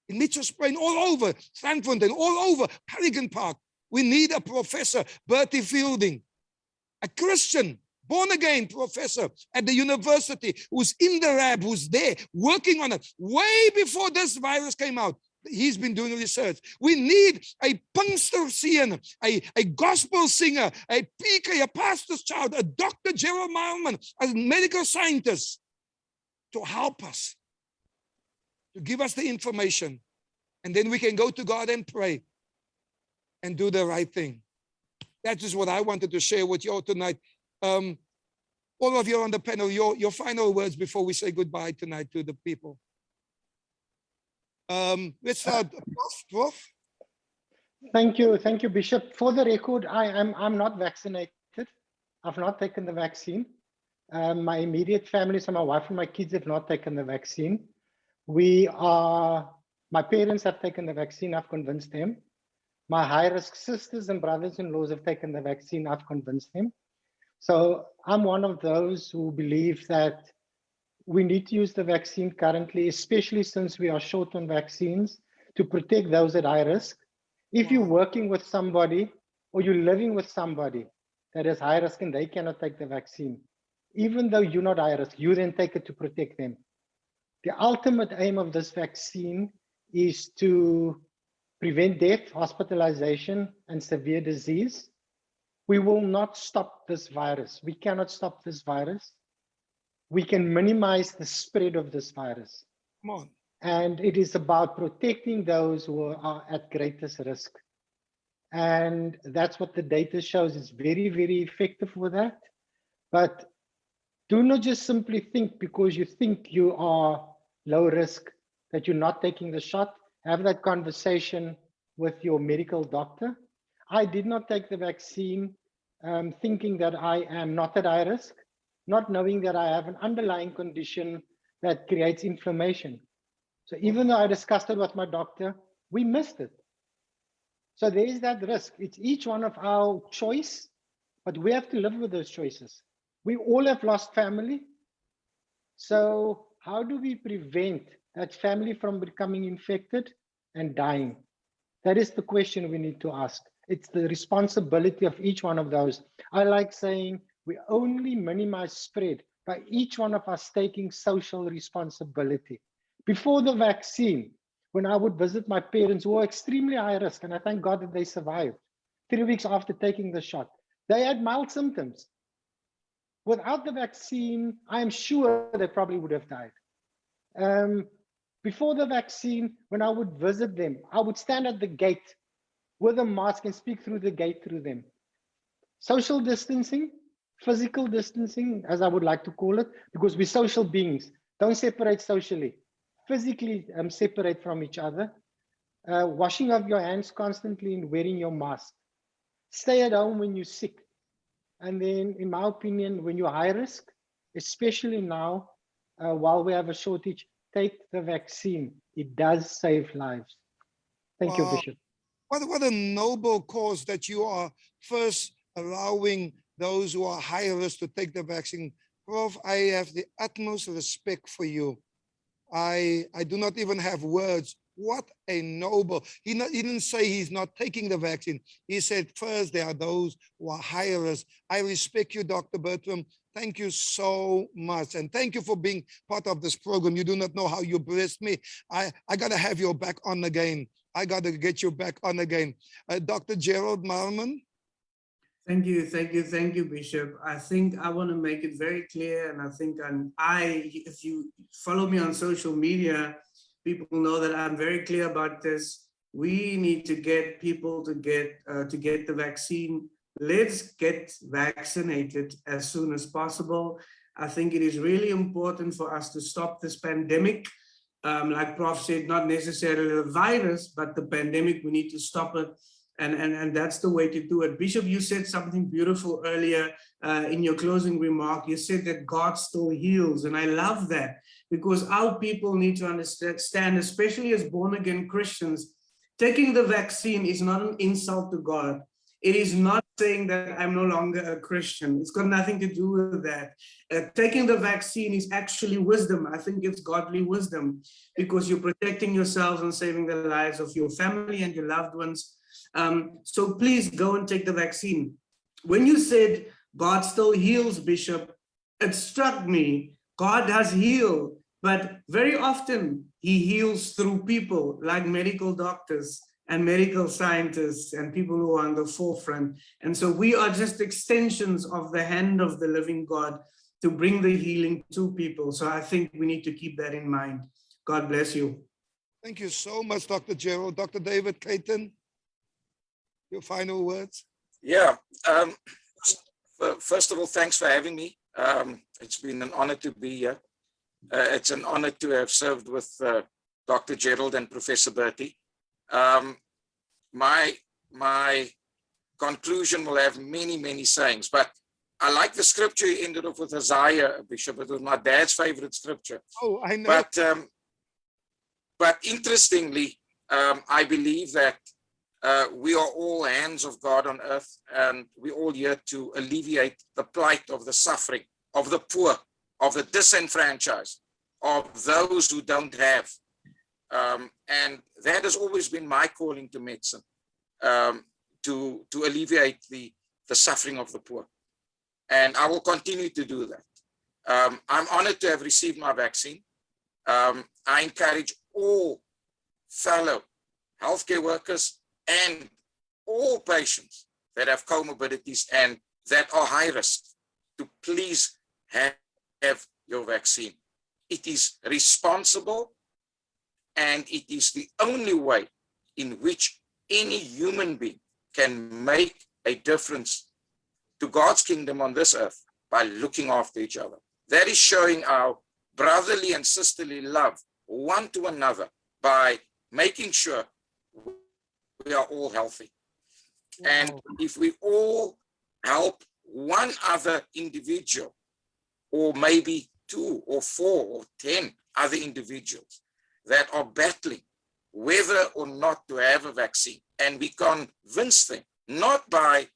in Mitchell's Plain, all over, Stanfontein, all over, Pelican Park. We need a professor, Bertie Fielding, a Christian, born-again professor at the university who's in the lab, who's there working on it way before this virus came out. He's been doing research. We need a Pinkster a gospel singer, a PK, a pastor's child, a Dr. Gerald Maarman, a medical scientist to help us, to give us the information. And then we can go to God and pray and do the right thing. That is what I wanted to share with you all tonight. All of you on the panel, your final words before we say goodbye tonight to the people. Let's start, Prof. Thank you, Bishop. For the record, I'm not vaccinated. I've not taken the vaccine. My immediate family, so my wife and my kids have not taken the vaccine. My parents have taken the vaccine. I've convinced them. My high-risk sisters and brothers-in-laws have taken the vaccine. I've convinced them. So I'm one of those who believe that we need to use the vaccine currently, especially since we are short on vaccines, to protect those at high risk. If you're working with somebody or you're living with somebody that is high risk and they cannot take the vaccine, even though you're not high risk, you then take it to protect them. The ultimate aim of this vaccine is to prevent death, hospitalization, and severe disease. We will not stop this virus. We cannot stop this virus. We can minimize the spread of this virus. Come on. And it is about protecting those who are at greatest risk. And that's what the data shows. It's very, very effective with that. But do not just simply think because you think you are low risk that you're not taking the shot. Have that conversation with your medical doctor. I did not take the vaccine thinking that I am not at high risk, not knowing that I have an underlying condition that creates inflammation. So even though I discussed it with my doctor, we missed it. So there is that risk. It's each one of our choice, but we have to live with those choices. We all have lost family. So how do we prevent that family from becoming infected and dying? That is the question we need to ask. It's the responsibility of each one of those. I like saying we only minimize spread by each one of us taking social responsibility. Before the vaccine, when I would visit my parents who were extremely high risk, and I thank God that they survived, 3 weeks after taking the shot, they had mild symptoms. Without the vaccine, I'm sure they probably would have died. Before the vaccine, when I would visit them, I would stand at the gate with a mask and speak through the gate through them. Social distancing, physical distancing, as I would like to call it, because we're social beings. Don't separate socially. Physically separate from each other. Washing of your hands constantly and wearing your mask. Stay at home when you're sick. And then, in my opinion, when you're high risk, especially now, while we have a shortage, take the vaccine. It does save lives. Thank you, Bishop. What a noble cause that you are first allowing those who are high risk to take the vaccine. Prof, I have the utmost respect for you. I do not even have words. What a noble. He didn't say he's not taking the vaccine. He said first there are those who are high risk. I respect you, Dr. Burtram. Thank you so much. And thank you for being part of this program. You do not know how you blessed me. I got to have you back on again. I got to get you back on again. Dr. Gerald Marman. Thank you, Bishop. I think I want to make it very clear, and I think if you follow me on social media, people know that I'm very clear about this. We need to get people to get the vaccine. Let's get vaccinated as soon as possible. I think it is really important for us to stop this pandemic. Like Prof said, not necessarily the virus, but the pandemic. We need to stop it. And that's the way to do it. Bishop, you said something beautiful earlier in your closing remark. You said that God still heals. And I love that, because our people need to understand, especially as born-again Christians, taking the vaccine is not an insult to God. It is not saying that I'm no longer a Christian. It's got nothing to do with that. Taking the vaccine is actually wisdom. I think it's godly wisdom, because you're protecting yourselves and saving the lives of your family and your loved ones. So please go and take the vaccine. When you said God still heals, Bishop, it struck me. God does heal, but very often he heals through people like medical doctors and medical scientists and people who are on the forefront. And so we are just extensions of the hand of the living God to bring the healing to people. So I think we need to keep that in mind. God bless you. Thank you so much, Dr. Gerald. Dr. David Kathan, your final words? Yeah. First of all, thanks for having me. It's been an honor to be here. It's an honor to have served with Dr. Gerald and Professor Bertie. My conclusion will have many, many sayings, but I like the scripture you ended off with, Isaiah, Bishop. It was my dad's favorite scripture. Oh, I know. But interestingly, I believe that we are all hands of God on earth, and we're all here to alleviate the plight of the suffering, of the poor, of the disenfranchised, of those who don't have. And that has always been my calling to medicine, to alleviate the suffering of the poor. And I will continue to do that. I'm honored to have received my vaccine. I encourage all fellow healthcare workers and all patients that have comorbidities and that are high risk to please have your vaccine. It is responsible, and it is the only way in which any human being can make a difference to God's kingdom on this earth by looking after each other. That is showing our brotherly and sisterly love one to another by making sure we are all healthy. Wow. And if we all help one other individual, or maybe 2 or 4 or 10 other individuals that are battling whether or not to have a vaccine, and we convince them, not by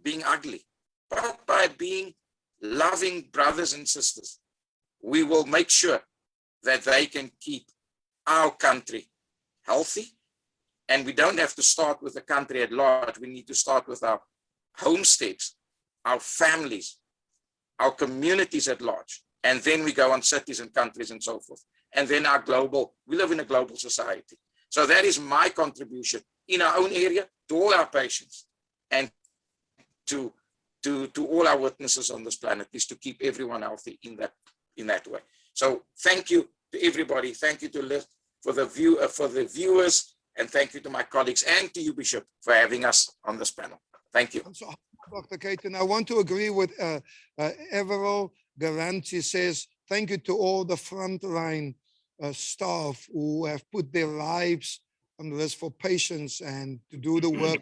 being ugly, but by being loving brothers and sisters, we will make sure that they can keep our country healthy. And we don't have to start with the country at large. We need to start with our homesteads, our families, our communities at large. And then we go on cities and countries and so forth. And then we live in a global society. So that is my contribution in our own area to all our patients and to all our witnesses on this planet, is to keep everyone healthy in that way. So thank you to everybody. Thank you for the viewers, and thank you to my colleagues and to you, Bishop, for having us on this panel. Thank you. So, Dr. Kathan, I want to agree with Everal Garanti says, thank you to all the frontline staff who have put their lives on risk for patients and to do the work,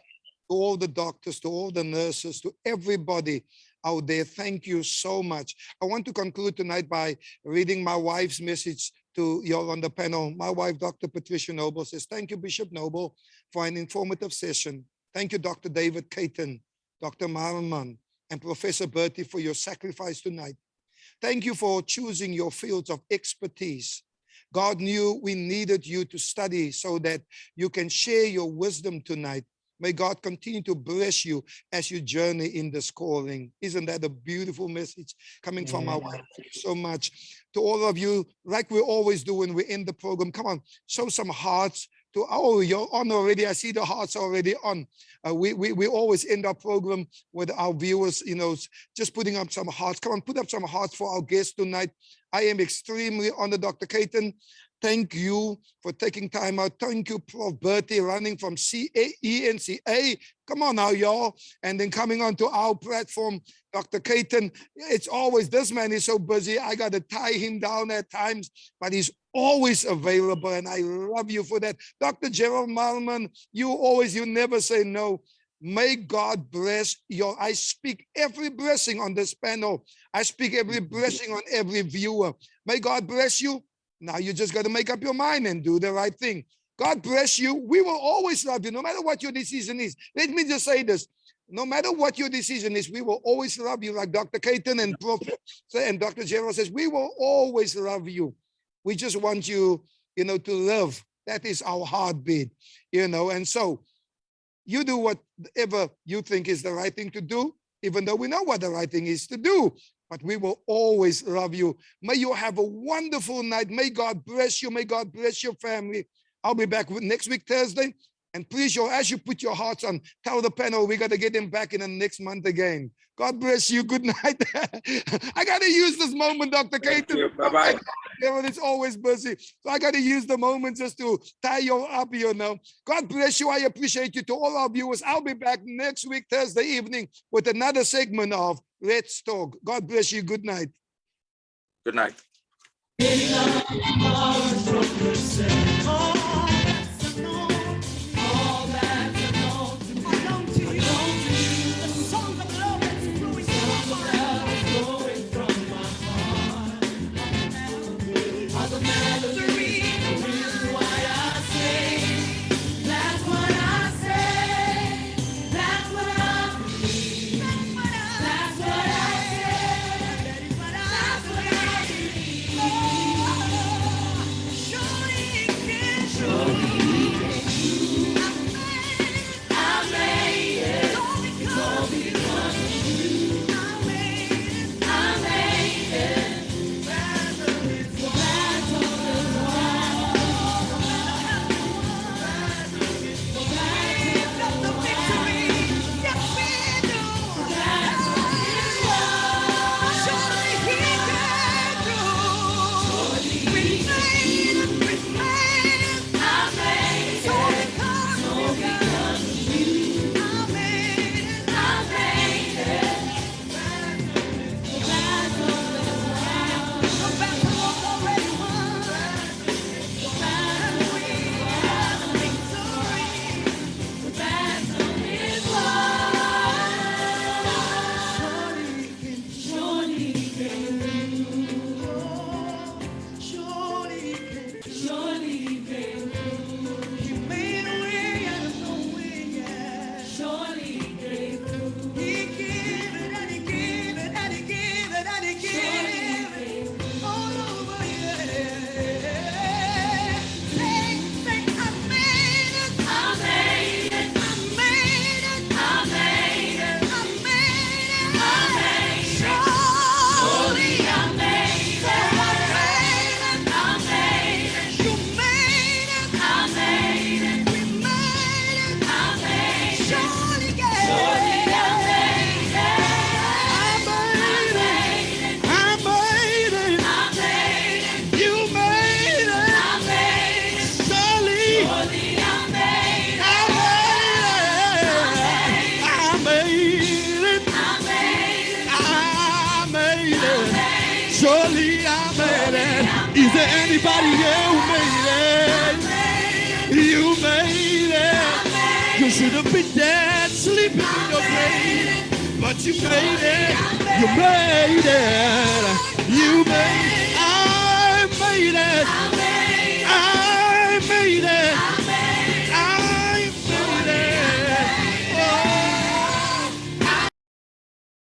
to all the doctors, to all the nurses, to everybody out there. Thank you so much. I want to conclude tonight by reading my wife's message to you all on the panel. My wife, Dr. Patricia Noble, says, thank you, Bishop Noble, for an informative session. Thank you, Dr. David Kathan, Dr. Marman, and Professor Bertie for your sacrifice tonight. Thank you for choosing your fields of expertise. God knew we needed you to study so that you can share your wisdom tonight May God continue to bless you as you journey in this calling. Isn't that a beautiful message coming from our wife? Thank you so much. To all of you, like we always do when we end the program, come on, show some hearts. Oh, you're on already. I see the hearts already on. We always end our program with our viewers, just putting up some hearts. Come on, put up some hearts for our guest tonight. I am extremely honored, Dr. Kathan. Thank you for taking time out. Thank you, Prof. Bertie, running from ENCA. Come on now, y'all. And then coming onto our platform, Dr. Kathan. It's always, this man is so busy. I got to tie him down at times, but he's always available, and I love you for that. Dr. Gerald Maarman, you never say no. May God bless you. I speak every blessing on this panel. I speak every blessing on every viewer. May God bless you. Now you just got to make up your mind and do the right thing. God bless you. We will always love you, no matter what your decision is. Let me just say this. No matter what your decision is, we will always love you, like Dr. Kathan and Prof. and Dr. Gerald says, we will always love you. We just want you, to live. That is our heartbeat, and so you do whatever you think is the right thing to do, even though we know what the right thing is to do. But we will always love you. May you have a wonderful night. May God bless you. May God bless your family. I'll be back next week, Thursday. And please, as you put your hearts on, tell the panel we got to get him back in the next month again. God bless you. Good night. I got to use this moment, Dr. Kathan. Bye-bye. It's always busy. So I got to use the moment just to tie you up, God bless you. I appreciate you. To all our viewers, I'll be back next week, Thursday evening, with another segment of Let's Talk. God bless you. Good night. Good night. Surely I made it. Is there anybody here who made it? You made it. You should have been dead, sleeping in your grave, but you made it. You made it. You made it. I made it.